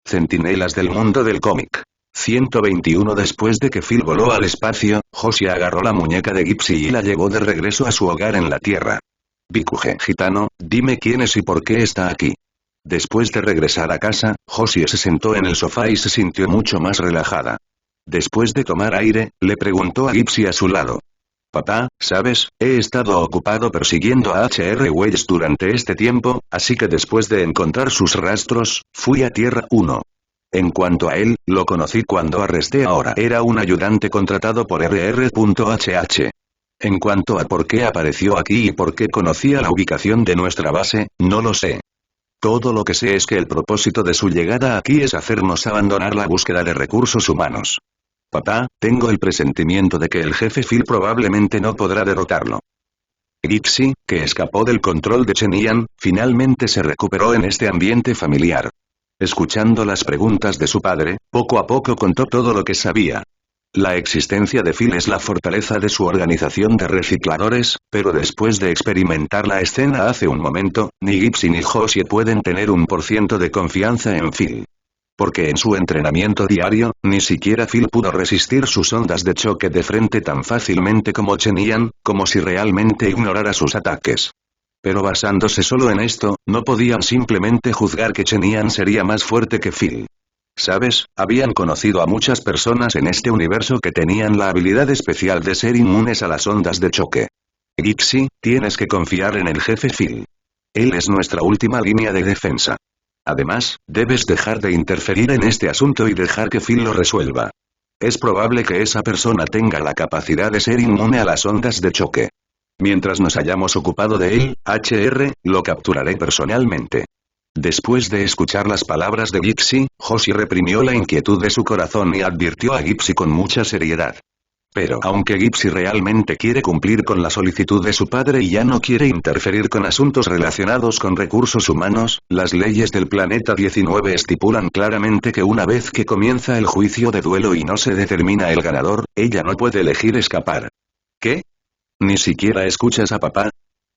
Centinelas del mundo del cómic. 121. Después de que Phil voló al espacio, Josie agarró la muñeca de Gypsy y la llevó de regreso a su hogar en la Tierra. Bikuje gitano, dime quién es y por qué está aquí. Después de regresar a casa, Josie se sentó en el sofá y se sintió mucho más relajada. Después de tomar aire, le preguntó a Gypsy a su lado. Papá, ¿sabes? He estado ocupado persiguiendo a H.R. Wells durante este tiempo, así que después de encontrar sus rastros, fui a Tierra 1. En cuanto a él, lo conocí cuando arresté a Ahora. Era un ayudante contratado por RR.HH. En cuanto a por qué apareció aquí y por qué conocía la ubicación de nuestra base, no lo sé. Todo lo que sé es que el propósito de su llegada aquí es hacernos abandonar la búsqueda de recursos humanos. Papá, tengo el presentimiento de que el jefe Phil probablemente no podrá derrotarlo. Gypsy, que escapó del control de Chenian, finalmente se recuperó en este ambiente familiar. Escuchando las preguntas de su padre, poco a poco contó todo lo que sabía. La existencia de Phil es la fortaleza de su organización de recicladores, pero después de experimentar la escena hace un momento, ni Gypsy ni Josie pueden tener 1% de confianza en Phil. Porque en su entrenamiento diario, ni siquiera Phil pudo resistir sus ondas de choque de frente tan fácilmente como Chenian, como si realmente ignorara sus ataques. Pero basándose solo en esto, no podían simplemente juzgar que Chenian sería más fuerte que Phil. ¿Sabes? Habían conocido a muchas personas en este universo que tenían la habilidad especial de ser inmunes a las ondas de choque. Gypsy, tienes que confiar en el jefe Phil. Él es nuestra última línea de defensa. Además, debes dejar de interferir en este asunto y dejar que Phil lo resuelva. Es probable que esa persona tenga la capacidad de ser inmune a las ondas de choque. Mientras nos hayamos ocupado de él, HR, lo capturaré personalmente. Después de escuchar las palabras de Gypsy, Josie reprimió la inquietud de su corazón y advirtió a Gypsy con mucha seriedad. Pero aunque Gypsy realmente quiere cumplir con la solicitud de su padre y ya no quiere interferir con asuntos relacionados con recursos humanos, las leyes del planeta 19 estipulan claramente que una vez que comienza el juicio de duelo y no se determina el ganador, ella no puede elegir escapar. ¿Qué? ¿Ni siquiera escuchas a papá?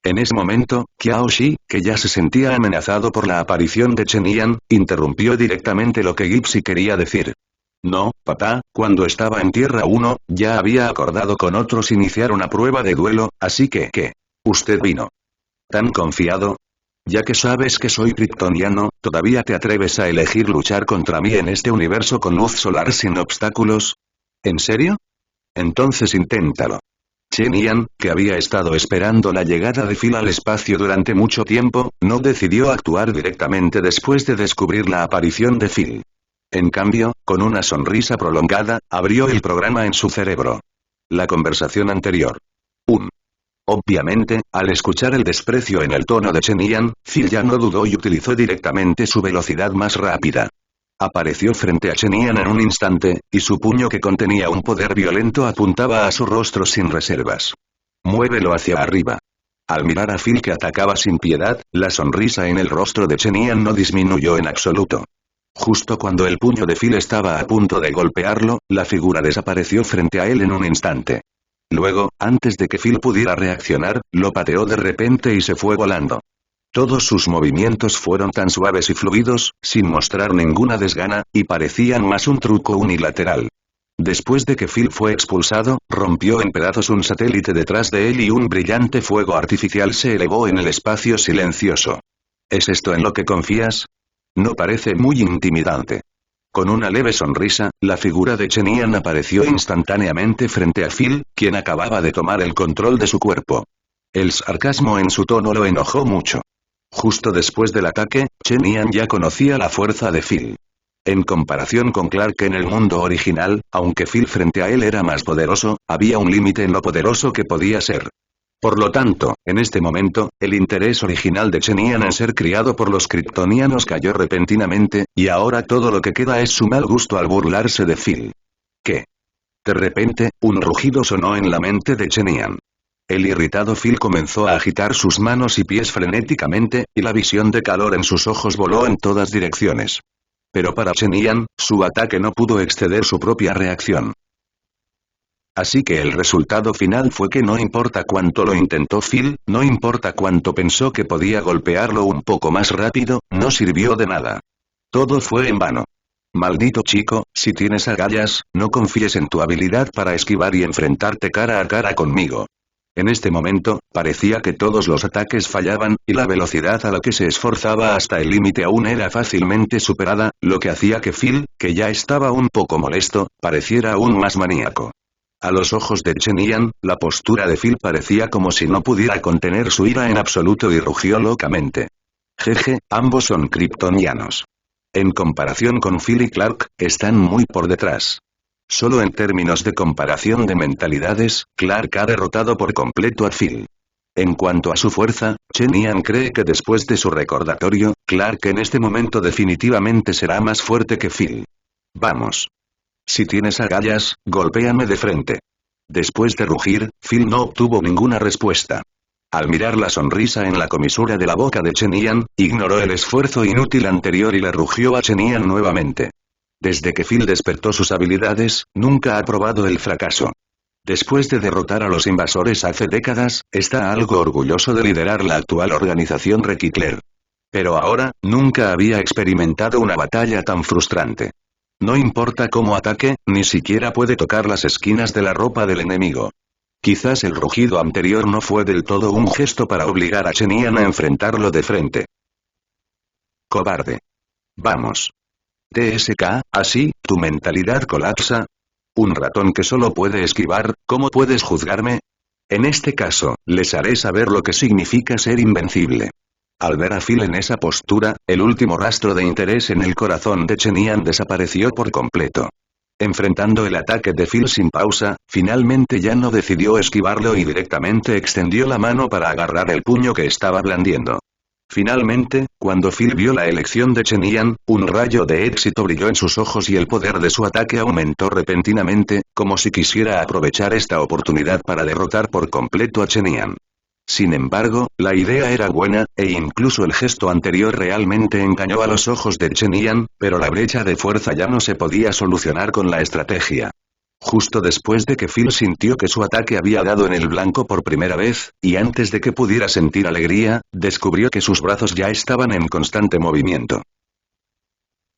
En ese momento, Qiaoshi, que ya se sentía amenazado por la aparición de Chenian, interrumpió directamente lo que Gypsy quería decir. No, papá, cuando estaba en Tierra 1, ya había acordado con otros iniciar una prueba de duelo, así que, ¿qué? ¿Usted vino tan confiado? Ya que sabes que soy kryptoniano, ¿todavía te atreves a elegir luchar contra mí en este universo con luz solar sin obstáculos? ¿En serio? Entonces inténtalo. Chenian, que había estado esperando la llegada de Phil al espacio durante mucho tiempo, no decidió actuar directamente después de descubrir la aparición de Phil. En cambio, con una sonrisa prolongada, abrió el programa en su cerebro. La conversación anterior. Obviamente, al escuchar el desprecio en el tono de Chenian, Phil ya no dudó y utilizó directamente su velocidad más rápida. Apareció frente a Chenian en un instante, y su puño que contenía un poder violento apuntaba a su rostro sin reservas. Muévelo hacia arriba. Al mirar a Phil que atacaba sin piedad, la sonrisa en el rostro de Chenian no disminuyó en absoluto. Justo cuando el puño de Phil estaba a punto de golpearlo, la figura desapareció frente a él en un instante. Luego, antes de que Phil pudiera reaccionar, lo pateó de repente y se fue volando. Todos sus movimientos fueron tan suaves y fluidos, sin mostrar ninguna desgana, y parecían más un truco unilateral. Después de que Phil fue expulsado, rompió en pedazos un satélite detrás de él y un brillante fuego artificial se elevó en el espacio silencioso. ¿Es esto en lo que confías? No parece muy intimidante. Con una leve sonrisa, la figura de Chenian apareció instantáneamente frente a Phil, quien acababa de tomar el control de su cuerpo. El sarcasmo en su tono lo enojó mucho. Justo después del ataque, Chenian ya conocía la fuerza de Phil. En comparación con Clark en el mundo original, aunque Phil frente a él era más poderoso, había un límite en lo poderoso que podía ser. Por lo tanto, en este momento, el interés original de Chenian en ser criado por los kryptonianos cayó repentinamente, y ahora todo lo que queda es su mal gusto al burlarse de Phil. ¿Qué? De repente, un rugido sonó en la mente de Chenian. El irritado Phil comenzó a agitar sus manos y pies frenéticamente, y la visión de calor en sus ojos voló en todas direcciones. Pero para Chenian, su ataque no pudo exceder su propia reacción. Así que el resultado final fue que no importa cuánto lo intentó Phil, no importa cuánto pensó que podía golpearlo un poco más rápido, no sirvió de nada. Todo fue en vano. Maldito chico, si tienes agallas, no confíes en tu habilidad para esquivar y enfrentarte cara a cara conmigo. En este momento, parecía que todos los ataques fallaban, y la velocidad a la que se esforzaba hasta el límite aún era fácilmente superada, lo que hacía que Phil, que ya estaba un poco molesto, pareciera aún más maníaco. A los ojos de Chen Yan, la postura de Phil parecía como si no pudiera contener su ira en absoluto y rugió locamente. Jeje, ambos son kryptonianos. En comparación con Phil y Clark, están muy por detrás. Solo en términos de comparación de mentalidades, Clark ha derrotado por completo a Phil. En cuanto a su fuerza, Chen Yan cree que después de su recordatorio, Clark en este momento definitivamente será más fuerte que Phil. Vamos. Si tienes agallas, golpéame de frente. Después de rugir, Phil no obtuvo ninguna respuesta. Al mirar la sonrisa en la comisura de la boca de Chen Yan, ignoró el esfuerzo inútil anterior y le rugió a Chen Yan nuevamente. Desde que Phil despertó sus habilidades, nunca ha probado el fracaso. Después de derrotar a los invasores hace décadas, está algo orgulloso de liderar la actual organización Requicler. Pero ahora, nunca había experimentado una batalla tan frustrante. No importa cómo ataque, ni siquiera puede tocar las esquinas de la ropa del enemigo. Quizás el rugido anterior no fue del todo un gesto para obligar a Chen Yan a enfrentarlo de frente. Cobarde. Vamos. TSK, así, tu mentalidad colapsa. Un ratón que solo puede esquivar, ¿cómo puedes juzgarme? En este caso, les haré saber lo que significa ser invencible. Al ver a Phil en esa postura, el último rastro de interés en el corazón de Chen Yan desapareció por completo. Enfrentando el ataque de Phil sin pausa, finalmente ya no decidió esquivarlo y directamente extendió la mano para agarrar el puño que estaba blandiendo. Finalmente, cuando Phil vio la elección de Chen Yan, un rayo de éxito brilló en sus ojos y el poder de su ataque aumentó repentinamente, como si quisiera aprovechar esta oportunidad para derrotar por completo a Chen Yan. Sin embargo, la idea era buena, e incluso el gesto anterior realmente engañó a los ojos de Chen Yan, pero la brecha de fuerza ya no se podía solucionar con la estrategia. Justo después de que Phil sintió que su ataque había dado en el blanco por primera vez, y antes de que pudiera sentir alegría, descubrió que sus brazos ya estaban en constante movimiento.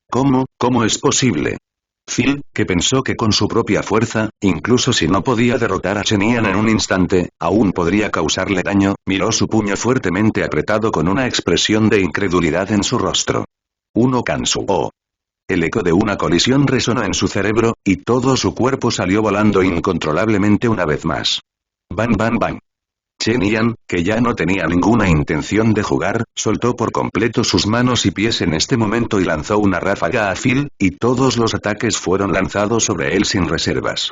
¿Cómo es posible? Phil, que pensó que con su propia fuerza, incluso si no podía derrotar a Chen Yan en un instante, aún podría causarle daño, miró su puño fuertemente apretado con una expresión de incredulidad en su rostro. Uno Kansuo. El eco de una colisión resonó en su cerebro, y todo su cuerpo salió volando incontrolablemente una vez más. Bang bang bang. Chen Yan, que ya no tenía ninguna intención de jugar, soltó por completo sus manos y pies en este momento y lanzó una ráfaga a Phil, y todos los ataques fueron lanzados sobre él sin reservas.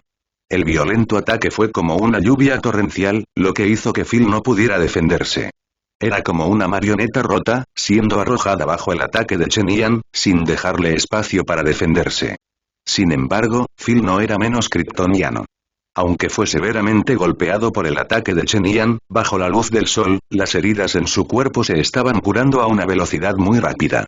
El violento ataque fue como una lluvia torrencial, lo que hizo que Phil no pudiera defenderse. Era como una marioneta rota, siendo arrojada bajo el ataque de Chen Yan, sin dejarle espacio para defenderse. Sin embargo, Phil no era menos kryptoniano. Aunque fue severamente golpeado por el ataque de Chen Yan, bajo la luz del sol, las heridas en su cuerpo se estaban curando a una velocidad muy rápida.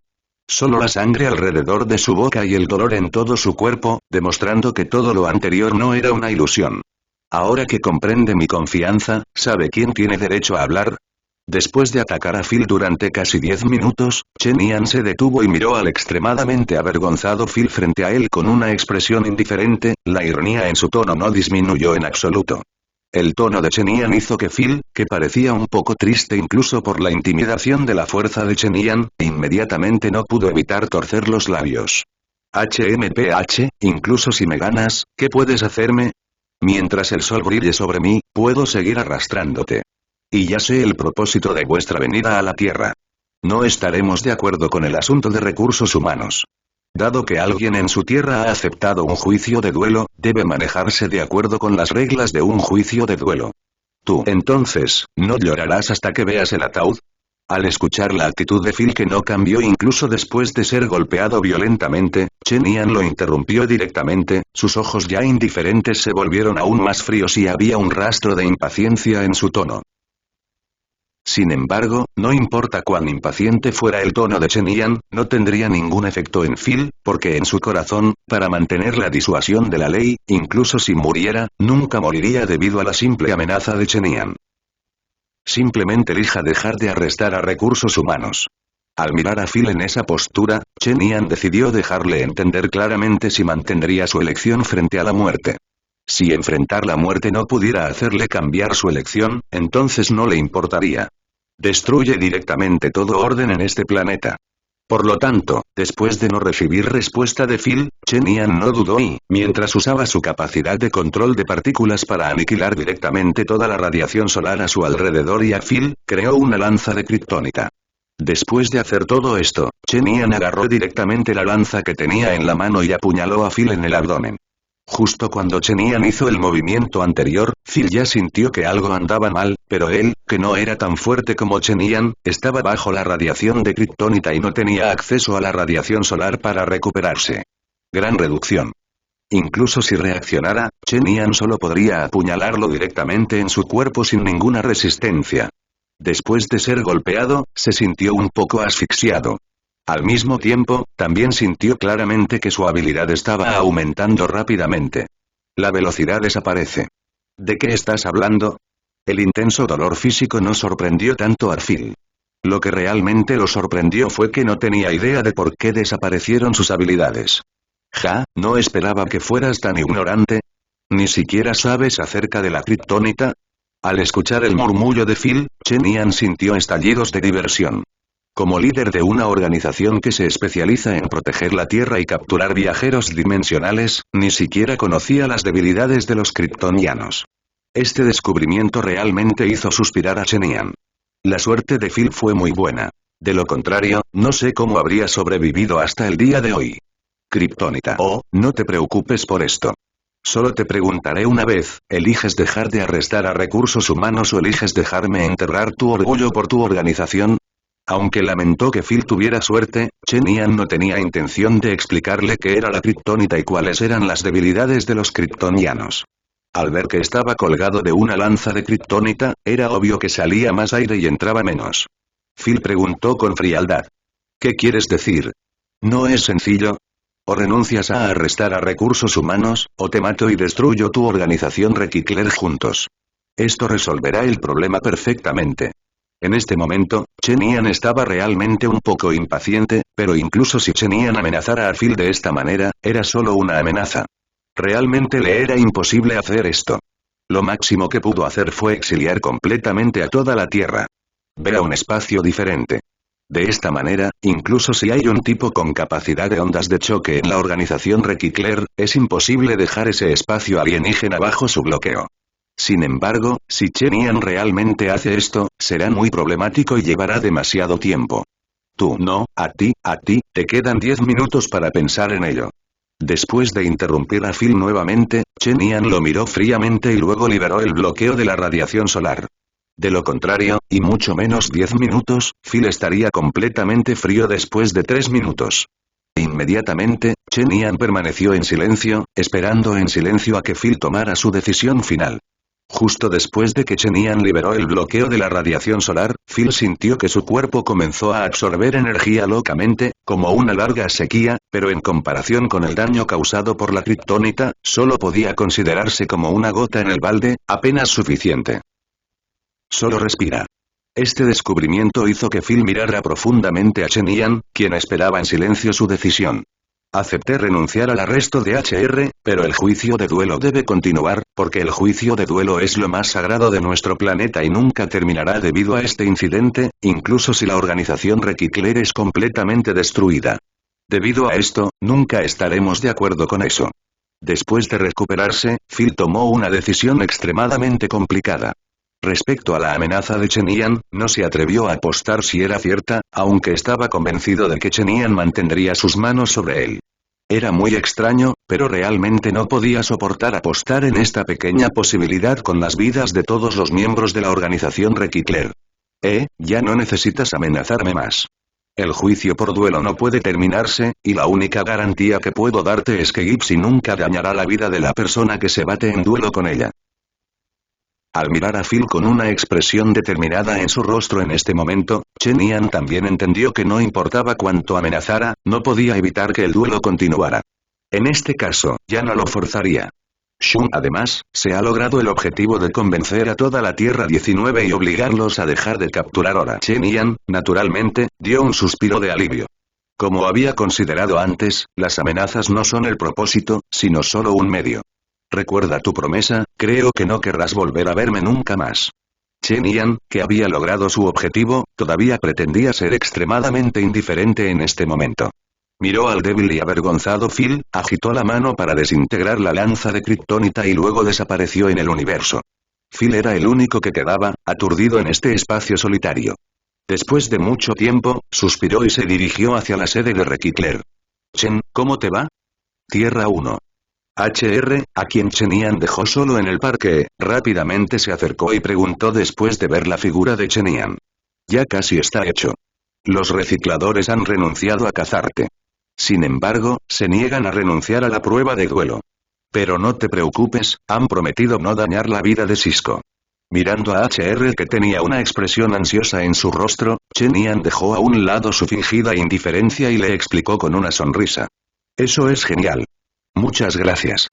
Solo la sangre alrededor de su boca y el dolor en todo su cuerpo, demostrando que todo lo anterior no era una ilusión. Ahora que comprende mi confianza, ¿sabe quién tiene derecho a hablar? Después de atacar a Phil durante casi 10 minutos, Chen Yan se detuvo y miró al extremadamente avergonzado Phil frente a él con una expresión indiferente, la ironía en su tono no disminuyó en absoluto. El tono de Chen Yan hizo que Phil, que parecía un poco triste incluso por la intimidación de la fuerza de Chen Yan, inmediatamente no pudo evitar torcer los labios. HMPH, incluso si me ganas, ¿qué puedes hacerme? Mientras el sol brille sobre mí, puedo seguir arrastrándote. Y ya sé el propósito de vuestra venida a la Tierra. No estaremos de acuerdo con el asunto de recursos humanos. Dado que alguien en su tierra ha aceptado un juicio de duelo, debe manejarse de acuerdo con las reglas de un juicio de duelo. Tú, entonces, ¿no llorarás hasta que veas el ataúd? Al escuchar la actitud de Phil que no cambió incluso después de ser golpeado violentamente, Chen Yan lo interrumpió directamente, sus ojos ya indiferentes se volvieron aún más fríos y había un rastro de impaciencia en su tono. Sin embargo, no importa cuán impaciente fuera el tono de Chen Yan, no tendría ningún efecto en Phil, porque en su corazón, para mantener la disuasión de la ley, incluso si muriera, nunca moriría debido a la simple amenaza de Chen Yan. Simplemente elija dejar de arrestar a recursos humanos. Al mirar a Phil en esa postura, Chen Yan decidió dejarle entender claramente si mantendría su elección frente a la muerte. Si enfrentar la muerte no pudiera hacerle cambiar su elección, entonces no le importaría. Destruye directamente todo orden en este planeta. Por lo tanto, después de no recibir respuesta de Phil, Chen Yan no dudó y, mientras usaba su capacidad de control de partículas para aniquilar directamente toda la radiación solar a su alrededor y a Phil, creó una lanza de kriptonita. Después de hacer todo esto, Chen Yan agarró directamente la lanza que tenía en la mano y apuñaló a Phil en el abdomen. Justo cuando Chen Yan hizo el movimiento anterior, Phil ya sintió que algo andaba mal, pero él, que no era tan fuerte como Chen Yan, estaba bajo la radiación de kriptonita y no tenía acceso a la radiación solar para recuperarse. Gran reducción. Incluso si reaccionara, Chen Yan solo podría apuñalarlo directamente en su cuerpo sin ninguna resistencia. Después de ser golpeado, se sintió un poco asfixiado. Al mismo tiempo, también sintió claramente que su habilidad estaba aumentando rápidamente. La velocidad desaparece. ¿De qué estás hablando? El intenso dolor físico no sorprendió tanto a Phil. Lo que realmente lo sorprendió fue que no tenía idea de por qué desaparecieron sus habilidades. Ja, no esperaba que fueras tan ignorante. ¿Ni siquiera sabes acerca de la kriptonita? Al escuchar el murmullo de Phil, Chen Yan sintió estallidos de diversión. Como líder de una organización que se especializa en proteger la Tierra y capturar viajeros dimensionales, ni siquiera conocía las debilidades de los kryptonianos. Este descubrimiento realmente hizo suspirar a Chen Yan. La suerte de Phil fue muy buena. De lo contrario, no sé cómo habría sobrevivido hasta el día de hoy. Kriptonita. Oh, no te preocupes por esto. Solo te preguntaré una vez, ¿eliges dejar de arrestar a recursos humanos o eliges dejarme enterrar tu orgullo por tu organización? Aunque lamentó que Phil tuviera suerte, Chen Yan no tenía intención de explicarle qué era la kriptonita y cuáles eran las debilidades de los kryptonianos. Al ver que estaba colgado de una lanza de kriptonita, era obvio que salía más aire y entraba menos. Phil preguntó con frialdad. ¿Qué quieres decir? ¿No es sencillo? O renuncias a arrestar a recursos humanos, o te mato y destruyo tu organización Recycler juntos. Esto resolverá el problema perfectamente. En este momento, Chen Yan estaba realmente un poco impaciente, pero incluso si Chen Yan amenazara a Phil de esta manera, era solo una amenaza. Realmente le era imposible hacer esto. Lo máximo que pudo hacer fue exiliar completamente a toda la Tierra. Ve a un espacio diferente. De esta manera, incluso si hay un tipo con capacidad de ondas de choque en la organización Recycler, es imposible dejar ese espacio alienígena bajo su bloqueo. Sin embargo, si Chen Yan realmente hace esto, será muy problemático y llevará demasiado tiempo. Tú no, a ti, te quedan 10 minutos para pensar en ello. Después de interrumpir a Phil nuevamente, Chen Yan lo miró fríamente y luego liberó el bloqueo de la radiación solar. De lo contrario, y mucho menos 10 minutos, Phil estaría completamente frío después de 3 minutos. Inmediatamente, Chen Yan permaneció en silencio, esperando en silencio a que Phil tomara su decisión final. Justo después de que Chen Yan liberó el bloqueo de la radiación solar, Phil sintió que su cuerpo comenzó a absorber energía locamente, como una larga sequía, pero en comparación con el daño causado por la kriptonita, solo podía considerarse como una gota en el balde, apenas suficiente. Solo respira. Este descubrimiento hizo que Phil mirara profundamente a Chen Yan, quien esperaba en silencio su decisión. Acepté renunciar al arresto de HR, pero el juicio de duelo debe continuar, porque el juicio de duelo es lo más sagrado de nuestro planeta y nunca terminará debido a este incidente, incluso si la organización Recycler es completamente destruida. Debido a esto, nunca estaremos de acuerdo con eso. Después de recuperarse, Phil tomó una decisión extremadamente complicada. Respecto a la amenaza de Chen Yan, no se atrevió a apostar si era cierta, aunque estaba convencido de que Chen Yan mantendría sus manos sobre él. Era muy extraño, pero realmente no podía soportar apostar en esta pequeña posibilidad con las vidas de todos los miembros de la organización Recycler. Ya no necesitas amenazarme más. El juicio por duelo no puede terminarse, y la única garantía que puedo darte es que Gypsy nunca dañará la vida de la persona que se bate en duelo con ella. Al mirar a Phil con una expresión determinada en su rostro en este momento, Chen Yan también entendió que no importaba cuánto amenazara, no podía evitar que el duelo continuara. En este caso, ya no lo forzaría. Además, se ha logrado el objetivo de convencer a toda la Tierra 19 y obligarlos a dejar de capturar a Chen Yan, naturalmente, dio un suspiro de alivio. Como había considerado antes, las amenazas no son el propósito, sino solo un medio. Recuerda tu promesa, creo que no querrás volver a verme nunca más. Chen Yan, que había logrado su objetivo, todavía pretendía ser extremadamente indiferente en este momento. Miró al débil y avergonzado Phil, agitó la mano para desintegrar la lanza de kriptonita y luego desapareció en el universo. Phil era el único que quedaba, aturdido en este espacio solitario. Después de mucho tiempo, suspiró y se dirigió hacia la sede de Rekittler. Chen, ¿cómo te va? Tierra 1. HR, a quien Chen Yan dejó solo en el parque, rápidamente se acercó y preguntó después de ver la figura de Chen Yan. Ya casi está hecho. Los recicladores han renunciado a cazarte. Sin embargo, se niegan a renunciar a la prueba de duelo. Pero no te preocupes, han prometido no dañar la vida de Sisko. Mirando a HR que tenía una expresión ansiosa en su rostro, Chen Yan dejó a un lado su fingida indiferencia y le explicó con una sonrisa. Eso es genial. Muchas gracias.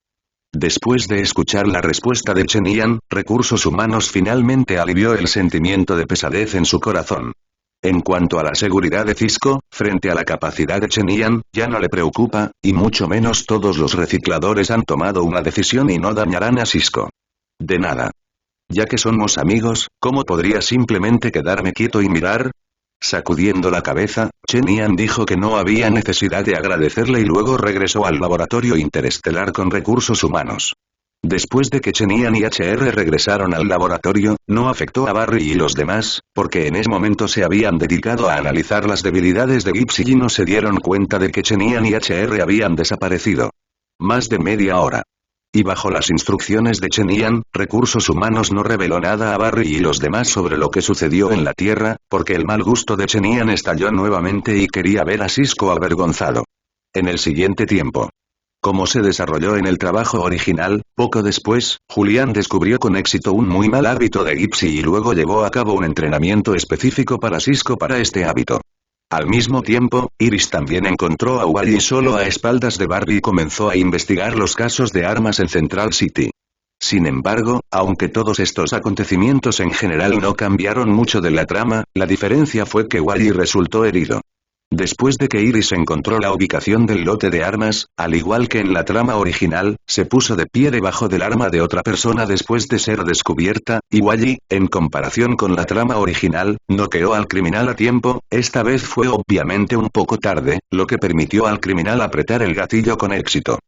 Después de escuchar la respuesta de Chen Yan, Recursos Humanos finalmente alivió el sentimiento de pesadez en su corazón. En cuanto a la seguridad de Sisko, frente a la capacidad de Chen Yan, ya no le preocupa, y mucho menos todos los recicladores han tomado una decisión y no dañarán a Sisko. De nada. Ya que somos amigos, ¿cómo podría simplemente quedarme quieto y mirar? Sacudiendo la cabeza, Chen Yan dijo que no había necesidad de agradecerle y luego regresó al laboratorio interestelar con Recursos Humanos. Después de que Chen Yan y HR regresaron al laboratorio, no afectó a Barry y los demás, porque en ese momento se habían dedicado a analizar las debilidades de Gypsy y no se dieron cuenta de que Chen Yan y HR habían desaparecido. Más de media hora. Y bajo las instrucciones de Chen Yan, Recursos Humanos no reveló nada a Barry y los demás sobre lo que sucedió en la Tierra, porque el mal gusto de Chen Yan estalló nuevamente y quería ver a Sisko avergonzado. En el siguiente tiempo. Como se desarrolló en el trabajo original, poco después, Julián descubrió con éxito un muy mal hábito de Gypsy y luego llevó a cabo un entrenamiento específico para Sisko para este hábito. Al mismo tiempo, Iris también encontró a Wally solo a espaldas de Barry y comenzó a investigar los casos de armas en Central City. Sin embargo, aunque todos estos acontecimientos en general no cambiaron mucho de la trama, la diferencia fue que Wally resultó herido. Después de que Iris encontró la ubicación del lote de armas, al igual que en la trama original, se puso de pie debajo del arma de otra persona después de ser descubierta, y Wally, en comparación con la trama original, noqueó al criminal a tiempo. Esta vez fue obviamente un poco tarde, lo que permitió al criminal apretar el gatillo con éxito.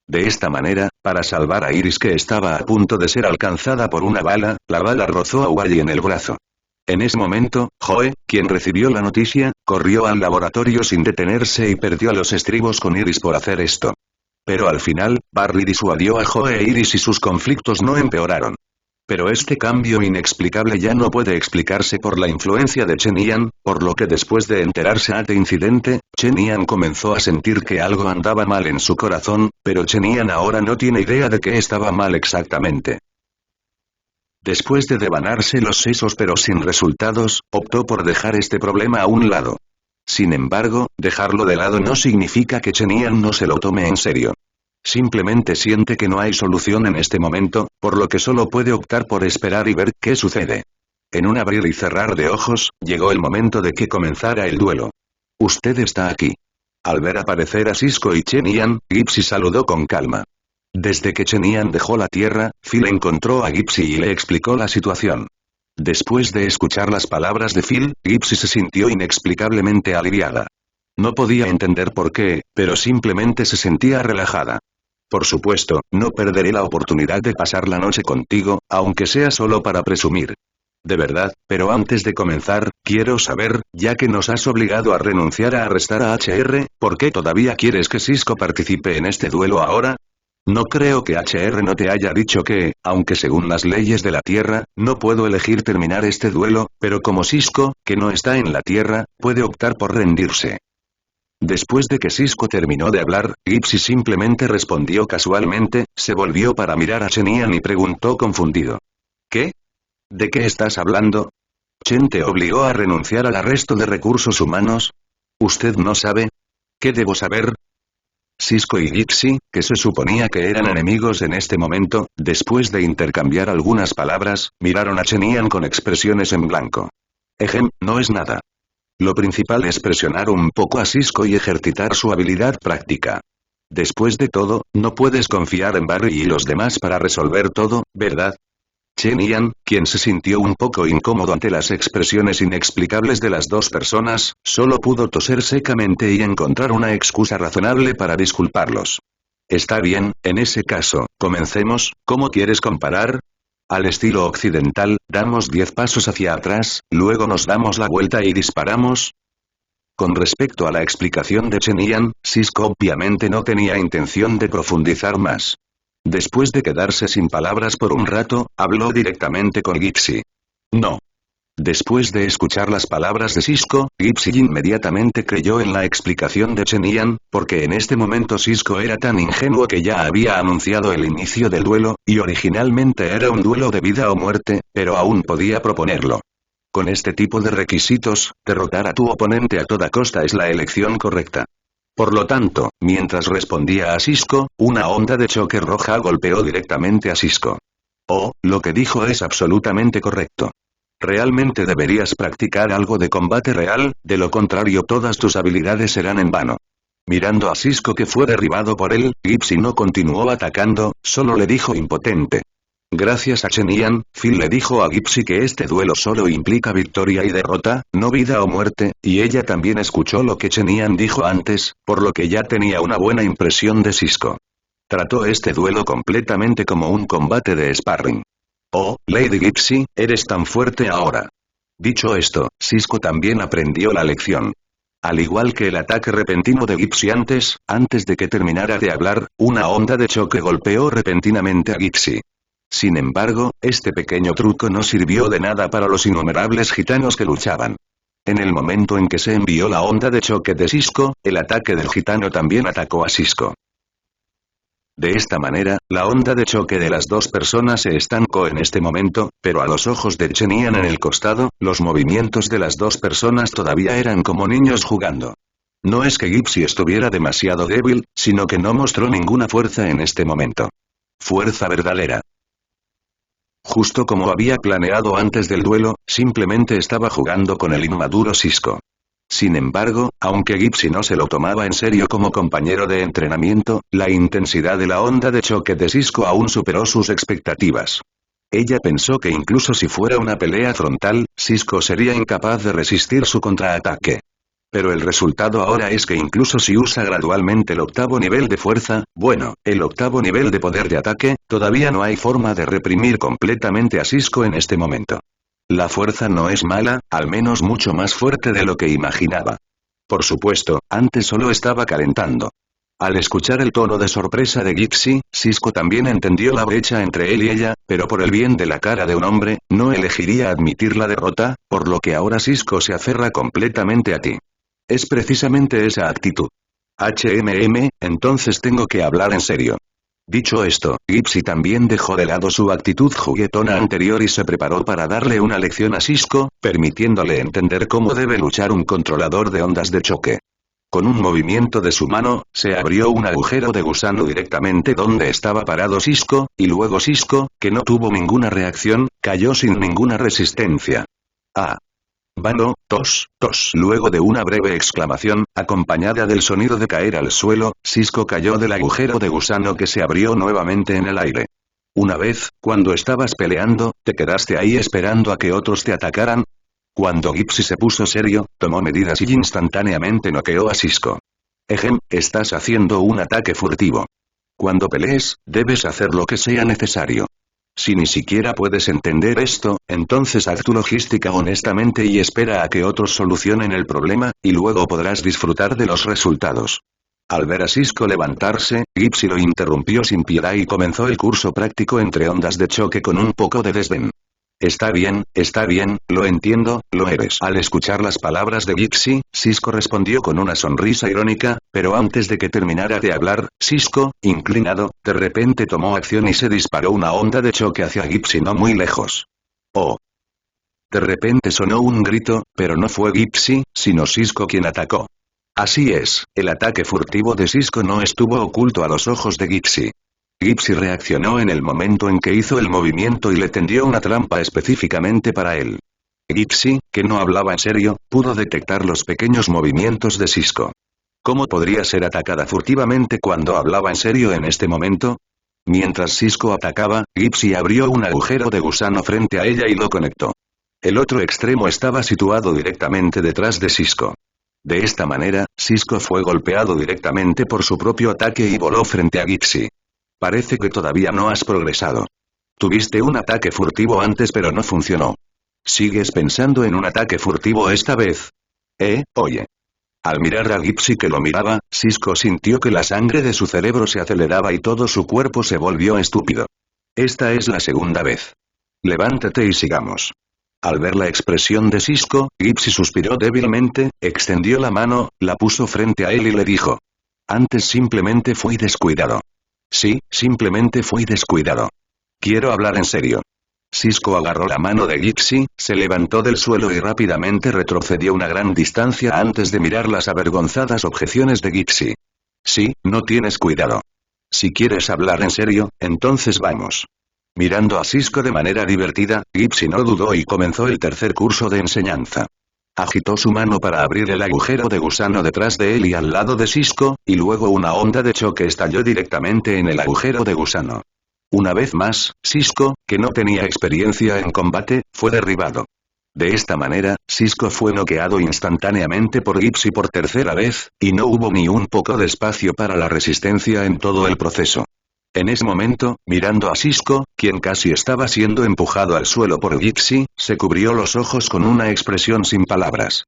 De esta manera, para salvar a Iris que estaba a punto de ser alcanzada por una bala, la bala rozó a Wally en el brazo. En ese momento, Joe, quien recibió la noticia, corrió al laboratorio sin detenerse y perdió los estribos con Iris por hacer esto. Pero al final, Barry disuadió a Joe e Iris y sus conflictos no empeoraron. Pero este cambio inexplicable ya no puede explicarse por la influencia de Chen Yan, por lo que después de enterarse de este incidente, Chen Yan comenzó a sentir que algo andaba mal en su corazón, pero Chen Yan ahora no tiene idea de qué estaba mal exactamente. Después de devanarse los sesos pero sin resultados, optó por dejar este problema a un lado. Sin embargo, dejarlo de lado no significa que Chen Yan no se lo tome en serio. Simplemente siente que no hay solución en este momento, por lo que solo puede optar por esperar y ver qué sucede. En un abrir y cerrar de ojos, llegó el momento de que comenzara el duelo. Usted está aquí. Al ver aparecer a Sisko y Chen Yan, Gypsy saludó con calma. Desde que Chen Yan dejó la Tierra, Phil encontró a Gypsy y le explicó la situación. Después de escuchar las palabras de Phil, Gypsy se sintió inexplicablemente aliviada. No podía entender por qué, pero simplemente se sentía relajada. Por supuesto, no perderé la oportunidad de pasar la noche contigo, aunque sea solo para presumir. De verdad, pero antes de comenzar, quiero saber, ya que nos has obligado a renunciar a arrestar a HR, ¿por qué todavía quieres que Sisko participe en este duelo ahora? No creo que HR no te haya dicho que, aunque según las leyes de la Tierra, no puedo elegir terminar este duelo, pero como Sisko, que no está en la Tierra, puede optar por rendirse. Después de que Sisko terminó de hablar, Gypsy simplemente respondió casualmente, se volvió para mirar a Chen Yan y preguntó confundido. ¿Qué? ¿De qué estás hablando? ¿Chen te obligó a renunciar al arresto de Recursos Humanos? ¿Usted no sabe? ¿Qué debo saber? Sisko y Gypsy, que se suponía que eran enemigos en este momento, después de intercambiar algunas palabras, miraron a Chen Yan con expresiones en blanco. No es nada. Lo principal es presionar un poco a Cisco y ejercitar su habilidad práctica. Después de todo, no puedes confiar en Barry y los demás para resolver todo, ¿verdad? Chen Yan, quien se sintió un poco incómodo ante las expresiones inexplicables de las dos personas, solo pudo toser secamente y encontrar una excusa razonable para disculparlos. Está bien, en ese caso, comencemos. ¿Cómo quieres comparar? Al estilo occidental, damos 10 pasos hacia atrás, luego nos damos la vuelta y disparamos. Con respecto a la explicación de Chen Yan, Cisco obviamente no tenía intención de profundizar más. Después de quedarse sin palabras por un rato, habló directamente con Gipsy. No. Después de escuchar las palabras de Cisco, Gipsy inmediatamente creyó en la explicación de Chen Yan, porque en este momento Cisco era tan ingenuo que ya había anunciado el inicio del duelo, y originalmente era un duelo de vida o muerte, pero aún podía proponerlo. Con este tipo de requisitos, derrotar a tu oponente a toda costa es la elección correcta. Por lo tanto, mientras respondía a Cisco, una onda de choque roja golpeó directamente a Cisco. Oh, lo que dijo es absolutamente correcto. Realmente deberías practicar algo de combate real, de lo contrario todas tus habilidades serán en vano. Mirando a Cisco que fue derribado por él, Gipsy no continuó atacando, solo le dijo impotente. Gracias a Chen Yan, Phil le dijo a Gipsy que este duelo solo implica victoria y derrota, no vida o muerte, y ella también escuchó lo que Chen Yan dijo antes, por lo que ya tenía una buena impresión de Cisco. Trató este duelo completamente como un combate de sparring. Oh, Lady Gipsy, eres tan fuerte ahora. Dicho esto, Cisco también aprendió la lección. Al igual que el ataque repentino de Gipsy antes de que terminara de hablar, una onda de choque golpeó repentinamente a Gipsy. Sin embargo, este pequeño truco no sirvió de nada para los innumerables gitanos que luchaban. En el momento en que se envió la onda de choque de Cisco, el ataque del gitano también atacó a Cisco. De esta manera, la onda de choque de las dos personas se estancó en este momento, pero a los ojos de Chen Yan en el costado, los movimientos de las dos personas todavía eran como niños jugando. No es que Gipsy estuviera demasiado débil, sino que no mostró ninguna fuerza en este momento. Fuerza verdadera. Justo como había planeado antes del duelo, simplemente estaba jugando con el inmaduro Cisco. Sin embargo, aunque Gipsy no se lo tomaba en serio como compañero de entrenamiento, la intensidad de la onda de choque de Cisco aún superó sus expectativas. Ella pensó que incluso si fuera una pelea frontal, Cisco sería incapaz de resistir su contraataque. Pero el resultado ahora es que incluso si usa gradualmente el octavo nivel de fuerza, bueno, el octavo nivel de poder de ataque, todavía no hay forma de reprimir completamente a Cisco en este momento. La fuerza no es mala, al menos mucho más fuerte de lo que imaginaba. Por supuesto, antes solo estaba calentando. Al escuchar el tono de sorpresa de Gipsy, Cisco también entendió la brecha entre él y ella, pero por el bien de la cara de un hombre, no elegiría admitir la derrota, por lo que ahora Cisco se aferra completamente a ti. Es precisamente esa actitud. Entonces tengo que hablar en serio. Dicho esto, Gipsy también dejó de lado su actitud juguetona anterior y se preparó para darle una lección a Cisco, permitiéndole entender cómo debe luchar un controlador de ondas de choque. Con un movimiento de su mano, se abrió un agujero de gusano directamente donde estaba parado Cisco, y luego Cisco, que no tuvo ninguna reacción, cayó sin ninguna resistencia. ¡Ah! Vano, tos, tos. Luego de una breve exclamación, acompañada del sonido de caer al suelo, Cisco cayó del agujero de gusano que se abrió nuevamente en el aire. Una vez, cuando estabas peleando, ¿te quedaste ahí esperando a que otros te atacaran? Cuando Gipsy se puso serio, tomó medidas y instantáneamente noqueó a Cisco. Estás haciendo un ataque furtivo. Cuando pelees, debes hacer lo que sea necesario. Si ni siquiera puedes entender esto, entonces haz tu logística honestamente y espera a que otros solucionen el problema, y luego podrás disfrutar de los resultados. Al ver a Cisco levantarse, Gipsy lo interrumpió sin piedad y comenzó el curso práctico entre ondas de choque con un poco de desdén. Está bien, lo entiendo, lo eres. Al escuchar las palabras de Gipsy, Cisco respondió con una sonrisa irónica, pero antes de que terminara de hablar, Cisco, inclinado, de repente tomó acción y se disparó una onda de choque hacia Gipsy no muy lejos. ¡Oh! De repente sonó un grito, pero no fue Gipsy, sino Cisco quien atacó. Así es, el ataque furtivo de Cisco no estuvo oculto a los ojos de Gipsy. Gipsy reaccionó en el momento en que hizo el movimiento y le tendió una trampa específicamente para él. Gipsy, que no hablaba en serio, pudo detectar los pequeños movimientos de Cisco. ¿Cómo podría ser atacada furtivamente cuando hablaba en serio en este momento? Mientras Cisco atacaba, Gipsy abrió un agujero de gusano frente a ella y lo conectó. El otro extremo estaba situado directamente detrás de Cisco. De esta manera, Cisco fue golpeado directamente por su propio ataque y voló frente a Gipsy. Parece que todavía no has progresado. Tuviste un ataque furtivo antes pero no funcionó. ¿Sigues pensando en un ataque furtivo esta vez? Oye. Al mirar a Gipsy que lo miraba, Cisco sintió que la sangre de su cerebro se aceleraba y todo su cuerpo se volvió estúpido. Esta es la segunda vez. Levántate y sigamos. Al ver la expresión de Cisco, Gipsy suspiró débilmente, extendió la mano, la puso frente a él y le dijo. Antes simplemente fui descuidado. Sí, simplemente fui descuidado. Quiero hablar en serio. Cisco agarró la mano de Gipsy, se levantó del suelo y rápidamente retrocedió una gran distancia antes de mirar las avergonzadas objeciones de Gipsy. Sí, no tienes cuidado. Si quieres hablar en serio, entonces vamos. Mirando a Cisco de manera divertida, Gipsy no dudó y comenzó el tercer curso de enseñanza. Agitó su mano para abrir el agujero de gusano detrás de él y al lado de Cisco, y luego una onda de choque estalló directamente en el agujero de gusano. Una vez más, Cisco, que no tenía experiencia en combate, fue derribado. De esta manera, Cisco fue noqueado instantáneamente por Gipsy por tercera vez, y no hubo ni un poco de espacio para la resistencia en todo el proceso. En ese momento, mirando a Cisco, quien casi estaba siendo empujado al suelo por Gipsy, se cubrió los ojos con una expresión sin palabras.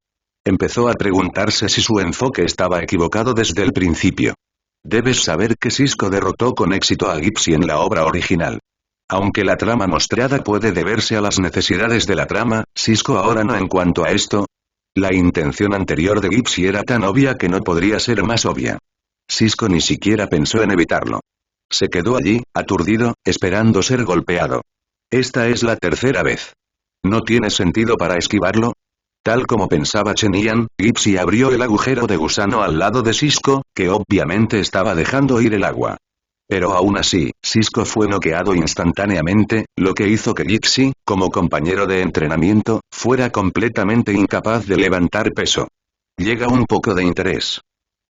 Empezó a preguntarse si su enfoque estaba equivocado desde el principio. Debes saber que Cisco derrotó con éxito a Gipsy en la obra original. Aunque la trama mostrada puede deberse a las necesidades de la trama, Cisco ahora no en cuanto a esto. La intención anterior de Gipsy era tan obvia que no podría ser más obvia. Cisco ni siquiera pensó en evitarlo. Se quedó allí, aturdido, esperando ser golpeado. Esta es la tercera vez. ¿No tiene sentido para esquivarlo? Tal como pensaba Chen Yan, Gipsy abrió el agujero de gusano al lado de Cisco, que obviamente estaba dejando ir el agua. Pero aún así, Cisco fue noqueado instantáneamente, lo que hizo que Gipsy, como compañero de entrenamiento, fuera completamente incapaz de levantar peso. Llega un poco de interés.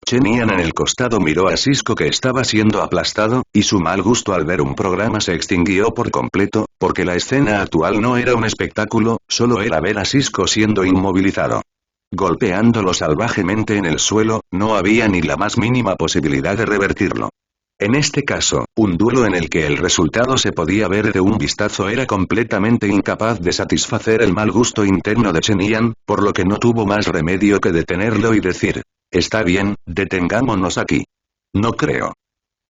Chen Yan en el costado miró a Cisco que estaba siendo aplastado, y su mal gusto al ver un programa se extinguió por completo, porque la escena actual no era un espectáculo, solo era ver a Cisco siendo inmovilizado. Golpeándolo salvajemente en el suelo, no había ni la más mínima posibilidad de revertirlo. En este caso, un duelo en el que el resultado se podía ver de un vistazo era completamente incapaz de satisfacer el mal gusto interno de Chen Yan, por lo que no tuvo más remedio que detenerlo y decir. Está bien, detengámonos aquí. No creo.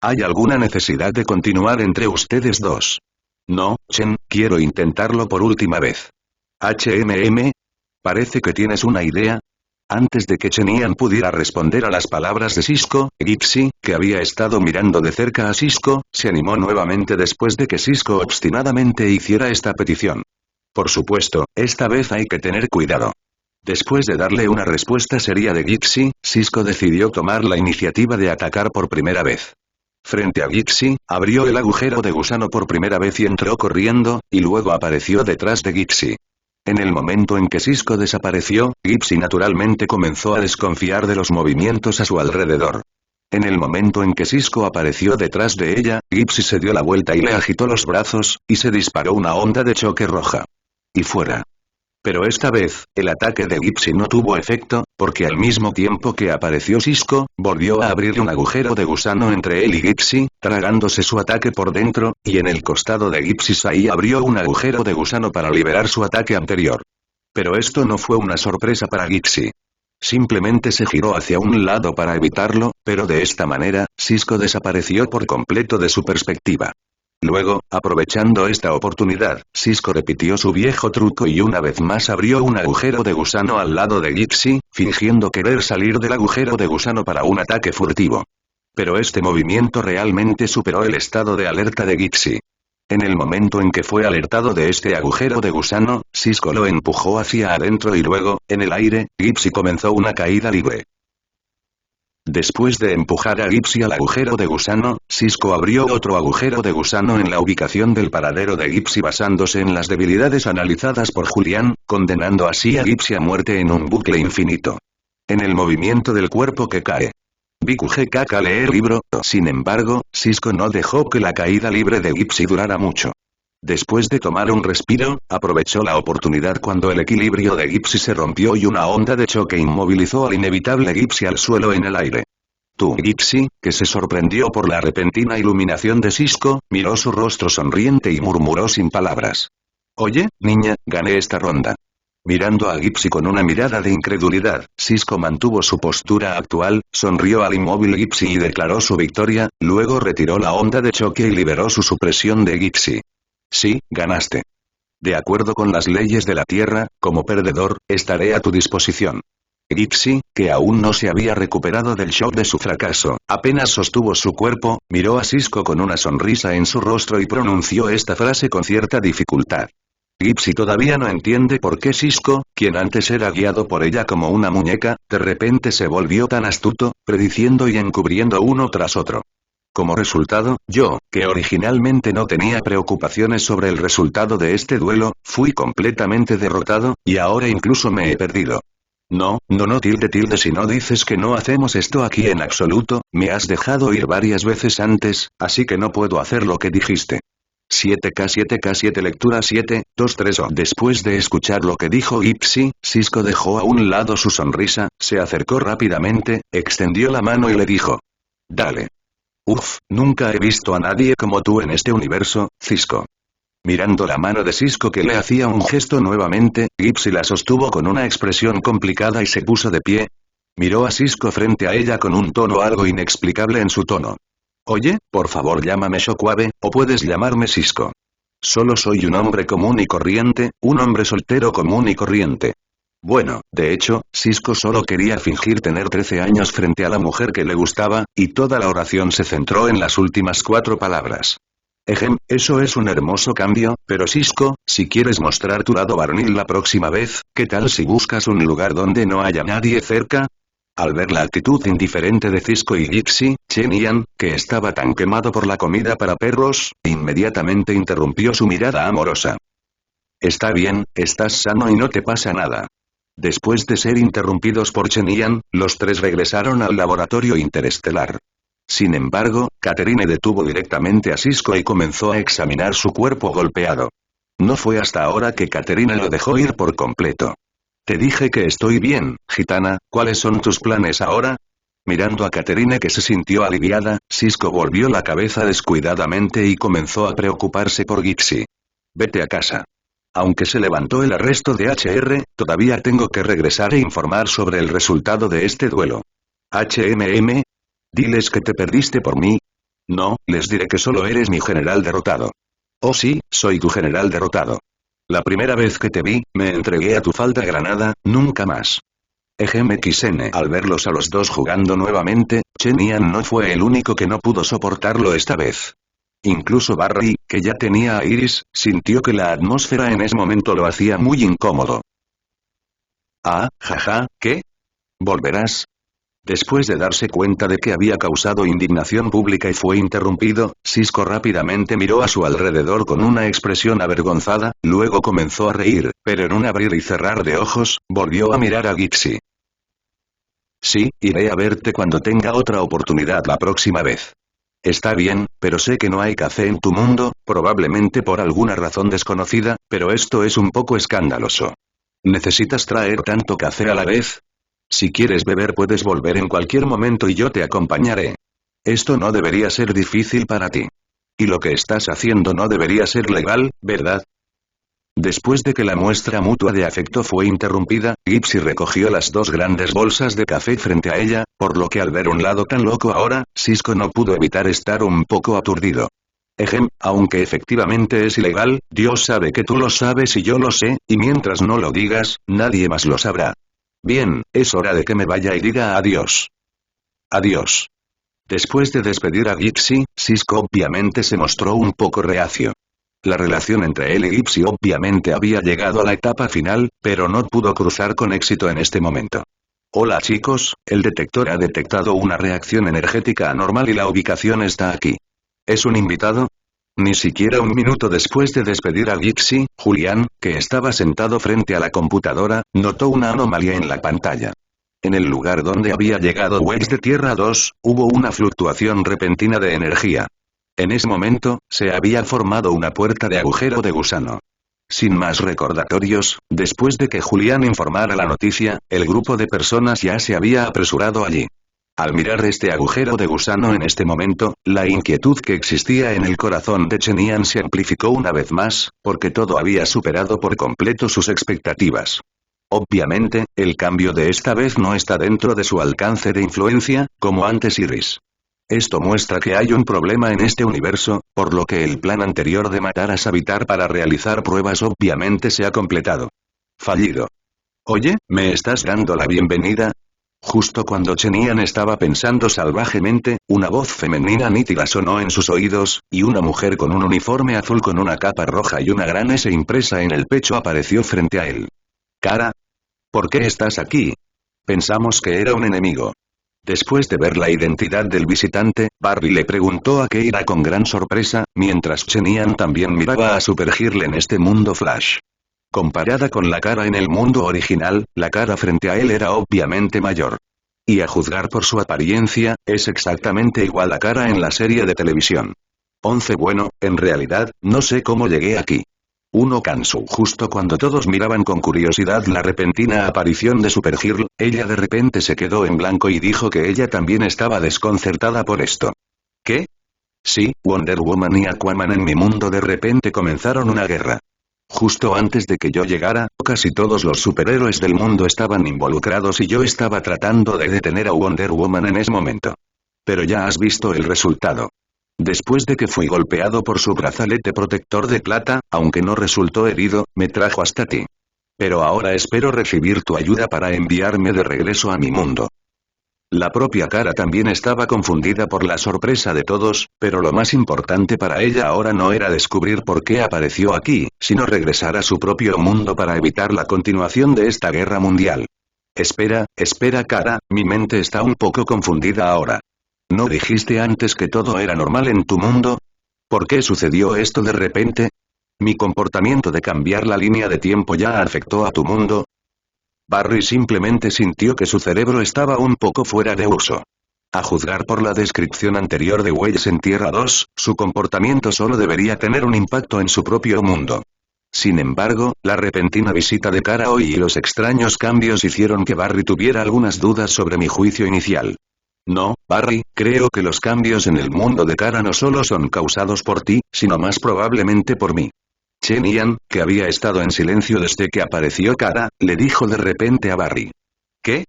¿Hay alguna necesidad de continuar entre ustedes dos? No, Chen, quiero intentarlo por última vez. Parece que tienes una idea. Antes de que Chen Yan pudiera responder a las palabras de Cisco, Gipsy, que había estado mirando de cerca a Cisco, se animó nuevamente después de que Cisco obstinadamente hiciera esta petición. Por supuesto, esta vez hay que tener cuidado. Después de darle una respuesta seria de Gipsy, Cisco decidió tomar la iniciativa de atacar por primera vez. Frente a Gipsy, abrió el agujero de gusano por primera vez y entró corriendo, y luego apareció detrás de Gipsy. En el momento en que Cisco desapareció, Gipsy naturalmente comenzó a desconfiar de los movimientos a su alrededor. En el momento en que Cisco apareció detrás de ella, Gipsy se dio la vuelta y le agitó los brazos, y se disparó una onda de choque roja. Y fuera. Pero esta vez, el ataque de Gipsy no tuvo efecto, porque al mismo tiempo que apareció Cisco, volvió a abrir un agujero de gusano entre él y Gipsy, tragándose su ataque por dentro, y en el costado de Gipsy Sai abrió un agujero de gusano para liberar su ataque anterior. Pero esto no fue una sorpresa para Gipsy. Simplemente se giró hacia un lado para evitarlo, pero de esta manera, Cisco desapareció por completo de su perspectiva. Luego, aprovechando esta oportunidad, Cisco repitió su viejo truco y una vez más abrió un agujero de gusano al lado de Gipsy, fingiendo querer salir del agujero de gusano para un ataque furtivo. Pero este movimiento realmente superó el estado de alerta de Gipsy. En el momento en que fue alertado de este agujero de gusano, Cisco lo empujó hacia adentro y luego, en el aire, Gipsy comenzó una caída libre. Después de empujar a Gipsy al agujero de gusano, Cisco abrió otro agujero de gusano en la ubicación del paradero de Gipsy basándose en las debilidades analizadas por Julián, condenando así a Gipsy a muerte en un bucle infinito. En el movimiento del cuerpo que cae. BQGK lee el libro, sin embargo, Cisco no dejó que la caída libre de Gipsy durara mucho. Después de tomar un respiro, aprovechó la oportunidad cuando el equilibrio de Gipsy se rompió y una onda de choque inmovilizó al inevitable Gipsy al suelo en el aire. Tú, Gipsy, que se sorprendió por la repentina iluminación de Cisco, miró su rostro sonriente y murmuró sin palabras. Oye, niña, gané esta ronda. Mirando a Gipsy con una mirada de incredulidad, Cisco mantuvo su postura actual, sonrió al inmóvil Gipsy y declaró su victoria, luego retiró la onda de choque y liberó su supresión de Gipsy. Sí, ganaste. De acuerdo con las leyes de la Tierra, como perdedor, estaré a tu disposición. Gipsy, que aún no se había recuperado del shock de su fracaso, apenas sostuvo su cuerpo, miró a Cisco con una sonrisa en su rostro y pronunció esta frase con cierta dificultad. Gipsy todavía no entiende por qué Cisco, quien antes era guiado por ella como una muñeca, de repente se volvió tan astuto, prediciendo y encubriendo uno tras otro. Como resultado, yo, que originalmente no tenía preocupaciones sobre el resultado de este duelo, fui completamente derrotado, y ahora incluso me he perdido. No, si no dices que no hacemos esto aquí en absoluto, me has dejado ir varias veces antes, así que no puedo hacer lo que dijiste. 7K lectura 723 Después de escuchar lo que dijo Gipsy, Cisco dejó a un lado su sonrisa, se acercó rápidamente, extendió la mano y le dijo. Dale. Uf, nunca he visto a nadie como tú en este universo, Cisco. Mirando la mano de Cisco que le hacía un gesto nuevamente, Gipsy la sostuvo con una expresión complicada y se puso de pie. Miró a Cisco frente a ella con un tono algo inexplicable en su tono. Oye, por favor llámame Shockwave, o puedes llamarme Cisco. Solo soy un hombre común y corriente, un hombre soltero común y corriente. Bueno, de hecho, Cisco solo quería fingir tener 13 años frente a la mujer que le gustaba, y toda la oración se centró en las últimas 4 palabras. Eso es un hermoso cambio, pero Cisco, si quieres mostrar tu lado varonil la próxima vez, ¿qué tal si buscas un lugar donde no haya nadie cerca? Al ver la actitud indiferente de Cisco y Gipsy, Chen Yan, que estaba tan quemado por la comida para perros, inmediatamente interrumpió su mirada amorosa. Está bien, estás sano y no te pasa nada. Después de ser interrumpidos por Chen Yan, los tres regresaron al laboratorio interestelar. Sin embargo, Catherine detuvo directamente a Cisco y comenzó a examinar su cuerpo golpeado. No fue hasta ahora que Catherine lo dejó ir por completo. Te dije que estoy bien, gitana, ¿cuáles son tus planes ahora? Mirando a Catherine que se sintió aliviada, Cisco volvió la cabeza descuidadamente y comenzó a preocuparse por Gipsy. Vete a casa. Aunque se levantó el arresto de HR, todavía tengo que regresar e informar sobre el resultado de este duelo. HMM. Diles que te perdiste por mí. No, les diré que solo eres mi general derrotado. Oh sí, soy tu general derrotado. La primera vez que te vi, me entregué a tu falda granada, nunca más. EGMXN. Al verlos a los dos jugando nuevamente, Chen Yan no fue el único que no pudo soportarlo esta vez. Incluso Barry, que ya tenía a Iris, sintió que la atmósfera en ese momento lo hacía muy incómodo. Ah, jaja, ¿qué? ¿Volverás? Después de darse cuenta de que había causado indignación pública y fue interrumpido, Cisco rápidamente miró a su alrededor con una expresión avergonzada, luego comenzó a reír, pero en un abrir y cerrar de ojos, volvió a mirar a Gipsy. Sí, iré a verte cuando tenga otra oportunidad la próxima vez. Está bien, pero sé que no hay café en tu mundo, probablemente por alguna razón desconocida, pero esto es un poco escandaloso. ¿Necesitas traer tanto café a la vez? Si quieres beber puedes volver en cualquier momento y yo te acompañaré. Esto no debería ser difícil para ti. Y lo que estás haciendo no debería ser legal, ¿verdad? Después de que la muestra mutua de afecto fue interrumpida, Gipsy recogió las 2 grandes bolsas de café frente a ella, por lo que al ver un lado tan loco ahora, Cisco no pudo evitar estar un poco aturdido. Aunque efectivamente es ilegal, Dios sabe que tú lo sabes y yo lo sé, y mientras no lo digas, nadie más lo sabrá. Bien, es hora de que me vaya y diga adiós. Adiós. Después de despedir a Gipsy, Cisco obviamente se mostró un poco reacio. La relación entre él y Gipsy obviamente había llegado a la etapa final, pero no pudo cruzar con éxito en este momento. Hola chicos, el detector ha detectado una reacción energética anormal y la ubicación está aquí. ¿Es un invitado? Ni siquiera un minuto después de despedir a Gipsy, Julián, que estaba sentado frente a la computadora, notó una anomalía en la pantalla. En el lugar donde había llegado Wells de Tierra 2, hubo una fluctuación repentina de energía. En ese momento, se había formado una puerta de agujero de gusano. Sin más recordatorios, después de que Julián informara la noticia, el grupo de personas ya se había apresurado allí. Al mirar este agujero de gusano en este momento, la inquietud que existía en el corazón de Chen Yan se amplificó una vez más, porque todo había superado por completo sus expectativas. Obviamente, el cambio de esta vez no está dentro de su alcance de influencia, como antes Iris. Esto muestra que hay un problema en este universo, por lo que el plan anterior de matar a Savitar para realizar pruebas obviamente se ha completado. Fallido. Oye, ¿me estás dando la bienvenida? Justo cuando Chen Yan estaba pensando salvajemente, una voz femenina nítida sonó en sus oídos, y una mujer con un uniforme azul con una capa roja y una gran S impresa en el pecho apareció frente a él. Cara. ¿Por qué estás aquí? Pensamos que era un enemigo. Después de ver la identidad del visitante, Barry le preguntó a Keira con gran sorpresa, mientras Chen Yan también miraba a Supergirl en este mundo Flash. Comparada con la cara en el mundo original, la cara frente a él era obviamente mayor. Y a juzgar por su apariencia, es exactamente igual a cara en la serie de televisión. 11 Bueno, en realidad, no sé cómo llegué aquí. 1 Kansu. Justo cuando todos miraban con curiosidad la repentina aparición de Supergirl, ella de repente se quedó en blanco y dijo que ella también estaba desconcertada por esto. ¿Qué? Sí, Wonder Woman y Aquaman en mi mundo de repente comenzaron una guerra. Justo antes de que yo llegara, casi todos los superhéroes del mundo estaban involucrados y yo estaba tratando de detener a Wonder Woman en ese momento. Pero ya has visto el resultado. Después de que fui golpeado por su brazalete protector de plata, aunque no resultó herido, me trajo hasta ti. Pero ahora espero recibir tu ayuda para enviarme de regreso a mi mundo. La propia Kara también estaba confundida por la sorpresa de todos, pero lo más importante para ella ahora no era descubrir por qué apareció aquí, sino regresar a su propio mundo para evitar la continuación de esta guerra mundial. Espera Kara, mi mente está un poco confundida ahora. ¿No dijiste antes que todo era normal en tu mundo? ¿Por qué sucedió esto de repente? ¿Mi comportamiento de cambiar la línea de tiempo ya afectó a tu mundo? Barry simplemente sintió que su cerebro estaba un poco fuera de uso. A juzgar por la descripción anterior de Wells en Tierra 2, su comportamiento solo debería tener un impacto en su propio mundo. Sin embargo, la repentina visita de Kara hoy y los extraños cambios hicieron que Barry tuviera algunas dudas sobre mi juicio inicial. No, Barry, creo que los cambios en el mundo de Kara no solo son causados por ti, sino más probablemente por mí. Chen Yan, que había estado en silencio desde que apareció Kara, le dijo de repente a Barry. ¿Qué?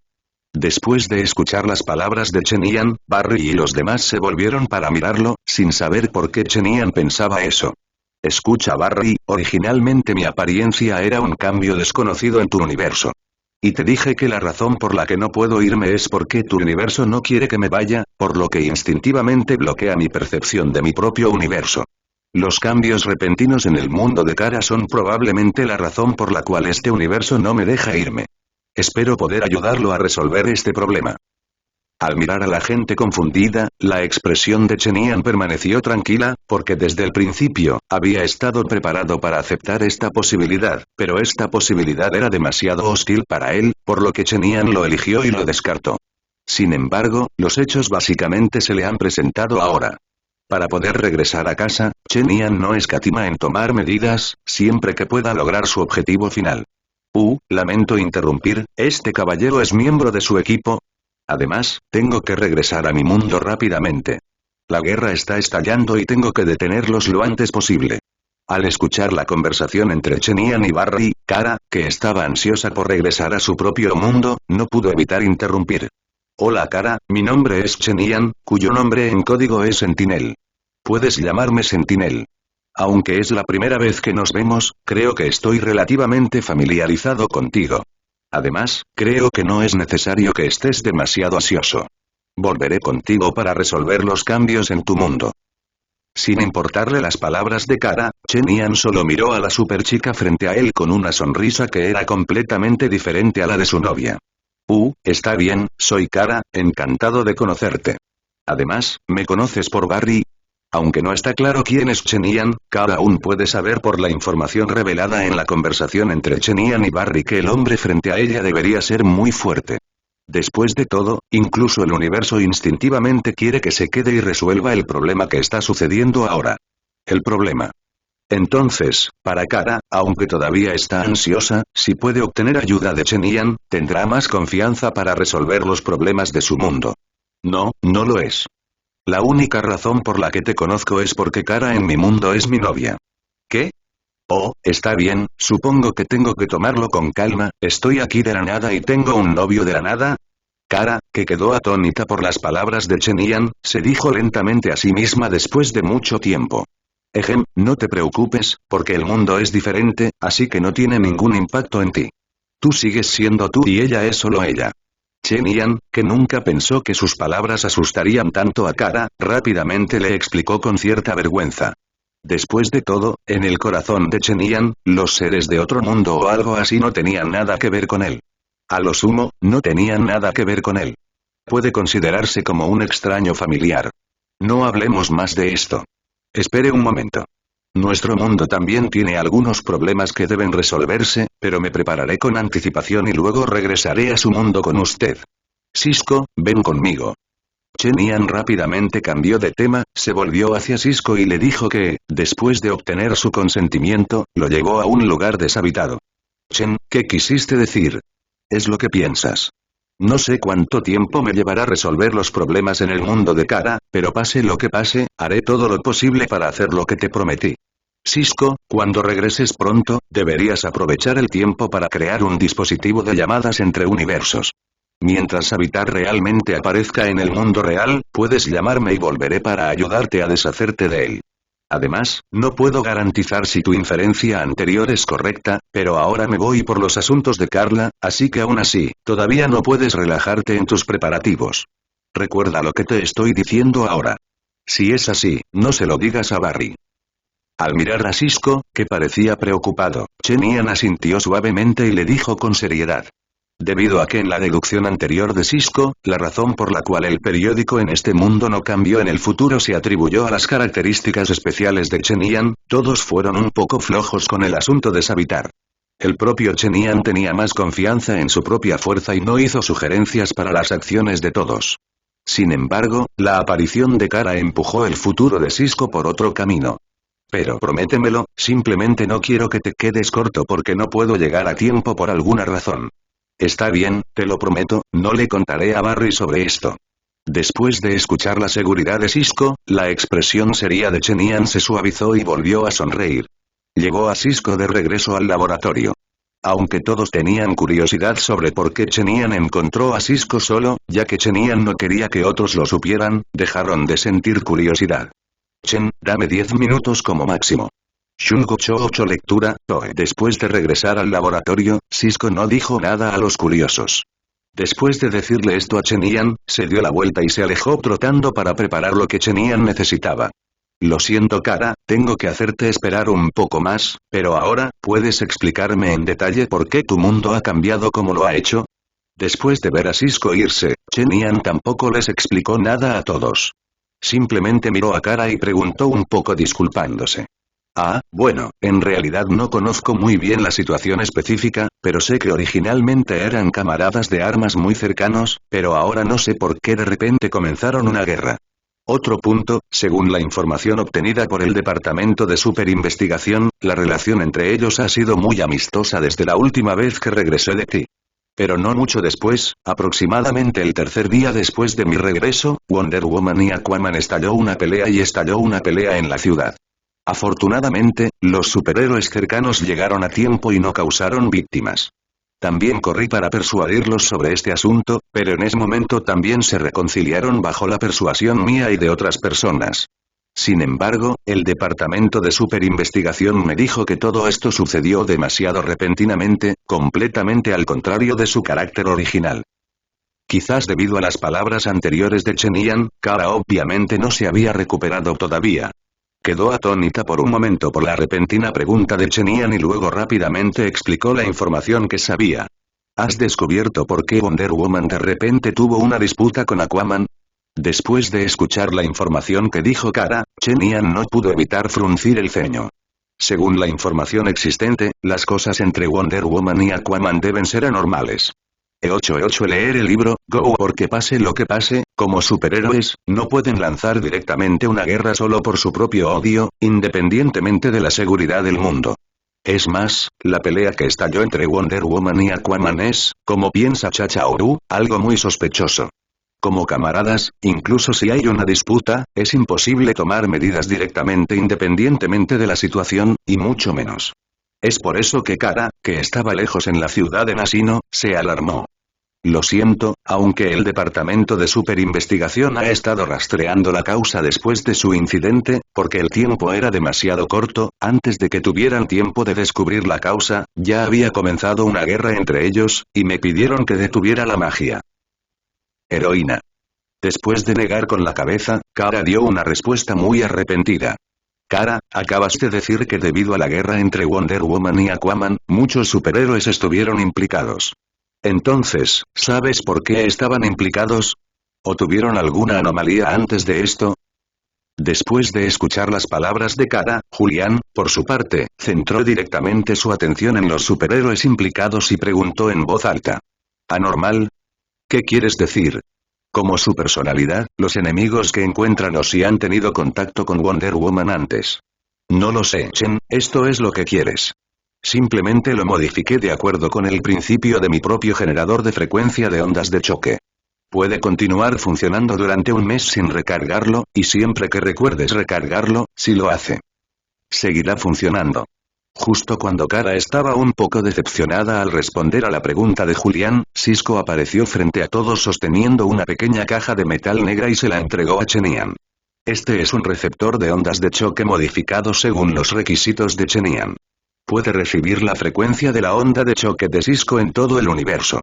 Después de escuchar las palabras de Chen Yan, Barry y los demás se volvieron para mirarlo, sin saber por qué Chen Yan pensaba eso. Escucha Barry, originalmente mi apariencia era un cambio desconocido en tu universo. Y te dije que la razón por la que no puedo irme es porque tu universo no quiere que me vaya, por lo que instintivamente bloquea mi percepción de mi propio universo. Los cambios repentinos en el mundo de Kara son probablemente la razón por la cual este universo no me deja irme. Espero poder ayudarlo a resolver este problema. Al mirar a la gente confundida, la expresión de Chen Yan permaneció tranquila, porque desde el principio, había estado preparado para aceptar esta posibilidad, pero esta posibilidad era demasiado hostil para él, por lo que Chen Yan lo eligió y lo descartó. Sin embargo, los hechos básicamente se le han presentado ahora. Para poder regresar a casa, Chen Yan no escatima en tomar medidas, siempre que pueda lograr su objetivo final. Lamento interrumpir, ¿este caballero es miembro de su equipo? Además, tengo que regresar a mi mundo rápidamente. La guerra está estallando y tengo que detenerlos lo antes posible. Al escuchar la conversación entre Chen Yan y Barry, Kara, que estaba ansiosa por regresar a su propio mundo, no pudo evitar interrumpir. Hola Kara, mi nombre es Chen Yan, cuyo nombre en código es Sentinel. Puedes llamarme Sentinel. Aunque es la primera vez que nos vemos, creo que estoy relativamente familiarizado contigo. Además, creo que no es necesario que estés demasiado ansioso. Volveré contigo para resolver los cambios en tu mundo. Sin importarle las palabras de Kara, Chen Yan solo miró a la superchica frente a él con una sonrisa que era completamente diferente a la de su novia. Está bien, soy Kara, encantado de conocerte. Además, ¿me conoces por Barry? Aunque no está claro quién es Chenian, Kara aún puede saber por la información revelada en la conversación entre Chenian y Barry que el hombre frente a ella debería ser muy fuerte. Después de todo, incluso el universo instintivamente quiere que se quede y resuelva el problema que está sucediendo ahora. El problema. Entonces, para Kara, aunque todavía está ansiosa, si puede obtener ayuda de Chenian, tendrá más confianza para resolver los problemas de su mundo. No, no lo es. La única razón por la que te conozco es porque Kara en mi mundo es mi novia. ¿Qué? Oh, está bien, supongo que tengo que tomarlo con calma, estoy aquí de la nada y tengo un novio de la nada. Kara, que quedó atónita por las palabras de Chenian, se dijo lentamente a sí misma después de mucho tiempo. No te preocupes, porque el mundo es diferente, así que no tiene ningún impacto en ti. Tú sigues siendo tú y ella es solo ella. Chenian, que nunca pensó que sus palabras asustarían tanto a Kara, rápidamente le explicó con cierta vergüenza. Después de todo, en el corazón de Chenian, los seres de otro mundo o algo así no tenían nada que ver con él. A lo sumo, no tenían nada que ver con él. Puede considerarse como un extraño familiar. No hablemos más de esto. Espere un momento. Nuestro mundo también tiene algunos problemas que deben resolverse, pero me prepararé con anticipación y luego regresaré a su mundo con usted. Sisko, ven conmigo. Chenian rápidamente cambió de tema, se volvió hacia Sisko y le dijo que, después de obtener su consentimiento, lo llevó a un lugar deshabitado. Chen, ¿qué quisiste decir? Es lo que piensas. No sé cuánto tiempo me llevará resolver los problemas en el mundo de Kara, pero pase lo que pase, haré todo lo posible para hacer lo que te prometí. Sisko, cuando regreses pronto, deberías aprovechar el tiempo para crear un dispositivo de llamadas entre universos. Mientras Habitar realmente aparezca en el mundo real, puedes llamarme y volveré para ayudarte a deshacerte de él. Además, no puedo garantizar si tu inferencia anterior es correcta, pero ahora me voy por los asuntos de Carla, así que aún así, todavía no puedes relajarte en tus preparativos. Recuerda lo que te estoy diciendo ahora. Si es así, no se lo digas a Barry. Al mirar a Sisko, que parecía preocupado, Chenian asintió suavemente y le dijo con seriedad. Debido a que en la deducción anterior de Sisko, la razón por la cual el periódico en este mundo no cambió en el futuro se atribuyó a las características especiales de Chenian, todos fueron un poco flojos con el asunto de Savitar. El propio Chenian tenía más confianza en su propia fuerza y no hizo sugerencias para las acciones de todos. Sin embargo, la aparición de Kara empujó el futuro de Sisko por otro camino. Pero prométemelo, simplemente no quiero que te quedes corto porque no puedo llegar a tiempo por alguna razón. Está bien, te lo prometo, no le contaré a Barry sobre esto. Después de escuchar la seguridad de Sisko, la expresión seria de Chenian se suavizó y volvió a sonreír. Llevó a Sisko de regreso al laboratorio. Aunque todos tenían curiosidad sobre por qué Chenian encontró a Sisko solo, ya que Chenian no quería que otros lo supieran, dejaron de sentir curiosidad. Chen, dame 10 minutos como máximo. Shungo 8 lectura, Toe. Después de regresar al laboratorio, Sisko no dijo nada a los curiosos. Después de decirle esto a Chenian, se dio la vuelta y se alejó trotando para preparar lo que Chenian necesitaba. Lo siento Kara, tengo que hacerte esperar un poco más, pero ahora, ¿puedes explicarme en detalle por qué tu mundo ha cambiado como lo ha hecho? Después de ver a Sisko irse, Chenian tampoco les explicó nada a todos. Simplemente miró a Kara y preguntó un poco disculpándose. Bueno, en realidad no conozco muy bien la situación específica, pero sé que originalmente eran camaradas de armas muy cercanos, pero ahora no sé por qué de repente comenzaron una guerra. Otro punto, según la información obtenida por el Departamento de Superinvestigación, la relación entre ellos ha sido muy amistosa desde la última vez que regresé de ti. Pero no mucho después, aproximadamente el tercer día después de mi regreso, Wonder Woman y Aquaman estalló una pelea en la ciudad. Afortunadamente, los superhéroes cercanos llegaron a tiempo y no causaron víctimas. También corrí para persuadirlos sobre este asunto, pero en ese momento también se reconciliaron bajo la persuasión mía y de otras personas. Sin embargo, el Departamento de Superinvestigación me dijo que todo esto sucedió demasiado repentinamente, completamente al contrario de su carácter original. Quizás debido a las palabras anteriores de Chenian, Kara obviamente no se había recuperado todavía. Quedó atónita por un momento por la repentina pregunta de Chenian y luego rápidamente explicó la información que sabía. ¿Has descubierto por qué Wonder Woman de repente tuvo una disputa con Aquaman? Después de escuchar la información que dijo Kara, Chen Yan no pudo evitar fruncir el ceño. Según la información existente, las cosas entre Wonder Woman y Aquaman deben ser anormales. He hecho leer el libro, Go, porque pase lo que pase, como superhéroes, no pueden lanzar directamente una guerra solo por su propio odio, independientemente de la seguridad del mundo. Es más, la pelea que estalló entre Wonder Woman y Aquaman es, como piensa Chacha Oru, algo muy sospechoso. Como camaradas, incluso si hay una disputa, es imposible tomar medidas directamente independientemente de la situación, y mucho menos. Es por eso que Kara, que estaba lejos en la ciudad de Nasino, se alarmó. Lo siento, aunque el departamento de superinvestigación ha estado rastreando la causa después de su incidente, porque el tiempo era demasiado corto, antes de que tuvieran tiempo de descubrir la causa, ya había comenzado una guerra entre ellos, y me pidieron que detuviera la magia. Heroína. Después de negar con la cabeza, Kara dio una respuesta muy arrepentida. Kara, acabas de decir que debido a la guerra entre Wonder Woman y Aquaman, muchos superhéroes estuvieron implicados. Entonces, ¿sabes por qué estaban implicados? ¿O tuvieron alguna anomalía antes de esto? Después de escuchar las palabras de Kara, Julián, por su parte, centró directamente su atención en los superhéroes implicados y preguntó en voz alta. ¿Anormal? ¿Qué quieres decir? Como su personalidad, los enemigos que encuentran o si han tenido contacto con Wonder Woman antes. No lo sé, Chen, esto es lo que quieres. Simplemente lo modifiqué de acuerdo con el principio de mi propio generador de frecuencia de ondas de choque. Puede continuar funcionando durante un mes sin recargarlo, y siempre que recuerdes recargarlo, si lo hace. Seguirá funcionando. Justo cuando Kara estaba un poco decepcionada al responder a la pregunta de Julián, Cisco apareció frente a todos sosteniendo una pequeña caja de metal negra y se la entregó a Chen Yan. Este es un receptor de ondas de choque modificado según los requisitos de Chen Yan. Puede recibir la frecuencia de la onda de choque de Cisco en todo el universo.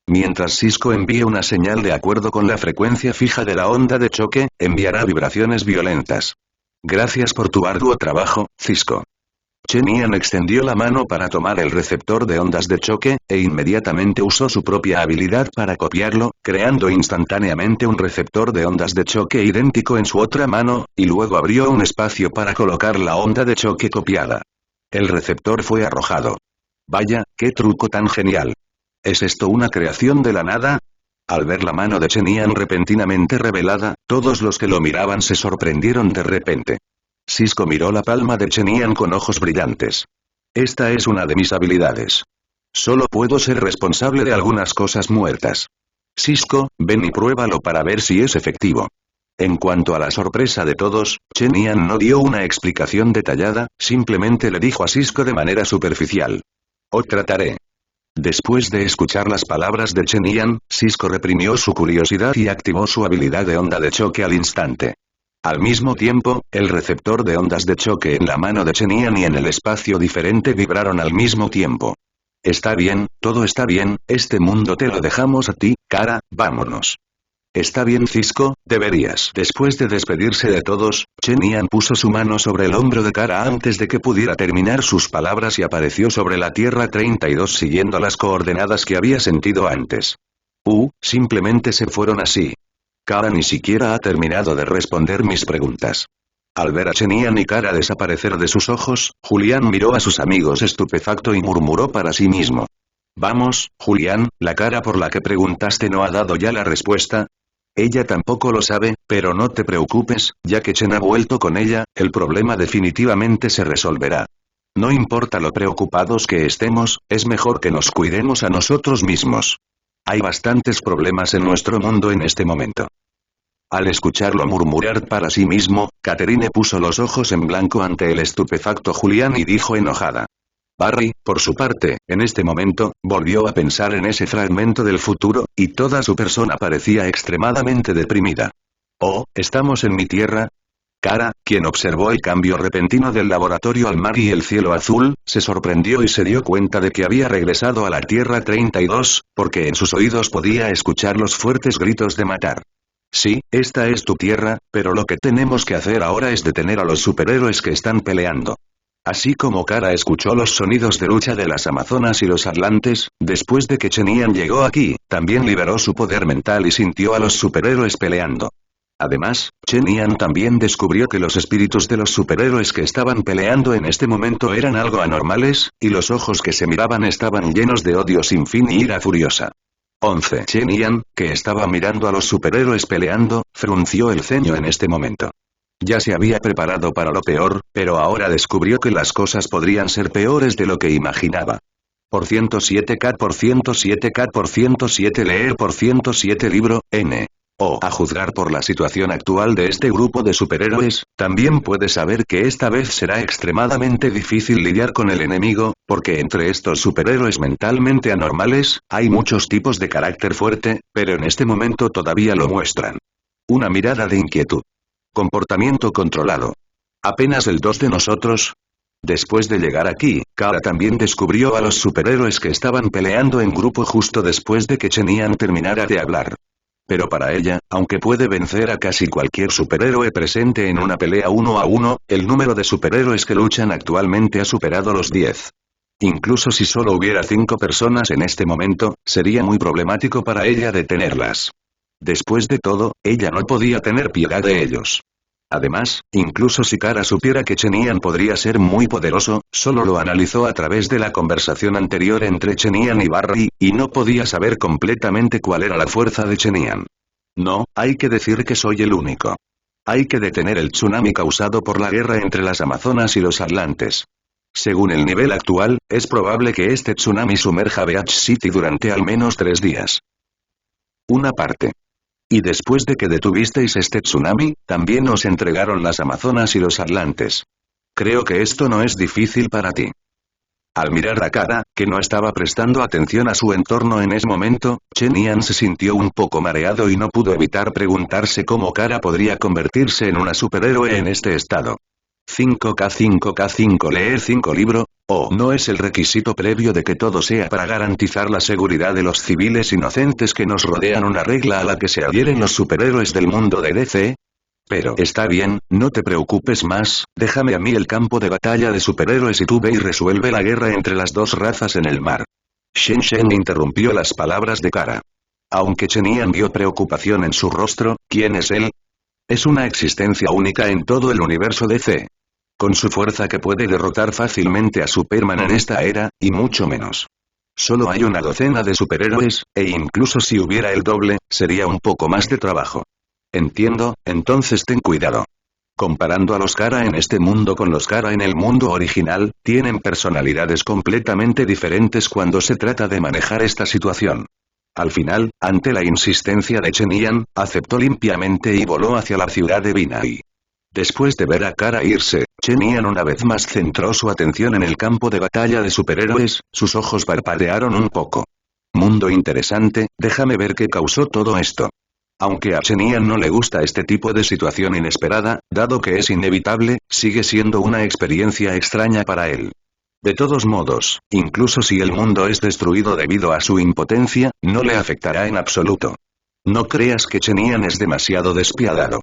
Mientras Cisco envíe una señal de acuerdo con la frecuencia fija de la onda de choque, enviará vibraciones violentas. Gracias por tu arduo trabajo, Cisco. Chen Yan extendió la mano para tomar el receptor de ondas de choque, e inmediatamente usó su propia habilidad para copiarlo, creando instantáneamente un receptor de ondas de choque idéntico en su otra mano, y luego abrió un espacio para colocar la onda de choque copiada. El receptor fue arrojado. Vaya, qué truco tan genial. ¿Es esto una creación de la nada? Al ver la mano de Chen Yan repentinamente revelada, todos los que lo miraban se sorprendieron de repente. Cisco miró la palma de Chen Yan con ojos brillantes. Esta es una de mis habilidades. Solo puedo ser responsable de algunas cosas muertas. Cisco, ven y pruébalo para ver si es efectivo. En cuanto a la sorpresa de todos, Chen Yan no dio una explicación detallada, simplemente le dijo a Cisco de manera superficial. Trataré. Después de escuchar las palabras de Chen Yan, Cisco reprimió su curiosidad y activó su habilidad de onda de choque al instante. Al mismo tiempo, el receptor de ondas de choque en la mano de Chen Yan y en el espacio diferente vibraron al mismo tiempo. Está bien, todo está bien, este mundo te lo dejamos a ti, Kara, vámonos. Está bien Cisco, deberías. Después de despedirse de todos, Chen Yan puso su mano sobre el hombro de Kara antes de que pudiera terminar sus palabras y apareció sobre la Tierra 32 siguiendo las coordenadas que había sentido antes. Simplemente se fueron así. Kara ni siquiera ha terminado de responder mis preguntas. Al ver a Chen Yan y Kara desaparecer de sus ojos, Julián miró a sus amigos estupefacto y murmuró para sí mismo. Vamos, Julián, la Kara por la que preguntaste no ha dado ya la respuesta. Ella tampoco lo sabe, pero no te preocupes, ya que Chen ha vuelto con ella, el problema definitivamente se resolverá. No importa lo preocupados que estemos, es mejor que nos cuidemos a nosotros mismos. Hay bastantes problemas en nuestro mundo en este momento. Al escucharlo murmurar para sí mismo, Catherine puso los ojos en blanco ante el estupefacto Julián y dijo enojada. Barry, por su parte, en este momento, volvió a pensar en ese fragmento del futuro, y toda su persona parecía extremadamente deprimida. ¿Estamos en mi tierra? Kara, quien observó el cambio repentino del laboratorio al mar y el cielo azul, se sorprendió y se dio cuenta de que había regresado a la Tierra 32, porque en sus oídos podía escuchar los fuertes gritos de matar. Sí, esta es tu tierra, pero lo que tenemos que hacer ahora es detener a los superhéroes que están peleando. Así como Kara escuchó los sonidos de lucha de las Amazonas y los Atlantes, después de que Chenian llegó aquí, también liberó su poder mental y sintió a los superhéroes peleando. Además, Chenian también descubrió que los espíritus de los superhéroes que estaban peleando en este momento eran algo anormales, y los ojos que se miraban estaban llenos de odio sin fin y ira furiosa. 11. Chenian, que estaba mirando a los superhéroes peleando, frunció el ceño en este momento. Ya se había preparado para lo peor, pero ahora descubrió que las cosas podrían ser peores de lo que imaginaba. Por 107K por 107K por 107 leer por 107 libro, N. A juzgar por la situación actual de este grupo de superhéroes, también puede saber que esta vez será extremadamente difícil lidiar con el enemigo, porque entre estos superhéroes mentalmente anormales, hay muchos tipos de carácter fuerte, pero en este momento todavía lo muestran. Una mirada de inquietud. Comportamiento controlado. Apenas el 2 de nosotros. Después de llegar aquí, Kara también descubrió a los superhéroes que estaban peleando en grupo justo después de que Chenian terminara de hablar. Pero para ella, aunque puede vencer a casi cualquier superhéroe presente en una pelea 1 a 1, el número de superhéroes que luchan actualmente ha superado los 10. Incluso si solo hubiera 5 personas en este momento, sería muy problemático para ella detenerlas. Después de todo, ella no podía tener piedad de ellos. Además, incluso si Kara supiera que Chenian podría ser muy poderoso, solo lo analizó a través de la conversación anterior entre Chenian y Barry, y no podía saber completamente cuál era la fuerza de Chenian. No, hay que decir que soy el único. Hay que detener el tsunami causado por la guerra entre las Amazonas y los Atlantes. Según el nivel actual, es probable que este tsunami sumerja Beach City durante al menos 3 días. Una parte. Y después de que detuvisteis este tsunami, también os entregaron las Amazonas y los Atlantes. Creo que esto no es difícil para ti. Al mirar a Kara, que no estaba prestando atención a su entorno en ese momento, Chenian se sintió un poco mareado y no pudo evitar preguntarse cómo Kara podría convertirse en una superhéroe en este estado. 5K leer 5 libro, no es el requisito previo de que todo sea para garantizar la seguridad de los civiles inocentes que nos rodean una regla a la que se adhieren los superhéroes del mundo de DC. Pero está bien, no te preocupes más, déjame a mí el campo de batalla de superhéroes y tú ve y resuelve la guerra entre las dos razas en el mar. Shen interrumpió las palabras de Kara. Aunque Chenian vio preocupación en su rostro, ¿quién es él? Es una existencia única en todo el universo DC. Con su fuerza que puede derrotar fácilmente a Superman en esta era, y mucho menos. Solo hay una docena de superhéroes, e incluso si hubiera el doble, sería un poco más de trabajo. Entiendo, entonces ten cuidado. Comparando a los Kara en este mundo con los Kara en el mundo original, tienen personalidades completamente diferentes cuando se trata de manejar esta situación. Al final, ante la insistencia de Chenian, aceptó limpiamente y voló hacia la ciudad de Binai. Después de ver a Kara irse, Chenian una vez más centró su atención en el campo de batalla de superhéroes, sus ojos parpadearon un poco. Mundo interesante, déjame ver qué causó todo esto. Aunque a Chenian no le gusta este tipo de situación inesperada, dado que es inevitable, sigue siendo una experiencia extraña para él. De todos modos, incluso si el mundo es destruido debido a su impotencia, no le afectará en absoluto. No creas que Chenian es demasiado despiadado.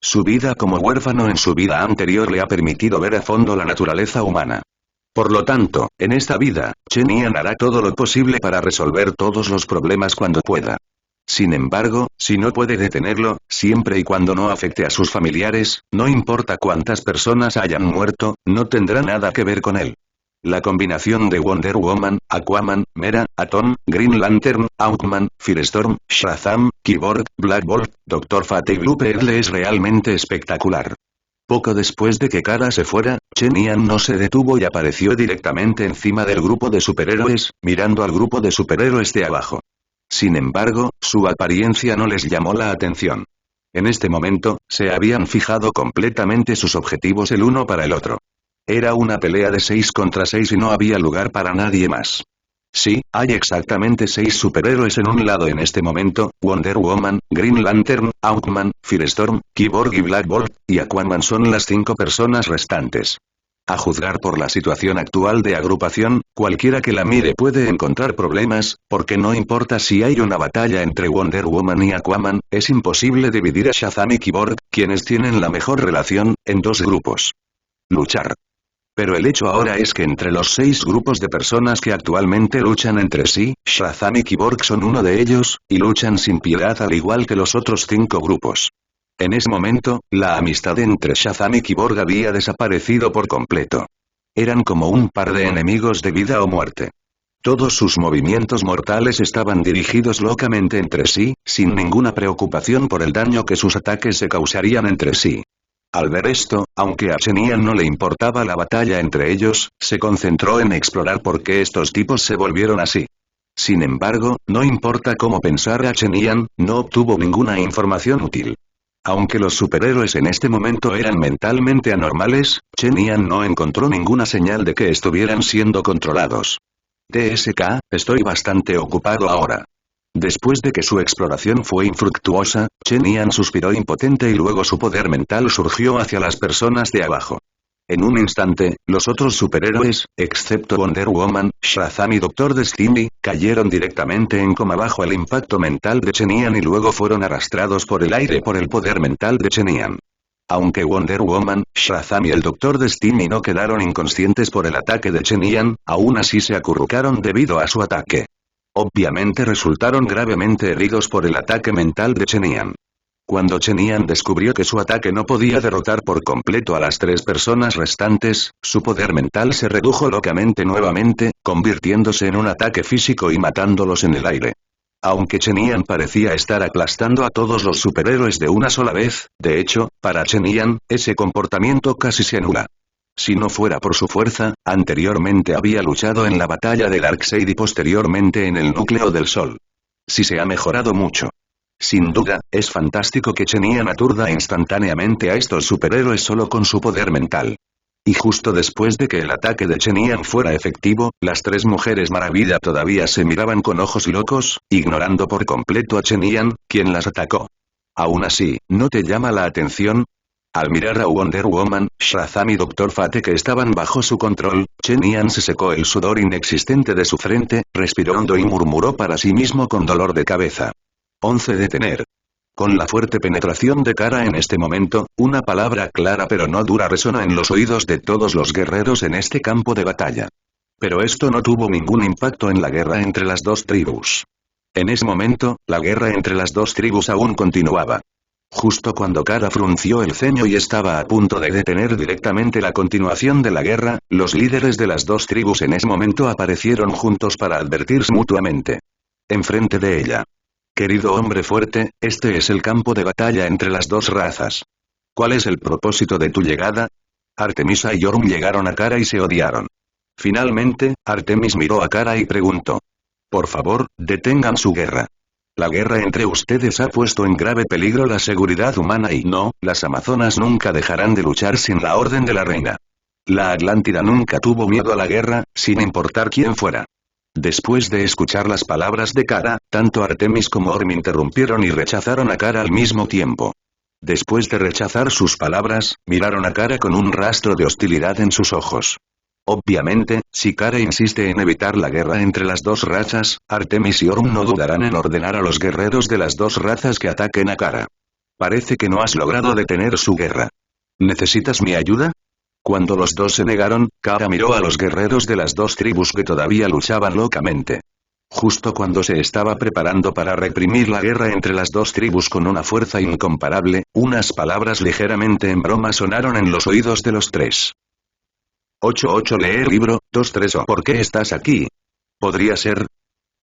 Su vida como huérfano en su vida anterior le ha permitido ver a fondo la naturaleza humana. Por lo tanto, en esta vida, Chenian hará todo lo posible para resolver todos los problemas cuando pueda. Sin embargo, si no puede detenerlo, siempre y cuando no afecte a sus familiares, no importa cuántas personas hayan muerto, no tendrá nada que ver con él. La combinación de Wonder Woman, Aquaman, Mera, Atom, Green Lantern, Hawkman, Firestorm, Shazam, Cyborg, Black Bolt, Dr. Fate y Blue Beetle es realmente espectacular. Poco después de que Kara se fuera, Chenian no se detuvo y apareció directamente encima del grupo de superhéroes, mirando al grupo de superhéroes de abajo. Sin embargo, su apariencia no les llamó la atención. En este momento, se habían fijado completamente sus objetivos el uno para el otro. Era una pelea de 6 contra 6 y no había lugar para nadie más. Sí, hay exactamente 6 superhéroes en un lado en este momento, Wonder Woman, Green Lantern, Hawkman, Firestorm, Cyborg y Black Bolt, y Aquaman son las 5 personas restantes. A juzgar por la situación actual de agrupación, cualquiera que la mire puede encontrar problemas, porque no importa si hay una batalla entre Wonder Woman y Aquaman, es imposible dividir a Shazam y Cyborg, quienes tienen la mejor relación, en 2 grupos. Luchar. Pero el hecho ahora es que entre los 6 grupos de personas que actualmente luchan entre sí, Shazam y Cyborg son uno de ellos, y luchan sin piedad al igual que los otros 5 grupos. En ese momento, la amistad entre Shazam y Cyborg había desaparecido por completo. Eran como un par de enemigos de vida o muerte. Todos sus movimientos mortales estaban dirigidos locamente entre sí, sin ninguna preocupación por el daño que sus ataques se causarían entre sí. Al ver esto, aunque a Chenian no le importaba la batalla entre ellos, se concentró en explorar por qué estos tipos se volvieron así. Sin embargo, no importa cómo pensara Chenian, no obtuvo ninguna información útil. Aunque los superhéroes en este momento eran mentalmente anormales, Chenian no encontró ninguna señal de que estuvieran siendo controlados. TSK, estoy bastante ocupado ahora. Después de que su exploración fue infructuosa, Chenian suspiró impotente y luego su poder mental surgió hacia las personas de abajo. En un instante, los otros superhéroes, excepto Wonder Woman, Shazam y Doctor Destiny, cayeron directamente en coma bajo el impacto mental de Chenian y luego fueron arrastrados por el aire por el poder mental de Chenian. Aunque Wonder Woman, Shazam y el Doctor Destiny no quedaron inconscientes por el ataque de Chenian, aún así se acurrucaron debido a su ataque. Obviamente resultaron gravemente heridos por el ataque mental de Chenian. Cuando Chenian descubrió que su ataque no podía derrotar por completo a las 3 personas restantes, su poder mental se redujo locamente nuevamente, convirtiéndose en un ataque físico y matándolos en el aire. Aunque Chenian parecía estar aplastando a todos los superhéroes de una sola vez, de hecho, para Chenian, ese comportamiento casi se anula. Si no fuera por su fuerza, anteriormente había luchado en la batalla de Darkseid y posteriormente en el núcleo del Sol. Sí se ha mejorado mucho. Sin duda, es fantástico que Chenian aturda instantáneamente a estos superhéroes solo con su poder mental. Y justo después de que el ataque de Chenian fuera efectivo, las 3 mujeres maravilla todavía se miraban con ojos locos, ignorando por completo a Chenian, quien las atacó. Aún así, ¿no te llama la atención? Al mirar a Wonder Woman, Shazam y Dr. Fate que estaban bajo su control, Chenian se secó el sudor inexistente de su frente, respiró hondo y murmuró para sí mismo con dolor de cabeza. 11 detener. Con la fuerte penetración de Kara en este momento, una palabra clara pero no dura resonó en los oídos de todos los guerreros en este campo de batalla. Pero esto no tuvo ningún impacto en la guerra entre las 2 tribus. En ese momento, la guerra entre las 2 tribus aún continuaba. Justo cuando Kara frunció el ceño y estaba a punto de detener directamente la continuación de la guerra, los líderes de las 2 tribus en ese momento aparecieron juntos para advertirse mutuamente. Enfrente de ella. Querido hombre fuerte, este es el campo de batalla entre las 2 razas. ¿Cuál es el propósito de tu llegada? Artemisa y Orm llegaron a Kara y se odiaron. Finalmente, Artemis miró a Kara y preguntó. Por favor, detengan su guerra. La guerra entre ustedes ha puesto en grave peligro la seguridad humana y no, las amazonas nunca dejarán de luchar sin la orden de la reina. La Atlántida nunca tuvo miedo a la guerra, sin importar quién fuera. Después de escuchar las palabras de Kara, tanto Artemis como Orm interrumpieron y rechazaron a Kara al mismo tiempo. Después de rechazar sus palabras, miraron a Kara con un rastro de hostilidad en sus ojos. Obviamente, si Kara insiste en evitar la guerra entre las 2 razas, Artemis y Orm no dudarán en ordenar a los guerreros de las 2 razas que ataquen a Kara. Parece que no has logrado detener su guerra. ¿Necesitas mi ayuda? Cuando los 2 se negaron, Kara miró a los guerreros de las 2 tribus que todavía luchaban locamente. Justo cuando se estaba preparando para reprimir la guerra entre las 2 tribus con una fuerza incomparable, unas palabras ligeramente en broma sonaron en los oídos de los 3. 8-8 leer libro, 2-3 o ¿por qué estás aquí? ¿Podría ser?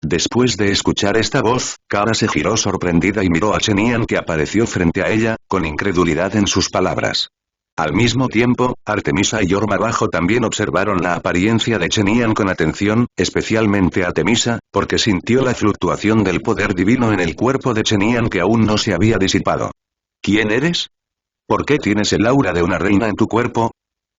Después de escuchar esta voz, Kara se giró sorprendida y miró a Chenian que apareció frente a ella, con incredulidad en sus palabras. Al mismo tiempo, Artemisa y Orm abajo también observaron la apariencia de Chenian con atención, especialmente Artemisa, porque sintió la fluctuación del poder divino en el cuerpo de Chenian que aún no se había disipado. ¿Quién eres? ¿Por qué tienes el aura de una reina en tu cuerpo?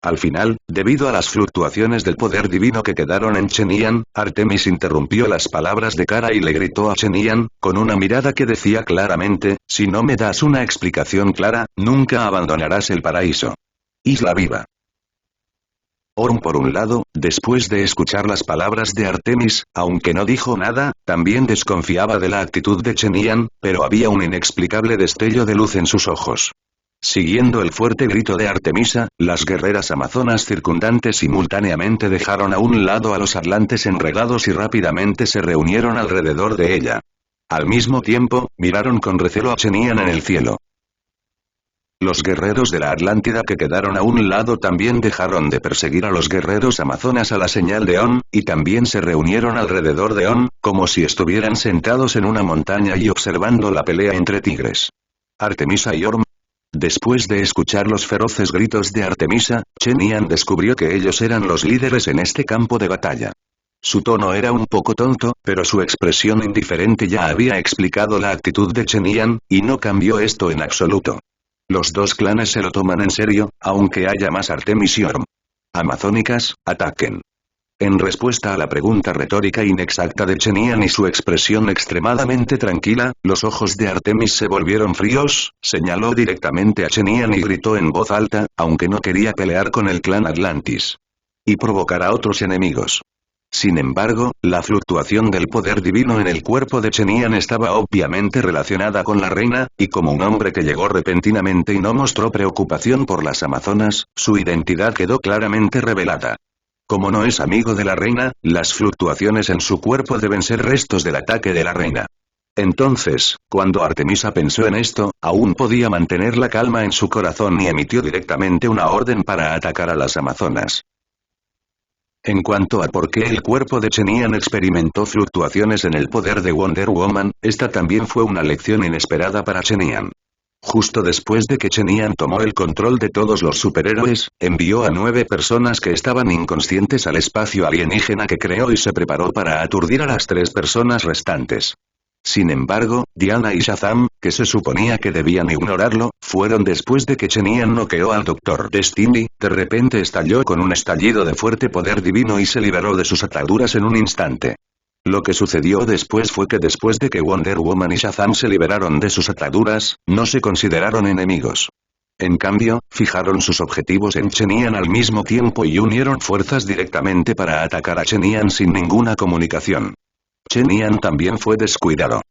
Al final, debido a las fluctuaciones del poder divino que quedaron en Chenian, Artemis interrumpió las palabras de Kara y le gritó a Chenian, con una mirada que decía claramente, si no me das una explicación clara, nunca abandonarás el paraíso. Isla Viva. Orm por un lado, después de escuchar las palabras de Artemis, aunque no dijo nada, también desconfiaba de la actitud de Chenian, pero había un inexplicable destello de luz en sus ojos. Siguiendo el fuerte grito de Artemisa, las guerreras amazonas circundantes simultáneamente dejaron a un lado a los atlantes enredados y rápidamente se reunieron alrededor de ella. Al mismo tiempo, miraron con recelo a Chenian en el cielo. Los guerreros de la Atlántida que quedaron a un lado también dejaron de perseguir a los guerreros amazonas a la señal de On, y también se reunieron alrededor de On, como si estuvieran sentados en una montaña y observando la pelea entre tigres. Artemisa y Orm. Después de escuchar los feroces gritos de Artemisa, Chenian descubrió que ellos eran los líderes en este campo de batalla. Su tono era un poco tonto, pero su expresión indiferente ya había explicado la actitud de Chenian, y no cambió esto en absoluto. Los dos clanes se lo toman en serio, aunque haya más Artemis y Orm. Amazónicas, ataquen. En respuesta a la pregunta retórica inexacta de Chenian y su expresión extremadamente tranquila, los ojos de Artemis se volvieron fríos, señaló directamente a Chenian y gritó en voz alta, aunque no quería pelear con el clan Atlantis. Y provocar a otros enemigos. Sin embargo, la fluctuación del poder divino en el cuerpo de Chenian estaba obviamente relacionada con la reina, y como un hombre que llegó repentinamente y no mostró preocupación por las amazonas, su identidad quedó claramente revelada. Como no es amigo de la reina, las fluctuaciones en su cuerpo deben ser restos del ataque de la reina. Entonces, cuando Artemisa pensó en esto, aún podía mantener la calma en su corazón y emitió directamente una orden para atacar a las amazonas. En cuanto a por qué el cuerpo de Chenian experimentó fluctuaciones en el poder de Wonder Woman, esta también fue una lección inesperada para Chenian. Justo después de que Chenian tomó el control de todos los superhéroes, envió a 9 personas que estaban inconscientes al espacio alienígena que creó y se preparó para aturdir a las 3 personas restantes. Sin embargo, Diana y Shazam, que se suponía que debían ignorarlo, fueron después de que Chenian noqueó al Dr. Destiny, de repente estalló con un estallido de fuerte poder divino y se liberó de sus ataduras en un instante. Lo que sucedió después fue que después de que Wonder Woman y Shazam se liberaron de sus ataduras, no se consideraron enemigos. En cambio, fijaron sus objetivos en Chenian al mismo tiempo y unieron fuerzas directamente para atacar a Chenian sin ninguna comunicación. Chenian también fue descuidado.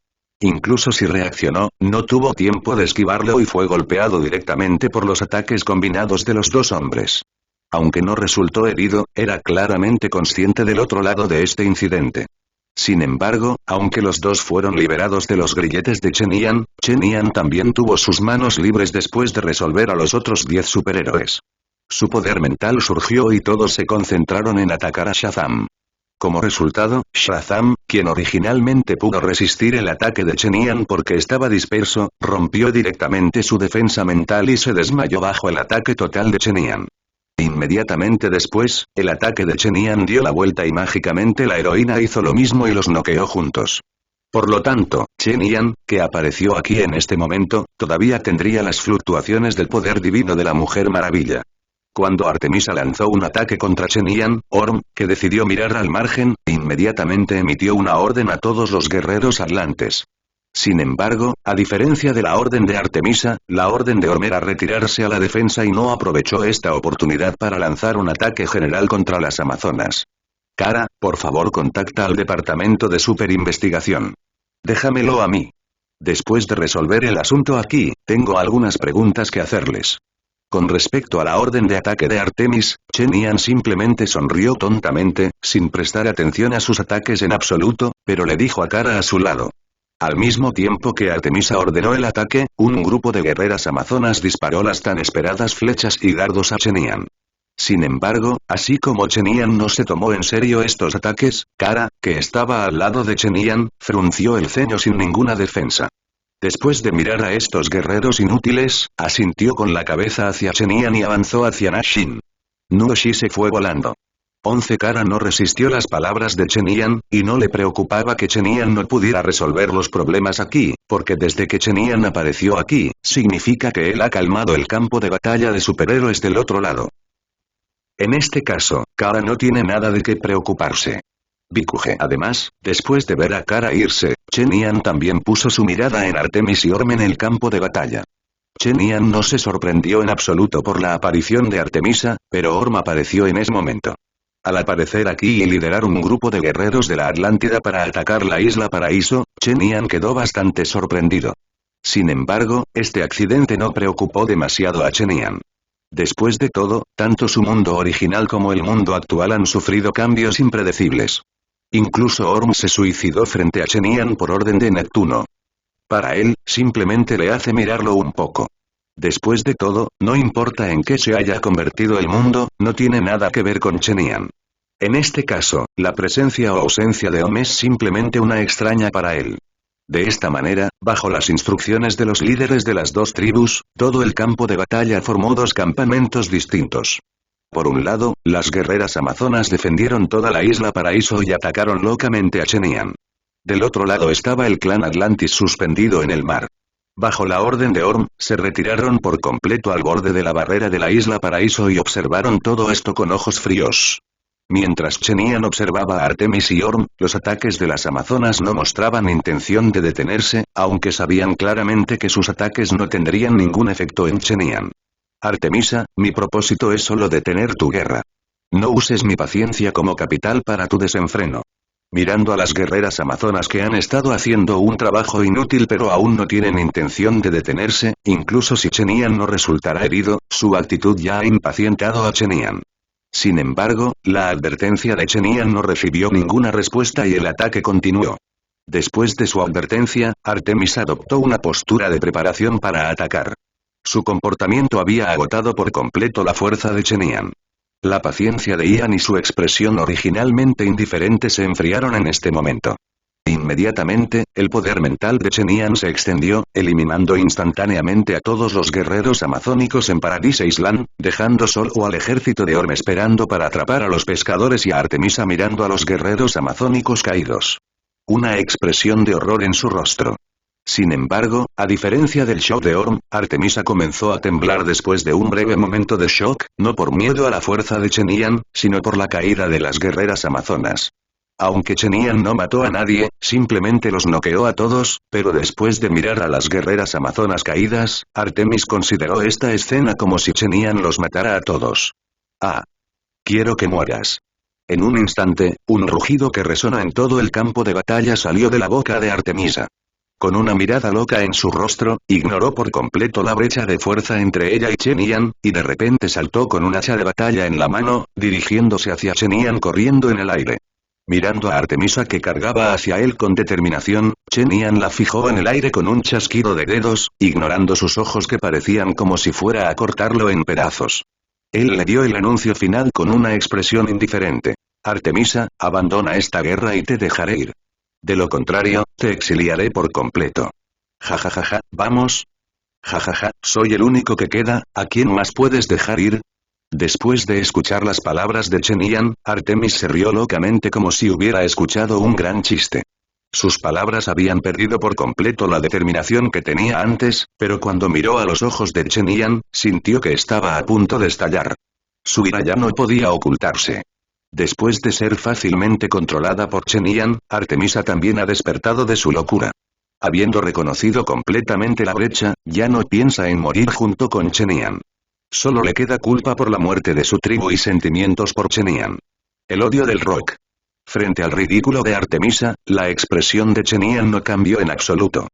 Incluso si reaccionó, no tuvo tiempo de esquivarlo y fue golpeado directamente por los ataques combinados de los dos hombres. Aunque no resultó herido, era claramente consciente del otro lado de este incidente. Sin embargo, aunque los dos fueron liberados de los grilletes de Chenian, Chenian también tuvo sus manos libres después de resolver a los otros 10 superhéroes. Su poder mental surgió y todos se concentraron en atacar a Shazam. Como resultado, Shazam, quien originalmente pudo resistir el ataque de Chenian porque estaba disperso, rompió directamente su defensa mental y se desmayó bajo el ataque total de Chenian. Inmediatamente después, el ataque de Chenian dio la vuelta y mágicamente la heroína hizo lo mismo y los noqueó juntos. Por lo tanto, Chenian, que apareció aquí en este momento, todavía tendría las fluctuaciones del poder divino de la Mujer Maravilla. Cuando Artemisa lanzó un ataque contra Chenian, Orm, que decidió mirar al margen, inmediatamente emitió una orden a todos los guerreros atlantes. Sin embargo, a diferencia de la orden de Artemisa, la orden de Orm era retirarse a la defensa y no aprovechó esta oportunidad para lanzar un ataque general contra las amazonas. Kara, por favor contacta al departamento de superinvestigación. Déjamelo a mí. Después de resolver el asunto aquí, tengo algunas preguntas que hacerles. Con respecto a la orden de ataque de Artemis, Chenian simplemente sonrió tontamente, sin prestar atención a sus ataques en absoluto, pero le dijo a Kara a su lado. Al mismo tiempo que Artemisa ordenó el ataque, un grupo de guerreras amazonas disparó las tan esperadas flechas y dardos a Chenian. Sin embargo, así como Chenian no se tomó en serio estos ataques, Kara, que estaba al lado de Chenian, frunció el ceño sin ninguna defensa. Después de mirar a estos guerreros inútiles, asintió con la cabeza hacia Chenian y avanzó hacia Nashim. Nuoshi se fue volando. 11 Kara no resistió las palabras de Chenian, y no le preocupaba que Chenian no pudiera resolver los problemas aquí, porque desde que Chenian apareció aquí, significa que él ha calmado el campo de batalla de superhéroes del otro lado. En este caso, Kara no tiene nada de qué preocuparse. Bikuge. Además, después de ver a Kara irse, Chenian también puso su mirada en Artemis y Orm en el campo de batalla. Chenian no se sorprendió en absoluto por la aparición de Artemisa, pero Orm apareció en ese momento. Al aparecer aquí y liderar un grupo de guerreros de la Atlántida para atacar la isla Paraíso, Chenian quedó bastante sorprendido. Sin embargo, este accidente no preocupó demasiado a Chenian. Después de todo, tanto su mundo original como el mundo actual han sufrido cambios impredecibles. Incluso Orm se suicidó frente a Chenian por orden de Neptuno. Para él, simplemente le hace mirarlo un poco. Después de todo, no importa en qué se haya convertido el mundo, no tiene nada que ver con Chenian. En este caso, la presencia o ausencia de Orm es simplemente una extraña para él. De esta manera, bajo las instrucciones de los líderes de las dos tribus, todo el campo de batalla formó dos campamentos distintos. Por un lado, las guerreras amazonas defendieron toda la isla Paraíso y atacaron locamente a Chenian. Del otro lado estaba el clan Atlantis suspendido en el mar. Bajo la orden de Orm, se retiraron por completo al borde de la barrera de la isla Paraíso y observaron todo esto con ojos fríos. Mientras Chenian observaba a Artemis y Orm, los ataques de las amazonas no mostraban intención de detenerse, aunque sabían claramente que sus ataques no tendrían ningún efecto en Chenian. Artemisa, mi propósito es solo detener tu guerra. No uses mi paciencia como capital para tu desenfreno. Mirando a las guerreras amazonas que han estado haciendo un trabajo inútil pero aún no tienen intención de detenerse, incluso si Chenian no resultará herido, su actitud ya ha impacientado a Chenian. Sin embargo, la advertencia de Chenian no recibió ninguna respuesta y el ataque continuó. Después de su advertencia, Artemis adoptó una postura de preparación para atacar. Su comportamiento había agotado por completo la fuerza de Chenian. La paciencia de Ian y su expresión originalmente indiferente se enfriaron en este momento. Inmediatamente, el poder mental de Chenian se extendió, eliminando instantáneamente a todos los guerreros amazónicos en Paradise Island, dejando solo al ejército de Orm esperando para atrapar a los pescadores y a Artemisa mirando a los guerreros amazónicos caídos. Una expresión de horror en su rostro. Sin embargo, a diferencia del shock de Orm, Artemisa comenzó a temblar después de un breve momento de shock, no por miedo a la fuerza de Chenian, sino por la caída de las guerreras amazonas. Aunque Chenian no mató a nadie, simplemente los noqueó a todos, pero después de mirar a las guerreras amazonas caídas, Artemis consideró esta escena como si Chenian los matara a todos. Ah. Quiero que mueras. En un instante, un rugido que resonó en todo el campo de batalla salió de la boca de Artemisa. Con una mirada loca en su rostro, ignoró por completo la brecha de fuerza entre ella y Chenian, y de repente saltó con un hacha de batalla en la mano, dirigiéndose hacia Chenian corriendo en el aire. Mirando a Artemisa que cargaba hacia él con determinación, Chenian la fijó en el aire con un chasquido de dedos, ignorando sus ojos que parecían como si fuera a cortarlo en pedazos. Él le dio el anuncio final con una expresión indiferente. Artemisa, abandona esta guerra y te dejaré ir. De lo contrario, te exiliaré por completo. Jajajaja, vamos. Jajaja, soy el único que queda, ¿a quién más puedes dejar ir? Después de escuchar las palabras de Chenian, Artemis se rió locamente como si hubiera escuchado un gran chiste. Sus palabras habían perdido por completo la determinación que tenía antes, pero cuando miró a los ojos de Chenian, sintió que estaba a punto de estallar. Su ira ya no podía ocultarse. Después de ser fácilmente controlada por Chenian, Artemisa también ha despertado de su locura. Habiendo reconocido completamente la brecha, ya no piensa en morir junto con Chenian. Solo le queda culpa por la muerte de su tribu y sentimientos por Chenian. El odio del rock. Frente al ridículo de Artemisa, la expresión de Chenian no cambió en absoluto.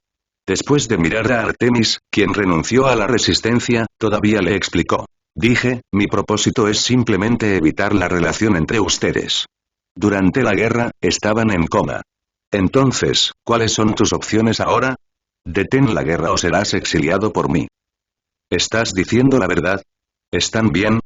Después de mirar a Artemis, quien renunció a la resistencia, todavía le explicó. Dije, mi propósito es simplemente evitar la relación entre ustedes. Durante la guerra, estaban en coma. Entonces, ¿cuáles son tus opciones ahora? Detén la guerra o serás exiliado por mí. ¿Estás diciendo la verdad? ¿Están bien?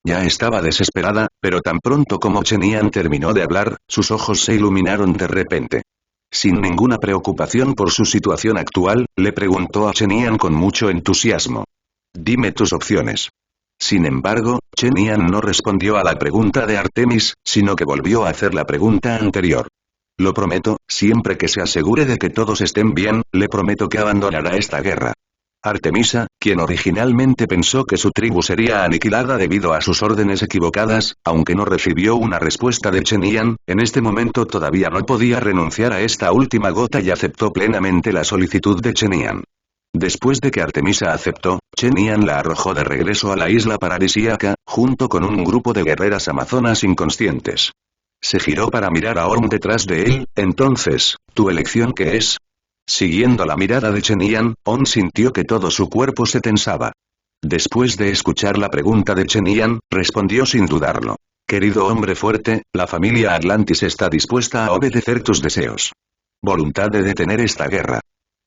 Ya estaba desesperada, pero tan pronto como Chenian terminó de hablar, sus ojos se iluminaron de repente. Sin ninguna preocupación por su situación actual, le preguntó a Chenian con mucho entusiasmo. Dime tus opciones. Sin embargo, Chenian no respondió a la pregunta de Artemis, sino que volvió a hacer la pregunta anterior. Lo prometo, siempre que se asegure de que todos estén bien, le prometo que abandonará esta guerra. Artemisa, quien originalmente pensó que su tribu sería aniquilada debido a sus órdenes equivocadas, aunque no recibió una respuesta de Chenian, en este momento todavía no podía renunciar a esta última gota y aceptó plenamente la solicitud de Chenian. Después de que Artemisa aceptó, Chenian la arrojó de regreso a la isla paradisíaca, junto con un grupo de guerreras amazonas inconscientes. Se giró para mirar a Orm detrás de él. Entonces, ¿tu elección qué es? Siguiendo la mirada de Chenian, On sintió que todo su cuerpo se tensaba. Después de escuchar la pregunta de Chenian, respondió sin dudarlo. Querido hombre fuerte, la familia Atlantis está dispuesta a obedecer tus deseos. Voluntad de detener esta guerra.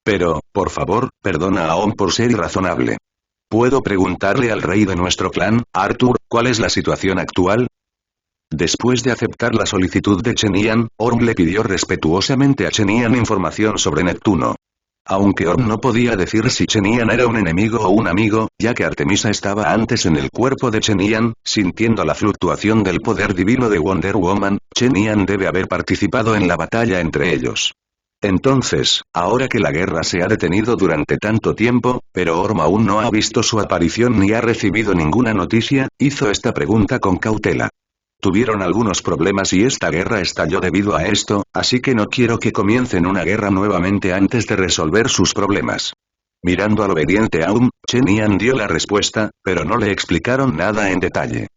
Pero, por favor, perdona a On por ser irrazonable. ¿Puedo preguntarle al rey de nuestro clan, Arthur, cuál es la situación actual? Después de aceptar la solicitud de Chenian, Orm le pidió respetuosamente a Chenian información sobre Neptuno. Aunque Orm no podía decir si Chenian era un enemigo o un amigo, ya que Artemisa estaba antes en el cuerpo de Chenian, sintiendo la fluctuación del poder divino de Wonder Woman, Chenian debe haber participado en la batalla entre ellos. Entonces, ahora que la guerra se ha detenido durante tanto tiempo, pero Orm aún no ha visto su aparición ni ha recibido ninguna noticia, hizo esta pregunta con cautela. Tuvieron algunos problemas y esta guerra estalló debido a esto, así que no quiero que comiencen una guerra nuevamente antes de resolver sus problemas. Mirando al obediente Aum, Chenian dio la respuesta, pero no le explicaron nada en detalle.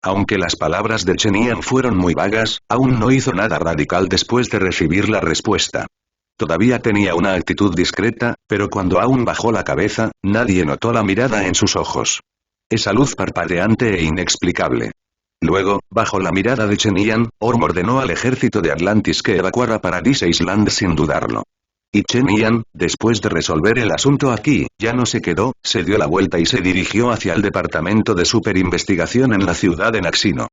Aunque las palabras de Chenian fueron muy vagas, Aum no hizo nada radical después de recibir la respuesta. Todavía tenía una actitud discreta, pero cuando Aum bajó la cabeza, nadie notó la mirada en sus ojos. Esa luz parpadeante e inexplicable. Luego, bajo la mirada de Chenian, Orm ordenó al ejército de Atlantis que evacuara Paradise Island sin dudarlo. Y Chenian, después de resolver el asunto aquí, ya no se quedó, se dio la vuelta y se dirigió hacia el departamento de superinvestigación en la ciudad de Naxino.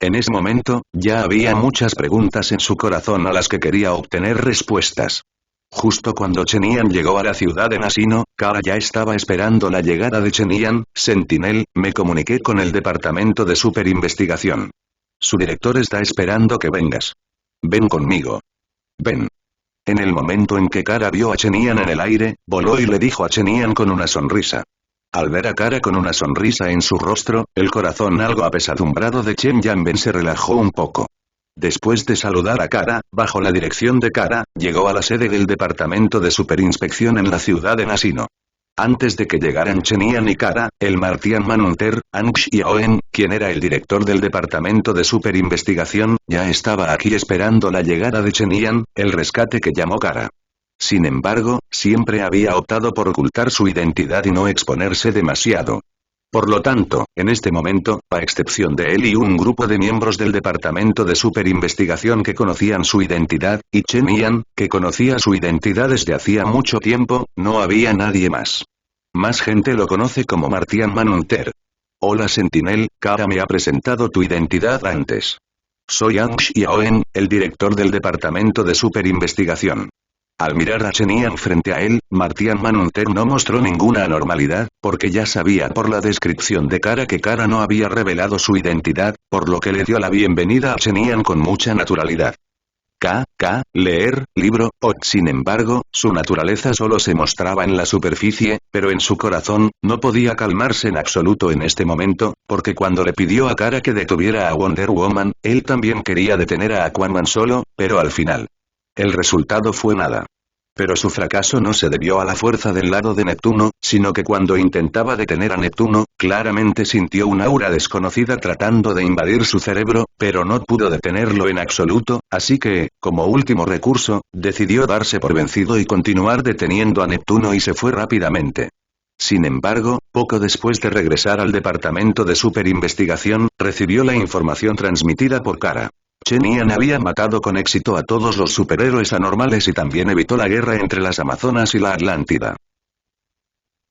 En ese momento, ya había muchas preguntas en su corazón a las que quería obtener respuestas. Justo cuando Chenian llegó a la ciudad de Naxino, Kara ya estaba esperando la llegada de Chenian. Sentinel, me comuniqué con el departamento de superinvestigación. Su director está esperando que vengas. Ven conmigo. Ven. En el momento en que Kara vio a Chenian en el aire, voló y le dijo a Chenian con una sonrisa. Al ver a Kara con una sonrisa en su rostro, el corazón algo apesadumbrado de Chen Yanben se relajó un poco. Después de saludar a Kara, bajo la dirección de Kara, llegó a la sede del departamento de superinspección en la ciudad de Naxino. Antes de que llegaran Chenian y Kara, el Martian Manhunter, Aang Xiaoen, quien era el director del departamento de superinvestigación, ya estaba aquí esperando la llegada de Chenian, el rescate que llamó Kara. Sin embargo, siempre había optado por ocultar su identidad y no exponerse demasiado. Por lo tanto, en este momento, a excepción de él y un grupo de miembros del departamento de superinvestigación que conocían su identidad, y Chenian, que conocía su identidad desde hacía mucho tiempo, no había nadie más. Más gente lo conoce como Martian Manhunter. Hola Sentinel, Kara me ha presentado tu identidad antes. Soy Aang Xiaoen, el director del departamento de superinvestigación. Al mirar a Chenian frente a él, Martian Manhunter no mostró ninguna anormalidad, porque ya sabía por la descripción de Kara que Kara no había revelado su identidad, por lo que le dio la bienvenida a Chenian con mucha naturalidad. Leer, libro, sin embargo, su naturaleza solo se mostraba en la superficie, pero en su corazón, no podía calmarse en absoluto en este momento, porque cuando le pidió a Kara que detuviera a Wonder Woman, él también quería detener a Aquaman solo, pero al final. El resultado fue nada. Pero su fracaso no se debió a la fuerza del lado de Neptuno, sino que cuando intentaba detener a Neptuno, claramente sintió un aura desconocida tratando de invadir su cerebro, pero no pudo detenerlo en absoluto, así que, como último recurso, decidió darse por vencido y continuar deteniendo a Neptuno y se fue rápidamente. Sin embargo, poco después de regresar al departamento de superinvestigación, recibió la información transmitida por Kara. Chenian había matado con éxito a todos los superhéroes anormales y también evitó la guerra entre las Amazonas y la Atlántida.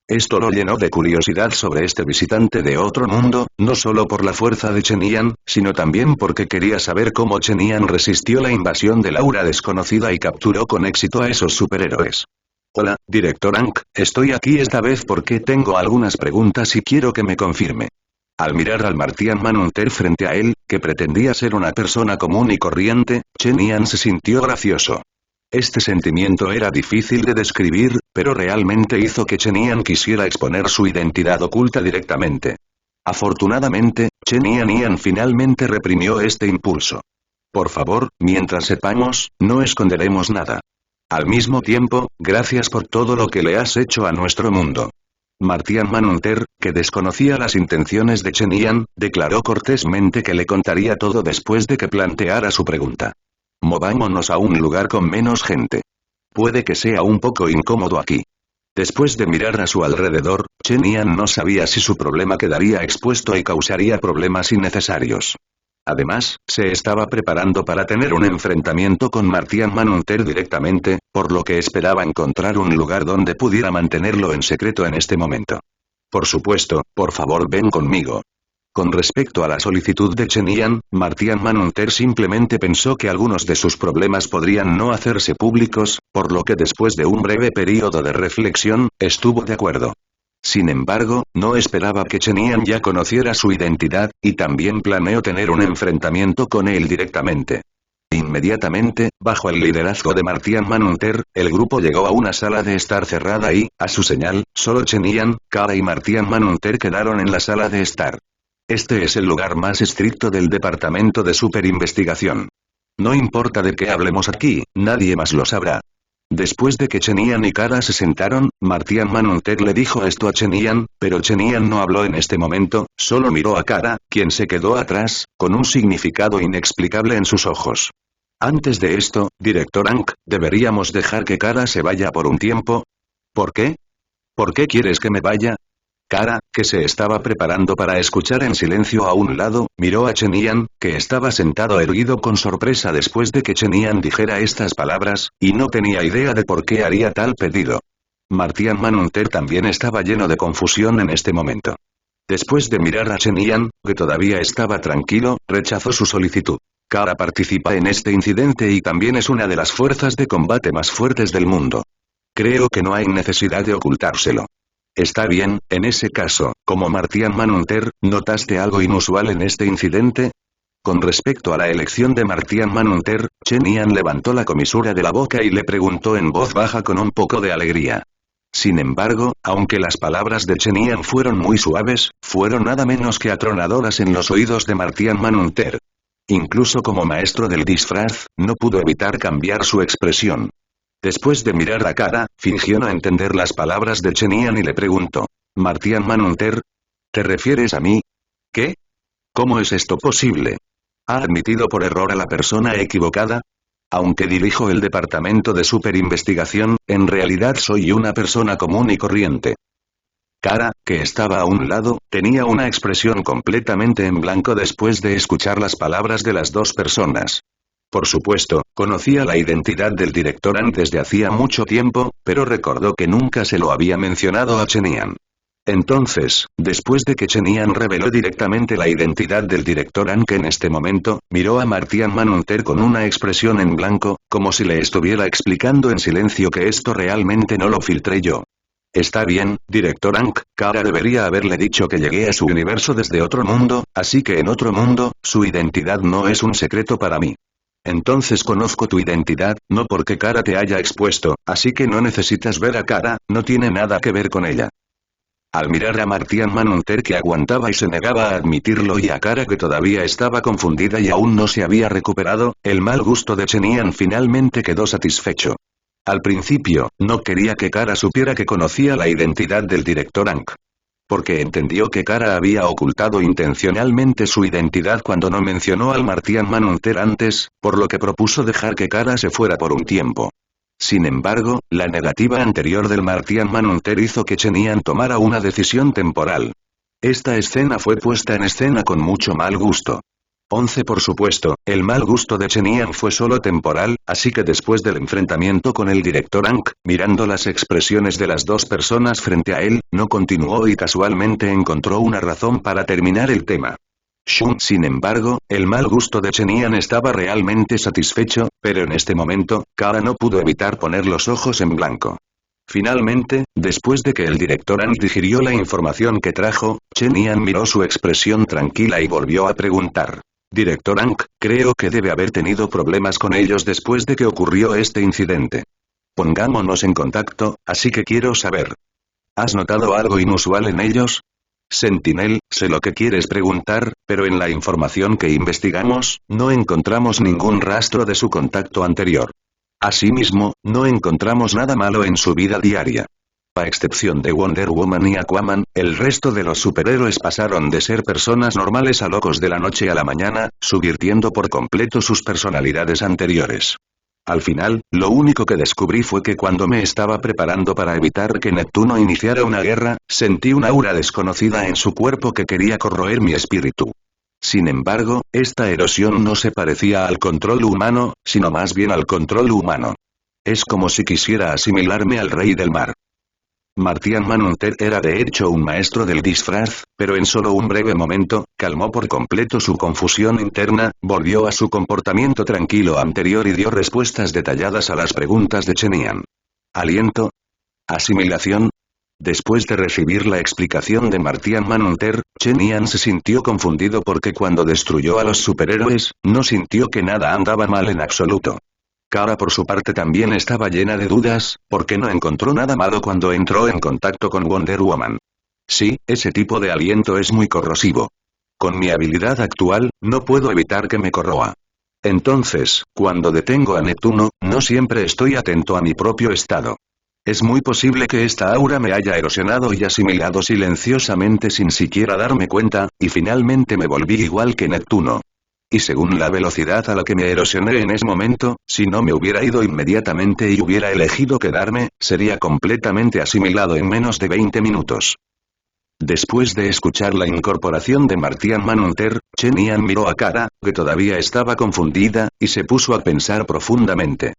Esto lo llenó de curiosidad sobre este visitante de otro mundo, no solo por la fuerza de Chenian, sino también porque quería saber cómo Chenian resistió la invasión del aura desconocida y capturó con éxito a esos superhéroes. Hola, director Aang, estoy aquí esta vez porque tengo algunas preguntas y quiero que me confirme. Al mirar al Martian Manhunter frente a él, que pretendía ser una persona común y corriente, Chenian se sintió gracioso. Este sentimiento era difícil de describir, pero realmente hizo que Chenian quisiera exponer su identidad oculta directamente. Afortunadamente, Chenian finalmente reprimió este impulso. Por favor, mientras sepamos, no esconderemos nada. Al mismo tiempo, gracias por todo lo que le has hecho a nuestro mundo. Martian Manhunter, que desconocía las intenciones de Chenian, declaró cortésmente que le contaría todo después de que planteara su pregunta. Movámonos a un lugar con menos gente. Puede que sea un poco incómodo aquí. Después de mirar a su alrededor, Chen Yan no sabía si su problema quedaría expuesto y causaría problemas innecesarios. Además, se estaba preparando para tener un enfrentamiento con Martian Manhunter directamente, por lo que esperaba encontrar un lugar donde pudiera mantenerlo en secreto en este momento. Por supuesto, por favor ven conmigo. Con respecto a la solicitud de Chen Yan, Martian Manhunter simplemente pensó que algunos de sus problemas podrían no hacerse públicos, por lo que después de un breve periodo de reflexión, estuvo de acuerdo. Sin embargo, no esperaba que Chen Yan ya conociera su identidad, y también planeó tener un enfrentamiento con él directamente. Inmediatamente, bajo el liderazgo de Martian Manhunter, el grupo llegó a una sala de estar cerrada y, a su señal, solo Chen Yan, Kara y Martian Manhunter quedaron en la sala de estar. Este es el lugar más estricto del departamento de superinvestigación. No importa de qué hablemos aquí, nadie más lo sabrá. Después de que Chen Yan y Kara se sentaron, Martian Manhunter le dijo esto a Chen Yan, pero Chen Yan no habló en este momento, solo miró a Kara, quien se quedó atrás, con un significado inexplicable en sus ojos. Antes de esto, Director Hank, ¿deberíamos dejar que Kara se vaya por un tiempo? ¿Por qué? ¿Por qué quieres que me vaya? Kara, que se estaba preparando para escuchar en silencio a un lado, miró a Chen Yan, que estaba sentado erguido con sorpresa después de que Chen Yan dijera estas palabras, y no tenía idea de por qué haría tal pedido. Martian Manhunter también estaba lleno de confusión en este momento. Después de mirar a Chen Yan, que todavía estaba tranquilo, rechazó su solicitud. Kara participa en este incidente y también es una de las fuerzas de combate más fuertes del mundo. Creo que no hay necesidad de ocultárselo. Está bien, en ese caso, como Martian Manhunter, ¿notaste algo inusual en este incidente? Con respecto a la elección de Martian Manhunter, Chen Yan levantó la comisura de la boca y le preguntó en voz baja con un poco de alegría. Sin embargo, aunque las palabras de Chen Yan fueron muy suaves, fueron nada menos que atronadoras en los oídos de Martian Manhunter. Incluso como maestro del disfraz, no pudo evitar cambiar su expresión. Después de mirar a Kara, fingió no entender las palabras de Chen Yan y le preguntó. Martian Manhunter, ¿te refieres a mí? ¿Qué? ¿Cómo es esto posible? ¿Ha admitido por error a la persona equivocada? Aunque dirijo el departamento de superinvestigación, en realidad soy una persona común y corriente. Kara, que estaba a un lado, tenía una expresión completamente en blanco después de escuchar las palabras de las dos personas. Por supuesto, conocía la identidad del director antes de hacía mucho tiempo, pero recordó que nunca se lo había mencionado a Chen Yan. Entonces, después de que Chen Yan reveló directamente la identidad del director Hank en este momento, miró a Martian Manhunter con una expresión en blanco, como si le estuviera explicando en silencio que esto realmente no lo filtré yo. Está bien, director Hank, Kara debería haberle dicho que llegué a su universo desde otro mundo, así que en otro mundo, su identidad no es un secreto para mí. Entonces conozco tu identidad, no porque Kara te haya expuesto, así que no necesitas ver a Kara, no tiene nada que ver con ella. Al mirar a Martian Manhunter que aguantaba y se negaba a admitirlo y a Kara que todavía estaba confundida y aún no se había recuperado, el mal gusto de Chen Yan finalmente quedó satisfecho. Al principio, no quería que Kara supiera que conocía la identidad del director Hank. Porque entendió que Kara había ocultado intencionalmente su identidad cuando no mencionó al Martian Manhunter antes, por lo que propuso dejar que Kara se fuera por un tiempo. Sin embargo, la negativa anterior del Martian Manhunter hizo que Chen Yan tomara una decisión temporal. Esta escena fue puesta en escena con mucho mal gusto. 11 Por supuesto, el mal gusto de Chen Yan fue solo temporal, así que después del enfrentamiento con el director Hank, mirando las expresiones de las dos personas frente a él, no continuó y casualmente encontró una razón para terminar el tema. Shun. Sin embargo, el mal gusto de Chen Yan estaba realmente satisfecho, pero en este momento, Kara no pudo evitar poner los ojos en blanco. Finalmente, después de que el director Hank digirió la información que trajo, Chen Yan miró su expresión tranquila y volvió a preguntar. Director Hank, creo que debe haber tenido problemas con ellos después de que ocurrió este incidente. Pongámonos en contacto, así que quiero saber. ¿Has notado algo inusual en ellos? Sentinel, sé lo que quieres preguntar, pero en la información que investigamos, no encontramos ningún rastro de su contacto anterior. Asimismo, no encontramos nada malo en su vida diaria. A excepción de Wonder Woman y Aquaman, el resto de los superhéroes pasaron de ser personas normales a locos de la noche a la mañana, subvirtiendo por completo sus personalidades anteriores. Al final, lo único que descubrí fue que cuando me estaba preparando para evitar que Neptuno iniciara una guerra, sentí una aura desconocida en su cuerpo que quería corroer mi espíritu. Sin embargo, esta erosión no se parecía al control humano, sino más bien al control humano. Es como si quisiera asimilarme al rey del mar. Martian Manhunter era de hecho un maestro del disfraz, pero en solo un breve momento, calmó por completo su confusión interna, volvió a su comportamiento tranquilo anterior y dio respuestas detalladas a las preguntas de Chenian. ¿Aliento? ¿Asimilación? Después de recibir la explicación de Martian Manhunter, Chenian se sintió confundido porque cuando destruyó a los superhéroes, no sintió que nada andaba mal en absoluto. Kara por su parte también estaba llena de dudas, porque no encontró nada malo cuando entró en contacto con Wonder Woman. Sí, ese tipo de aliento es muy corrosivo. Con mi habilidad actual, no puedo evitar que me corroa. Entonces, cuando detengo a Neptuno, no siempre estoy atento a mi propio estado. Es muy posible que esta aura me haya erosionado y asimilado silenciosamente sin siquiera darme cuenta, y finalmente me volví igual que Neptuno. Y según la velocidad a la que me erosioné en ese momento, si no me hubiera ido inmediatamente y hubiera elegido quedarme, sería completamente asimilado en menos de 20 minutos. Después de escuchar la incorporación de Martian Manhunter, Chenian miró a Kara, que todavía estaba confundida, y se puso a pensar profundamente.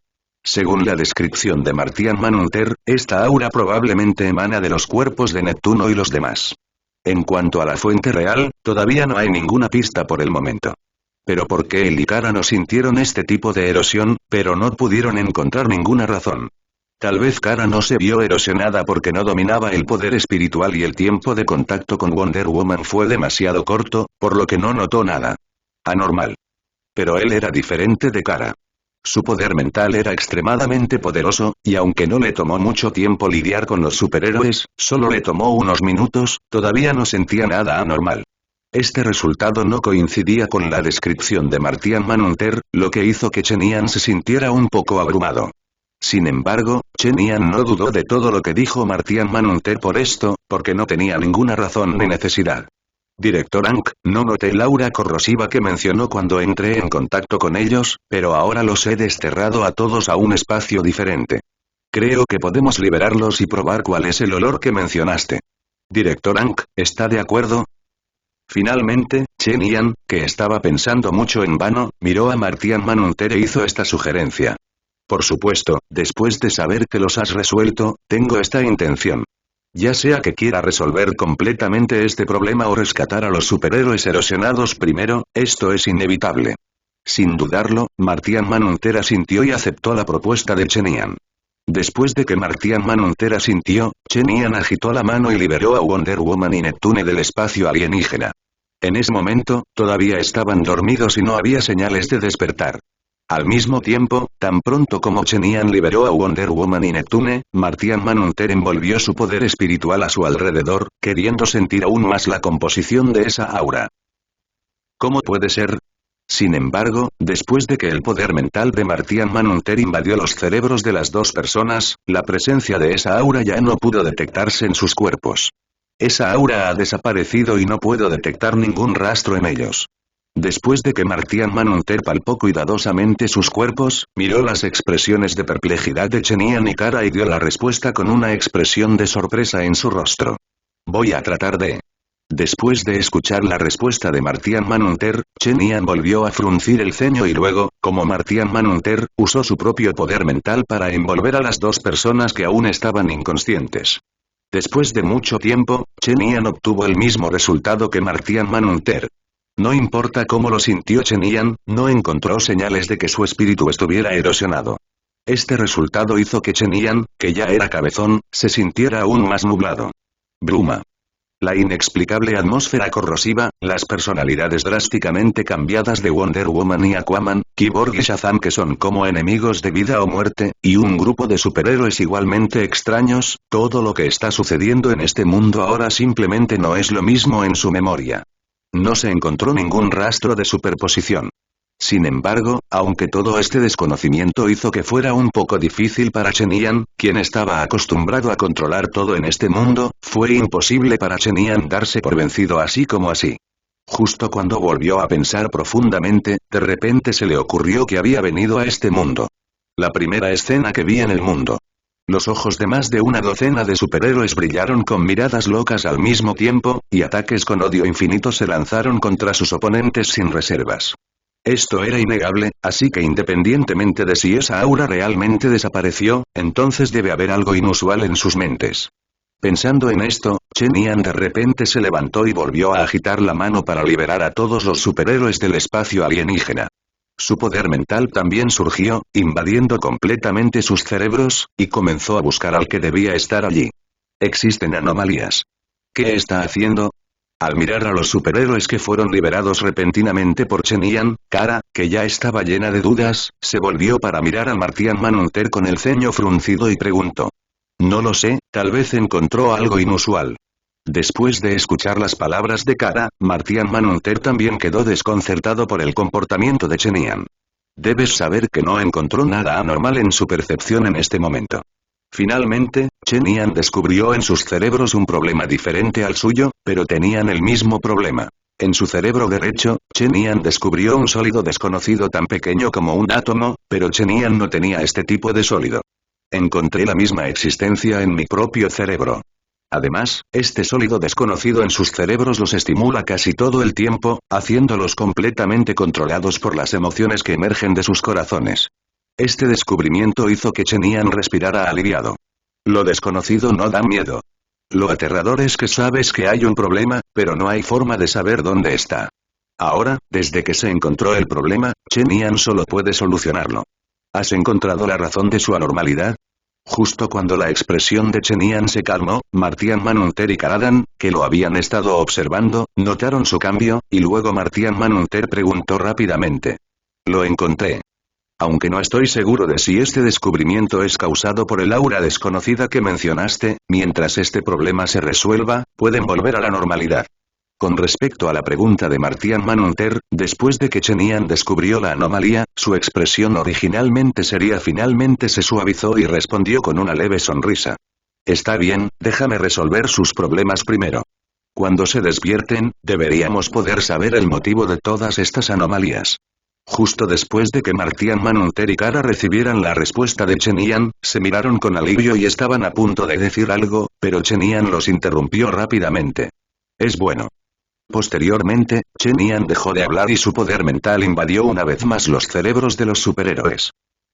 Según la descripción de Martian Manhunter, esta aura probablemente emana de los cuerpos de Neptuno y los demás. En cuanto a la fuente real, todavía no hay ninguna pista por el momento. Pero ¿por qué él y Kara no sintieron este tipo de erosión, pero no pudieron encontrar ninguna razón? Tal vez Kara no se vio erosionada porque no dominaba el poder espiritual y el tiempo de contacto con Wonder Woman fue demasiado corto, por lo que no notó nada anormal. Pero él era diferente de Kara. Su poder mental era extremadamente poderoso, y aunque no le tomó mucho tiempo lidiar con los superhéroes, solo le tomó unos minutos, todavía no sentía nada anormal. Este resultado no coincidía con la descripción de Martian Manhunter, lo que hizo que Chenian se sintiera un poco abrumado. Sin embargo, Chenian no dudó de todo lo que dijo Martian Manhunter por esto, porque no tenía ninguna razón ni necesidad. Director Hank, no noté el aura corrosiva que mencionó cuando entré en contacto con ellos, pero ahora los he desterrado a todos a un espacio diferente. Creo que podemos liberarlos y probar cuál es el olor que mencionaste. Director Hank, ¿está de acuerdo? Finalmente, Chenian, que estaba pensando mucho en vano, miró a Martian Manhunter e hizo esta sugerencia. Por supuesto, después de saber que los has resuelto, tengo esta intención. Ya sea que quiera resolver completamente este problema o rescatar a los superhéroes erosionados primero, esto es inevitable. Sin dudarlo, Martian Manhunter asintió y aceptó la propuesta de Chenian. Después de que Martian Manhunter asintió, Chenian agitó la mano y liberó a Wonder Woman y Neptune del espacio alienígena. En ese momento, todavía estaban dormidos y no había señales de despertar. Al mismo tiempo, tan pronto como Chenian liberó a Wonder Woman y Neptune, Martian Manhunter envolvió su poder espiritual a su alrededor, queriendo sentir aún más la composición de esa aura. ¿Cómo puede ser? Sin embargo, después de que el poder mental de Martian Manhunter invadió los cerebros de las dos personas, la presencia de esa aura ya no pudo detectarse en sus cuerpos. Esa aura ha desaparecido y no puedo detectar ningún rastro en ellos. Después de que Martian Manhunter palpó cuidadosamente sus cuerpos, miró las expresiones de perplejidad de Chenian y Kara y dio la respuesta con una expresión de sorpresa en su rostro. Voy a tratar de... Después de escuchar la respuesta de Martian Manhunter, Chenian volvió a fruncir el ceño y luego, como Martian Manhunter, usó su propio poder mental para envolver a las dos personas que aún estaban inconscientes. Después de mucho tiempo, Chenian obtuvo el mismo resultado que Martian Manhunter. No importa cómo lo sintió Chenian, no encontró señales de que su espíritu estuviera erosionado. Este resultado hizo que Chenian, que ya era cabezón, se sintiera aún más nublado. Bruma. La inexplicable atmósfera corrosiva, las personalidades drásticamente cambiadas de Wonder Woman y Aquaman, Cyborg y Shazam que son como enemigos de vida o muerte, y un grupo de superhéroes igualmente extraños, todo lo que está sucediendo en este mundo ahora simplemente no es lo mismo en su memoria. No se encontró ningún rastro de superposición. Sin embargo, aunque todo este desconocimiento hizo que fuera un poco difícil para Chenian, quien estaba acostumbrado a controlar todo en este mundo, fue imposible para Chenian darse por vencido así como así. Justo cuando volvió a pensar profundamente, de repente se le ocurrió que había venido a este mundo. La primera escena que vi en el mundo. Los ojos de más de una docena de superhéroes brillaron con miradas locas al mismo tiempo, y ataques con odio infinito se lanzaron contra sus oponentes sin reservas. Esto era innegable, así que independientemente de si esa aura realmente desapareció, entonces debe haber algo inusual en sus mentes. Pensando en esto, Chen Yan de repente se levantó y volvió a agitar la mano para liberar a todos los superhéroes del espacio alienígena. Su poder mental también surgió, invadiendo completamente sus cerebros, y comenzó a buscar al que debía estar allí. Existen anomalías. ¿Qué está haciendo? Al mirar a los superhéroes que fueron liberados repentinamente por Chen Yan, Kara, que ya estaba llena de dudas, se volvió para mirar a Martian Manhunter con el ceño fruncido y preguntó. No lo sé, tal vez encontró algo inusual. Después de escuchar las palabras de Kara, Martian Manhunter también quedó desconcertado por el comportamiento de Chen Yan. Debes saber que no encontró nada anormal en su percepción en este momento. Finalmente, Chen Yan descubrió en sus cerebros un problema diferente al suyo, pero tenían el mismo problema. En su cerebro derecho, Chen Yan descubrió un sólido desconocido tan pequeño como un átomo, pero Chen Yan no tenía este tipo de sólido. Encontré la misma existencia en mi propio cerebro. Además, este sólido desconocido en sus cerebros los estimula casi todo el tiempo, haciéndolos completamente controlados por las emociones que emergen de sus corazones. Este descubrimiento hizo que Chen Yan respirara aliviado. Lo desconocido no da miedo. Lo aterrador es que sabes que hay un problema, pero no hay forma de saber dónde está. Ahora, desde que se encontró el problema, Chen Yan solo puede solucionarlo. ¿Has encontrado la razón de su anormalidad? Justo cuando la expresión de Chen Yan se calmó, Martian Manhunter y Karadan, que lo habían estado observando, notaron su cambio, y luego Martian Manhunter preguntó rápidamente. Lo encontré. Aunque no estoy seguro de si este descubrimiento es causado por el aura desconocida que mencionaste, mientras este problema se resuelva, pueden volver a la normalidad. Con respecto a la pregunta de Martian Manhunter, después de que Chen Yan descubrió la anomalía, su expresión originalmente seria finalmente se suavizó y respondió con una leve sonrisa. Está bien, déjame resolver sus problemas primero. Cuando se despierten, deberíamos poder saber el motivo de todas estas anomalías. Justo después de que Martian Manhunter y Kara recibieran la respuesta de Chen Yan, se miraron con alivio y estaban a punto de decir algo, pero Chen Yan los interrumpió rápidamente. Es bueno. Posteriormente, Chen Yan dejó de hablar y su poder mental invadió una vez más los cerebros de los superhéroes.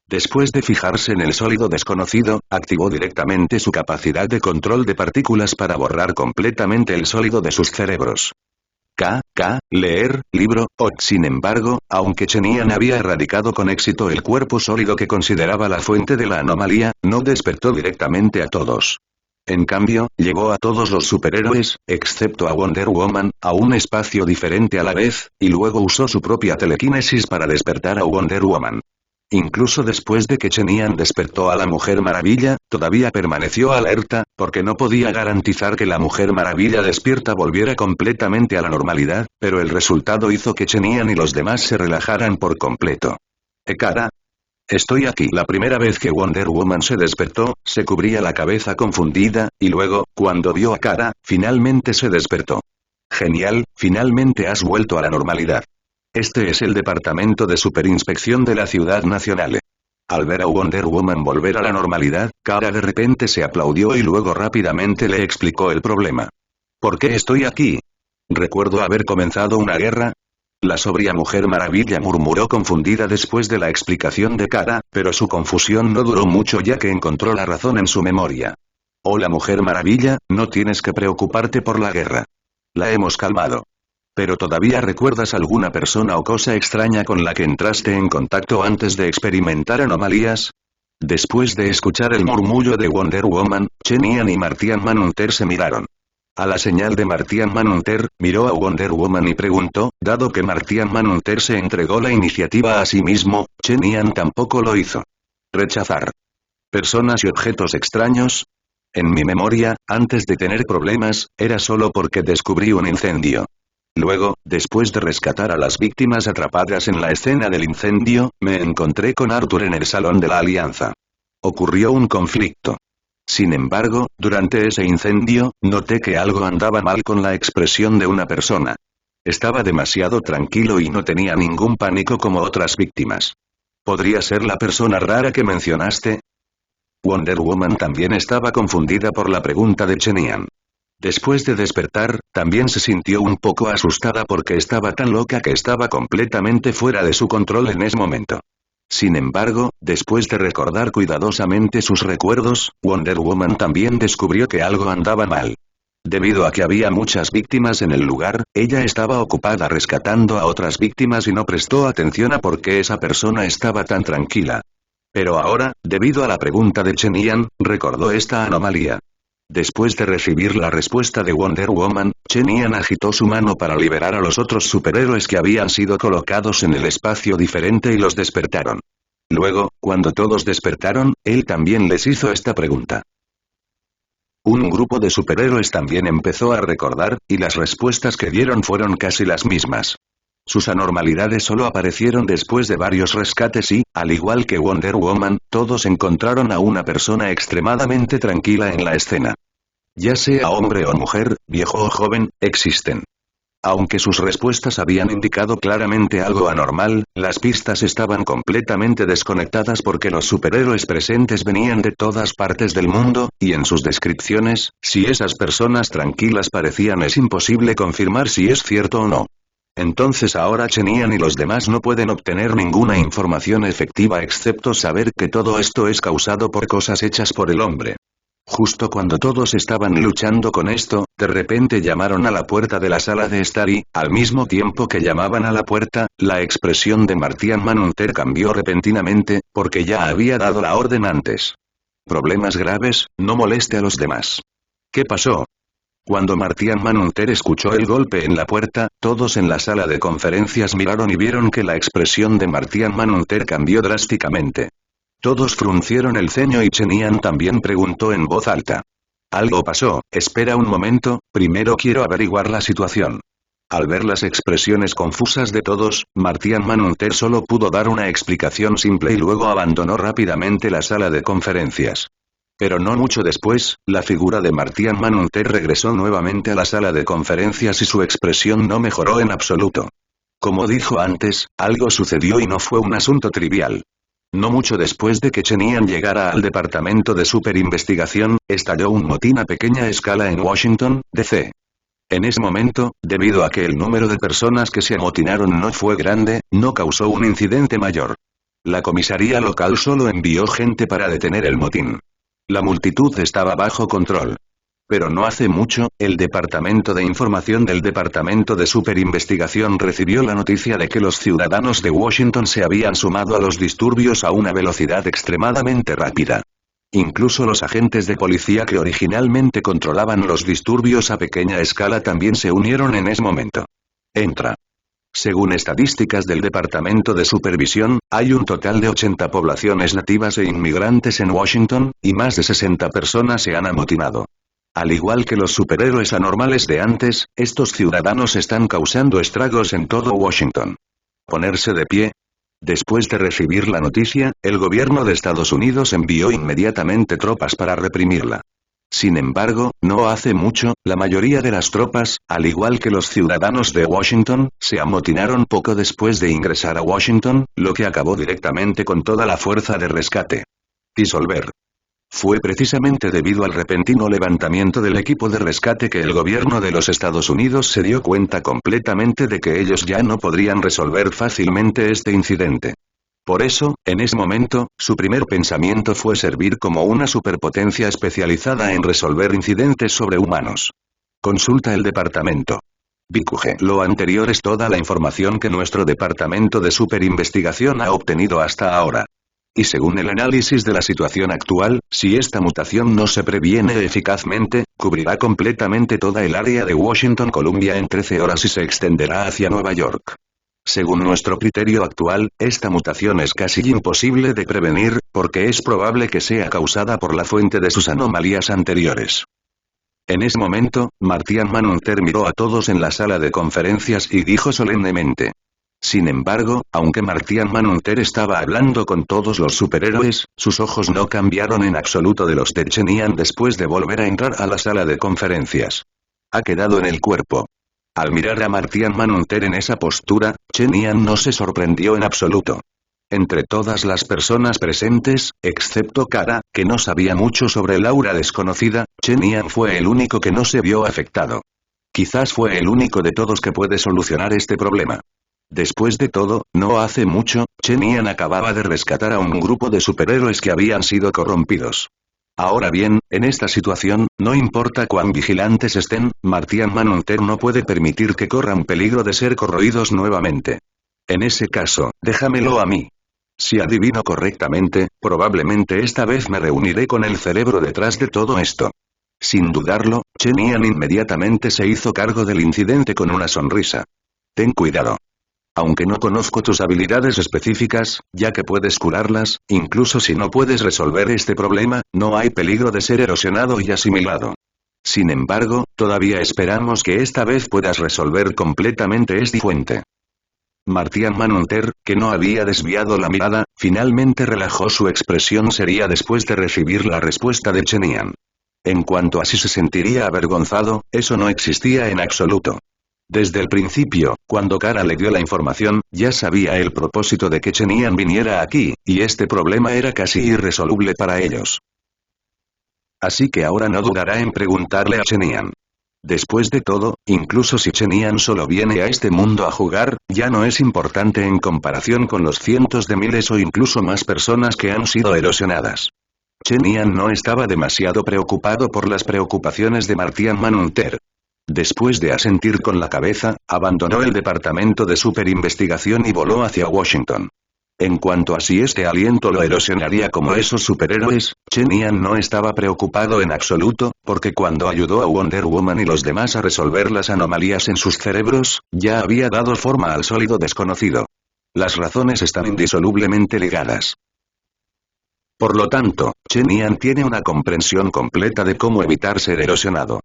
Después de fijarse en el sólido desconocido, activó directamente su capacidad de control de partículas para borrar completamente el sólido de sus cerebros. Leer, libro, Sin embargo, aunque Chen Yan había erradicado con éxito el cuerpo sólido que consideraba la fuente de la anomalía, no despertó directamente a todos. En cambio, llevó a todos los superhéroes, excepto a Wonder Woman, a un espacio diferente a la vez, y luego usó su propia telequinesis para despertar a Wonder Woman. Incluso después de que Chen Yan despertó a la Mujer Maravilla, todavía permaneció alerta, porque no podía garantizar que la Mujer Maravilla despierta volviera completamente a la normalidad, pero el resultado hizo que Chen Yan y los demás se relajaran por completo. Kara. Estoy aquí. La primera vez que Wonder Woman se despertó, se cubría la cabeza confundida, y luego, cuando vio a Kara, finalmente se despertó. Genial, finalmente has vuelto a la normalidad. Este es el departamento de superinspección de la Ciudad Nacional. Al ver a Wonder Woman volver a la normalidad, Kara de repente se aplaudió y luego rápidamente le explicó el problema. ¿Por qué estoy aquí? ¿Recuerdo haber comenzado una guerra? La sobria Mujer Maravilla murmuró confundida después de la explicación de Kara, pero su confusión no duró mucho ya que encontró la razón en su memoria. Hola Mujer Maravilla, no tienes que preocuparte por la guerra. La hemos calmado. ¿Pero todavía recuerdas alguna persona o cosa extraña con la que entraste en contacto antes de experimentar anomalías? Después de escuchar el murmullo de Wonder Woman, Chen Yan y Martian Manhunter se miraron. A la señal de Martian Manhunter, miró a Wonder Woman y preguntó, dado que Martian Manhunter se entregó la iniciativa a sí mismo, Chen Yan tampoco lo hizo. Rechazar. ¿Personas y objetos extraños? En mi memoria, antes de tener problemas, era solo porque descubrí un incendio. Luego, después de rescatar a las víctimas atrapadas en la escena del incendio, me encontré con Arthur en el Salón de la Alianza. Ocurrió un conflicto. Sin embargo, durante ese incendio, noté que algo andaba mal con la expresión de una persona. Estaba demasiado tranquilo y no tenía ningún pánico como otras víctimas. ¿Podría ser la persona rara que mencionaste? Wonder Woman también estaba confundida por la pregunta de Chenian. Después de despertar, también se sintió un poco asustada porque estaba tan loca que estaba completamente fuera de su control en ese momento. Sin embargo, después de recordar cuidadosamente sus recuerdos, Wonder Woman también descubrió que algo andaba mal. Debido a que había muchas víctimas en el lugar, ella estaba ocupada rescatando a otras víctimas y no prestó atención a por qué esa persona estaba tan tranquila. Pero ahora, debido a la pregunta de Chenian, recordó esta anomalía. Después de recibir la respuesta de Wonder Woman, Chenian agitó su mano para liberar a los otros superhéroes que habían sido colocados en el espacio diferente y los despertaron. Luego, cuando todos despertaron, él también les hizo esta pregunta. Un grupo de superhéroes también empezó a recordar, y las respuestas que dieron fueron casi las mismas. Sus anormalidades solo aparecieron después de varios rescates y, al igual que Wonder Woman, todos encontraron a una persona extremadamente tranquila en la escena. Ya sea hombre o mujer, viejo o joven, existen. Aunque sus respuestas habían indicado claramente algo anormal, las pistas estaban completamente desconectadas porque los superhéroes presentes venían de todas partes del mundo, y en sus descripciones, si esas personas tranquilas parecían es imposible confirmar si es cierto o no. Entonces ahora Chenian y los demás no pueden obtener ninguna información efectiva excepto saber que todo esto es causado por cosas hechas por el hombre. Justo cuando todos estaban luchando con esto, de repente llamaron a la puerta de la sala de estar y, al mismo tiempo que llamaban a la puerta, la expresión de Martian Manhunter cambió repentinamente, porque ya había dado la orden antes. ¿Problemas graves? No moleste a los demás. ¿Qué pasó? Cuando Martian Manhunter escuchó el golpe en la puerta, todos en la sala de conferencias miraron y vieron que la expresión de Martian Manhunter cambió drásticamente. Todos fruncieron el ceño y Chenian también preguntó en voz alta. Algo pasó, espera un momento, primero quiero averiguar la situación. Al ver las expresiones confusas de todos, Martian Manhunter solo pudo dar una explicación simple y luego abandonó rápidamente la sala de conferencias. Pero no mucho después, la figura de Martian Manhunter regresó nuevamente a la sala de conferencias y su expresión no mejoró en absoluto. Como dijo antes, algo sucedió y no fue un asunto trivial. No mucho después de que Chenian llegara al departamento de superinvestigación, estalló un motín a pequeña escala en Washington, D.C. En ese momento, debido a que el número de personas que se amotinaron no fue grande, no causó un incidente mayor. La comisaría local solo envió gente para detener el motín. La multitud estaba bajo control. Pero no hace mucho, el Departamento de Información del Departamento de Superinvestigación recibió la noticia de que los ciudadanos de Washington se habían sumado a los disturbios a una velocidad extremadamente rápida. Incluso los agentes de policía que originalmente controlaban los disturbios a pequeña escala también se unieron en ese momento. Entra. Según estadísticas del Departamento de Supervisión, hay un total de 80 poblaciones nativas e inmigrantes en Washington, y más de 60 personas se han amotinado. Al igual que los superhéroes anormales de antes, estos ciudadanos están causando estragos en todo Washington. Ponerse de pie. Después de recibir la noticia, el gobierno de Estados Unidos envió inmediatamente tropas para reprimirla. Sin embargo, no hace mucho, la mayoría de las tropas, al igual que los ciudadanos de Washington, se amotinaron poco después de ingresar a Washington, lo que acabó directamente con toda la fuerza de rescate. Disolver. Fue precisamente debido al repentino levantamiento del equipo de rescate que el gobierno de los Estados Unidos se dio cuenta completamente de que ellos ya no podrían resolver fácilmente este incidente. Por eso, en ese momento, su primer pensamiento fue servir como una superpotencia especializada en resolver incidentes sobrehumanos. Consulta el departamento. BQG. Lo anterior es toda la información que nuestro departamento de superinvestigación ha obtenido hasta ahora. Y según el análisis de la situación actual, si esta mutación no se previene eficazmente, cubrirá completamente toda el área de Washington Columbia en 13 horas y se extenderá hacia Nueva York. Según nuestro criterio actual, esta mutación es casi imposible de prevenir, porque es probable que sea causada por la fuente de sus anomalías anteriores. En ese momento, Martian Manhunter miró a todos en la sala de conferencias y dijo solemnemente. Sin embargo, aunque Martian Manhunter estaba hablando con todos los superhéroes, sus ojos no cambiaron en absoluto de los de Chenian después de volver a entrar a la sala de conferencias. Ha quedado en el cuerpo. Al mirar a Martian Manhunter en esa postura, Chenian no se sorprendió en absoluto. Entre todas las personas presentes, excepto Kara, que no sabía mucho sobre el aura desconocida, Chen Yan fue el único que no se vio afectado. Quizás fue el único de todos que puede solucionar este problema. Después de todo, no hace mucho, Chen Yan acababa de rescatar a un grupo de superhéroes que habían sido corrompidos. Ahora bien, en esta situación, no importa cuán vigilantes estén, Martian Manhunter no puede permitir que corran peligro de ser corroídos nuevamente. En ese caso, déjamelo a mí. Si adivino correctamente, probablemente esta vez me reuniré con el cerebro detrás de todo esto. Sin dudarlo, Chen Yan inmediatamente se hizo cargo del incidente con una sonrisa. Ten cuidado. Aunque no conozco tus habilidades específicas, ya que puedes curarlas, incluso si no puedes resolver este problema, no hay peligro de ser erosionado y asimilado. Sin embargo, todavía esperamos que esta vez puedas resolver completamente esta fuente. Martian Manhunter, que no había desviado la mirada, finalmente relajó su expresión seria después de recibir la respuesta de Chen Yan. En cuanto a si se sentiría avergonzado, eso no existía en absoluto. Desde el principio, cuando Kara le dio la información, ya sabía el propósito de que Chen Yan viniera aquí, y este problema era casi irresoluble para ellos. Así que ahora no dudará en preguntarle a Chen Yan. Después de todo, incluso si Chen Yan solo viene a este mundo a jugar, ya no es importante en comparación con los cientos de miles o incluso más personas que han sido erosionadas. Chen Yan no estaba demasiado preocupado por las preocupaciones de Martian Manhunter. Después de asentir con la cabeza, abandonó el departamento de superinvestigación y voló hacia Washington. En cuanto a si este aliento lo erosionaría como esos superhéroes, Chen Yan no estaba preocupado en absoluto, porque cuando ayudó a Wonder Woman y los demás a resolver las anomalías en sus cerebros, ya había dado forma al sólido desconocido. Las razones están indisolublemente ligadas. Por lo tanto, Chen Yan tiene una comprensión completa de cómo evitar ser erosionado.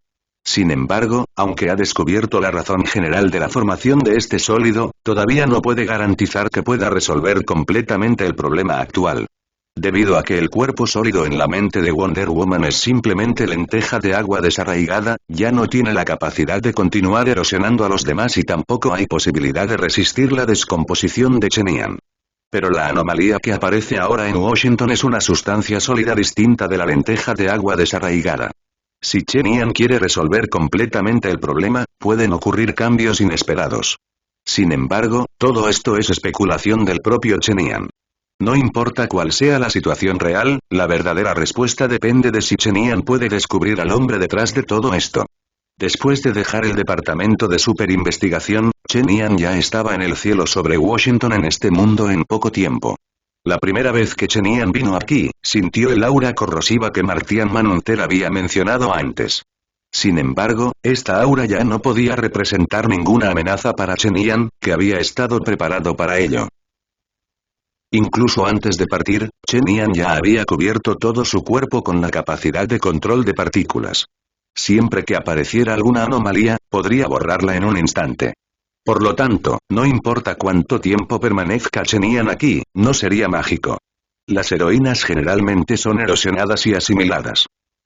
Sin embargo, aunque ha descubierto la razón general de la formación de este sólido, todavía no puede garantizar que pueda resolver completamente el problema actual. Debido a que el cuerpo sólido en la mente de Wonder Woman es simplemente lenteja de agua desarraigada, ya no tiene la capacidad de continuar erosionando a los demás y tampoco hay posibilidad de resistir la descomposición de Chen Yan. Pero la anomalía que aparece ahora en Washington es una sustancia sólida distinta de la lenteja de agua desarraigada. Si Chen Yan quiere resolver completamente el problema, pueden ocurrir cambios inesperados. Sin embargo, todo esto es especulación del propio Chen Yan. No importa cuál sea la situación real, la verdadera respuesta depende de si Chen Yan puede descubrir al hombre detrás de todo esto. Después de dejar el departamento de superinvestigación, Chen Yan ya estaba en el cielo sobre Washington en este mundo en poco tiempo. La primera vez que Chen Yan vino aquí, sintió el aura corrosiva que Martian Manhunter había mencionado antes. Sin embargo, esta aura ya no podía representar ninguna amenaza para Chen Yan, que había estado preparado para ello. Incluso antes de partir, Chen Yan ya había cubierto todo su cuerpo con la capacidad de control de partículas. Siempre que apareciera alguna anomalía, podría borrarla en un instante. Por lo tanto, no importa cuánto tiempo permanezca Chen Yan aquí, no sería mágico. Las heroínas generalmente son erosionadas y asimiladas.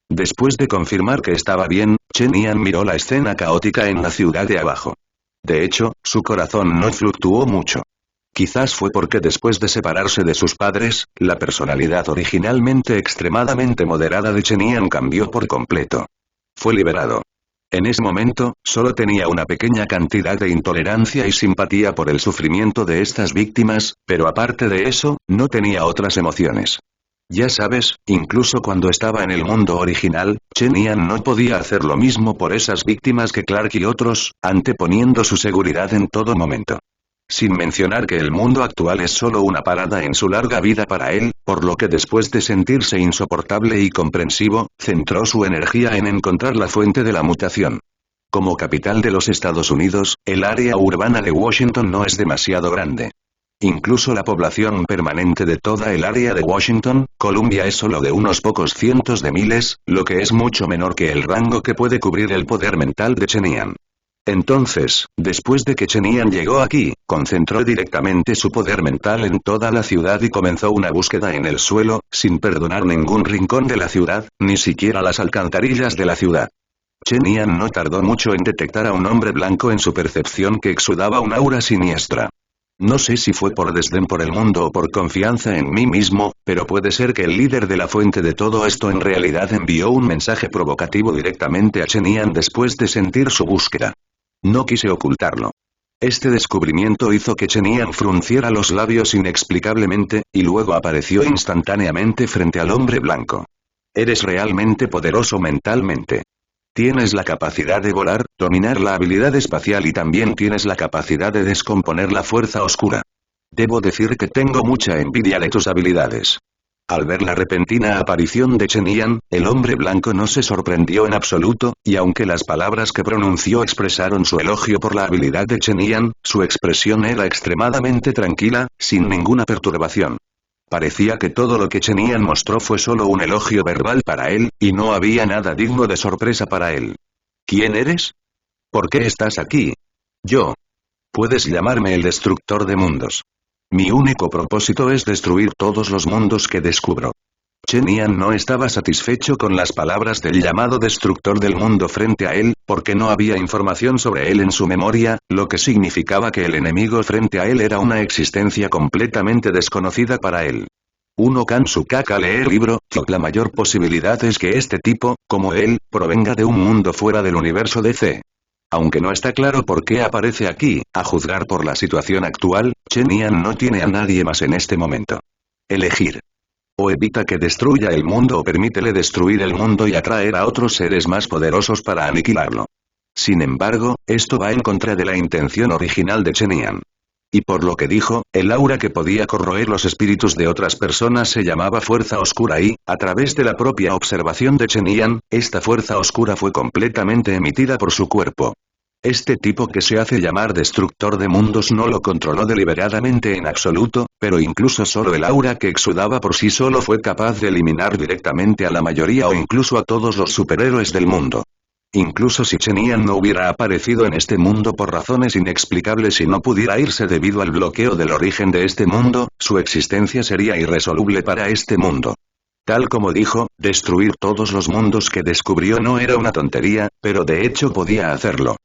Después de confirmar que estaba bien, Chen Yan miró la escena caótica en la ciudad de abajo. De hecho, su corazón no fluctuó mucho. Quizás fue porque después de separarse de sus padres, la personalidad originalmente extremadamente moderada de Chen Yan cambió por completo. Fue liberado. En ese momento, solo tenía una pequeña cantidad de intolerancia y simpatía por el sufrimiento de estas víctimas, pero aparte de eso, no tenía otras emociones. Ya sabes, incluso cuando estaba en el mundo original, Chen Yan no podía hacer lo mismo por esas víctimas que Clark y otros, anteponiendo su seguridad en todo momento. Sin mencionar que el mundo actual es solo una parada en su larga vida para él, por lo que después de sentirse insoportable y comprensivo, centró su energía en encontrar la fuente de la mutación. Como capital de los Estados Unidos, el área urbana de Washington no es demasiado grande. Incluso la población permanente de toda el área de Washington, Columbia es solo de unos pocos cientos de miles, lo que es mucho menor que el rango que puede cubrir el poder mental de Chen Yan. Entonces, después de que Chen Yan llegó aquí, concentró directamente su poder mental en toda la ciudad y comenzó una búsqueda en el suelo, sin perdonar ningún rincón de la ciudad, ni siquiera las alcantarillas de la ciudad. Chen Yan no tardó mucho en detectar a un hombre blanco en su percepción que exudaba un aura siniestra. No sé si fue por desdén por el mundo o por confianza en mí mismo, pero puede ser que el líder de la fuente de todo esto en realidad envió un mensaje provocativo directamente a Chen Yan después de sentir su búsqueda. No quise ocultarlo. Este descubrimiento hizo que Chen Yan frunciera los labios inexplicablemente, y luego apareció instantáneamente frente al hombre blanco. Eres realmente poderoso mentalmente. Tienes la capacidad de volar, dominar la habilidad espacial y también tienes la capacidad de descomponer la fuerza oscura. Debo decir que tengo mucha envidia de tus habilidades. Al ver la repentina aparición de Chen Yan, el hombre blanco no se sorprendió en absoluto, y aunque las palabras que pronunció expresaron su elogio por la habilidad de Chen Yan, su expresión era extremadamente tranquila, sin ninguna perturbación. Parecía que todo lo que Chen Yan mostró fue solo un elogio verbal para él, y no había nada digno de sorpresa para él. ¿Quién eres? ¿Por qué estás aquí? Yo. Puedes llamarme el destructor de mundos. Mi único propósito es destruir todos los mundos que descubro. Chen Yan no estaba satisfecho con las palabras del llamado destructor del mundo frente a él, porque no había información sobre él en su memoria, lo que significaba que el enemigo frente a él era una existencia completamente desconocida para él. Uno Kansukaka lee el libro, la mayor posibilidad es que este tipo, como él, provenga de un mundo fuera del universo DC. Aunque no está claro por qué aparece aquí, a juzgar por la situación actual, Chen Yan no tiene a nadie más en este momento. Elegir. O evita que destruya el mundo o permítele destruir el mundo y atraer a otros seres más poderosos para aniquilarlo. Sin embargo, esto va en contra de la intención original de Chen Yan. Y por lo que dijo, el aura que podía corroer los espíritus de otras personas se llamaba fuerza oscura y, a través de la propia observación de Chen Yan, esta fuerza oscura fue completamente emitida por su cuerpo. Este tipo que se hace llamar destructor de mundos no lo controló deliberadamente en absoluto, pero incluso solo el aura que exudaba por sí solo fue capaz de eliminar directamente a la mayoría o incluso a todos los superhéroes del mundo. Incluso si Chen Yan no hubiera aparecido en este mundo por razones inexplicables y no pudiera irse debido al bloqueo del origen de este mundo, su existencia sería irresoluble para este mundo. Tal como dijo, destruir todos los mundos que descubrió no era una tontería, pero de hecho podía hacerlo.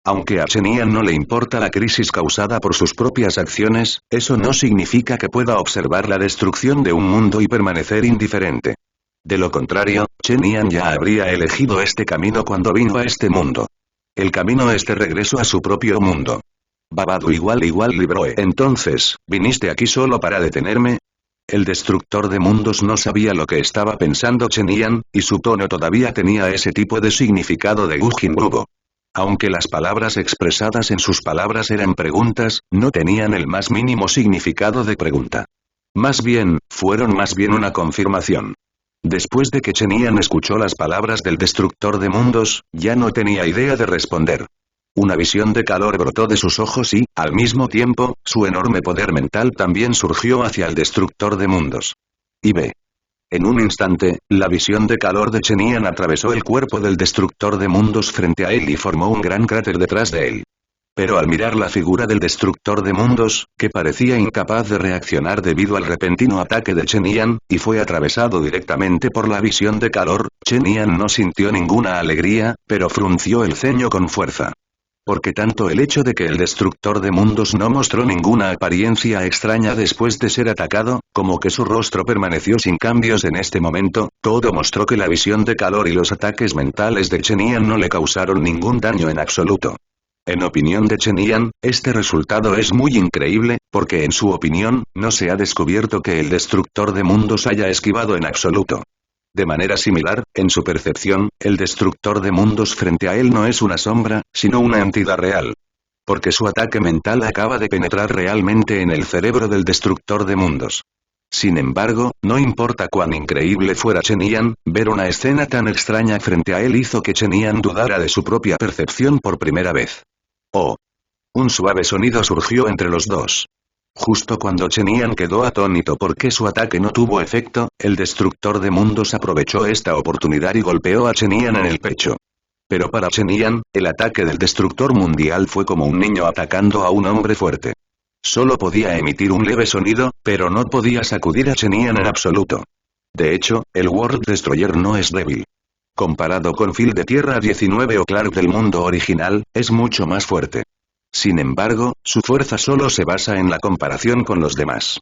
Aunque a Chen Yan no le importa la crisis causada por sus propias acciones, eso no significa que pueda observar la destrucción de un mundo y permanecer indiferente. De lo contrario, Chen Yan ya habría elegido este camino cuando vino a este mundo. El camino es de regreso a su propio mundo. Babado igual Libroe. Entonces, ¿viniste aquí solo para detenerme? El destructor de mundos no sabía lo que estaba pensando Chen Yan, y su tono todavía tenía ese tipo de significado de Gujin Bubo. Aunque las palabras expresadas en sus palabras eran preguntas, no tenían el más mínimo significado de pregunta. Fueron más bien una confirmación. Después de que Chen Yan escuchó las palabras del destructor de mundos, ya no tenía idea de responder. Una visión de calor brotó de sus ojos y, al mismo tiempo, su enorme poder mental también surgió hacia el destructor de mundos. Y ve. En un instante, la visión de calor de Chen Yan atravesó el cuerpo del destructor de mundos frente a él y formó un gran cráter detrás de él. Pero al mirar la figura del destructor de mundos, que parecía incapaz de reaccionar debido al repentino ataque de Chen Yan, y fue atravesado directamente por la visión de calor, Chen Yan no sintió ninguna alegría, pero frunció el ceño con fuerza. Porque tanto el hecho de que el destructor de mundos no mostró ninguna apariencia extraña después de ser atacado, como que su rostro permaneció sin cambios en este momento, todo mostró que la visión de calor y los ataques mentales de Chen Yan no le causaron ningún daño en absoluto. En opinión de Chen Yan, este resultado es muy increíble, porque en su opinión, no se ha descubierto que el destructor de mundos haya esquivado en absoluto. De manera similar, en su percepción, el destructor de mundos frente a él no es una sombra, sino una entidad real. Porque su ataque mental acaba de penetrar realmente en el cerebro del destructor de mundos. Sin embargo, no importa cuán increíble fuera Chen Yan, ver una escena tan extraña frente a él hizo que Chen Yan dudara de su propia percepción por primera vez. Oh. Un suave sonido surgió entre los dos. Justo cuando Chen Yan quedó atónito porque su ataque no tuvo efecto, el destructor de mundos aprovechó esta oportunidad y golpeó a Chen Yan en el pecho. Pero para Chen Yan, el ataque del destructor mundial fue como un niño atacando a un hombre fuerte. Solo podía emitir un leve sonido, pero no podía sacudir a Chen Yan en absoluto. De hecho, el World Destroyer no es débil. Comparado con Phil de Tierra 19 o Clark del mundo original, es mucho más fuerte. Sin embargo, su fuerza solo se basa en la comparación con los demás.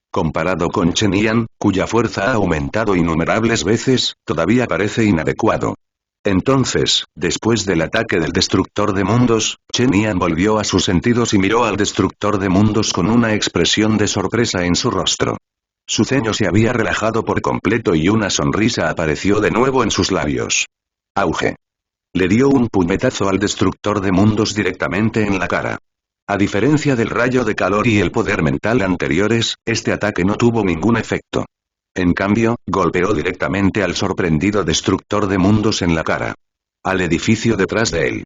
Comparado con Chen Yan, cuya fuerza ha aumentado innumerables veces, todavía parece inadecuado. Entonces, después del ataque del Destructor de Mundos, Chen Yan volvió a sus sentidos y miró al Destructor de Mundos con una expresión de sorpresa en su rostro. Su ceño se había relajado por completo y una sonrisa apareció de nuevo en sus labios. Auge. Le dio un puñetazo al Destructor de Mundos directamente en la cara. A diferencia del rayo de calor y el poder mental anteriores, este ataque no tuvo ningún efecto. En cambio, golpeó directamente al sorprendido Destructor de Mundos en la cara. Al edificio detrás de él.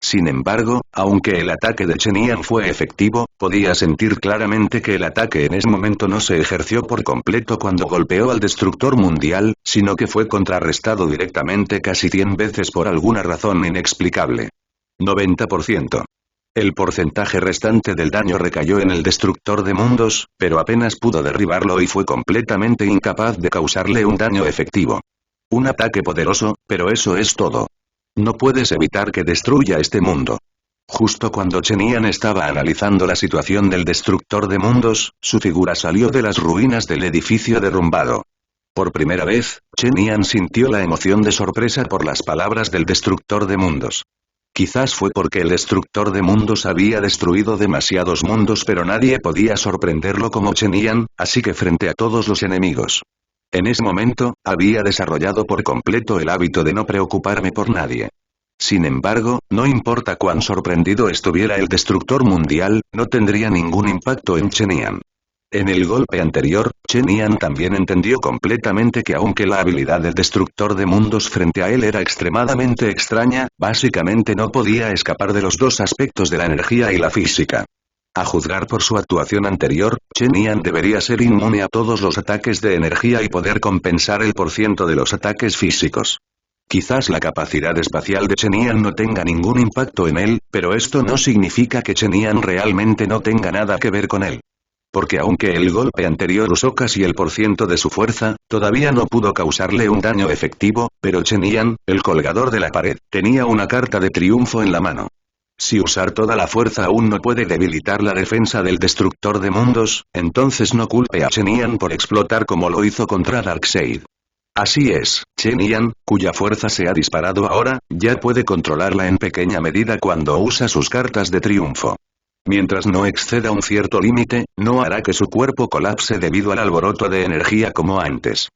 Sin embargo, aunque el ataque de Chen Yan fue efectivo, podía sentir claramente que el ataque en ese momento no se ejerció por completo cuando golpeó al Destructor Mundial, sino que fue contrarrestado directamente casi 100 veces por alguna razón inexplicable. 90%. El porcentaje restante del daño recayó en el Destructor de Mundos, pero apenas pudo derribarlo y fue completamente incapaz de causarle un daño efectivo. Un ataque poderoso, pero eso es todo. No puedes evitar que destruya este mundo. Justo cuando Chen Yan estaba analizando la situación del Destructor de Mundos, su figura salió de las ruinas del edificio derrumbado. Por primera vez, Chen Yan sintió la emoción de sorpresa por las palabras del Destructor de Mundos. Quizás fue porque el Destructor de Mundos había destruido demasiados mundos pero nadie podía sorprenderlo como Chen Yan, así que frente a todos los enemigos. En ese momento, había desarrollado por completo el hábito de no preocuparme por nadie. Sin embargo, no importa cuán sorprendido estuviera el Destructor Mundial, no tendría ningún impacto en Chen Yan. En el golpe anterior, Chen Yan también entendió completamente que aunque la habilidad del Destructor de Mundos frente a él era extremadamente extraña, básicamente no podía escapar de los dos aspectos de la energía y la física. A juzgar por su actuación anterior, Chen Yan debería ser inmune a todos los ataques de energía y poder compensar el % de los ataques físicos. Quizás la capacidad espacial de Chen Yan no tenga ningún impacto en él, pero esto no significa que Chen Yan realmente no tenga nada que ver con él. Porque aunque el golpe anterior usó casi el % de su fuerza, todavía no pudo causarle un daño efectivo, pero Chen Yan, el colgador de la pared, tenía una carta de triunfo en la mano. Si usar toda la fuerza aún no puede debilitar la defensa del Destructor de Mundos, entonces no culpe a Chen Yan por explotar como lo hizo contra Darkseid. Así es, Chen Yan, cuya fuerza se ha disparado ahora, ya puede controlarla en pequeña medida cuando usa sus cartas de triunfo. Mientras no exceda un cierto límite, no hará que su cuerpo colapse debido al alboroto de energía como antes.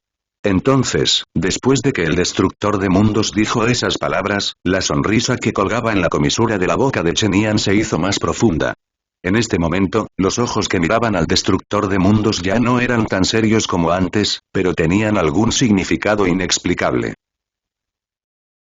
Entonces, después de que el Destructor de Mundos dijo esas palabras, la sonrisa que colgaba en la comisura de la boca de Chen Yan se hizo más profunda. En este momento, los ojos que miraban al Destructor de Mundos ya no eran tan serios como antes, pero tenían algún significado inexplicable.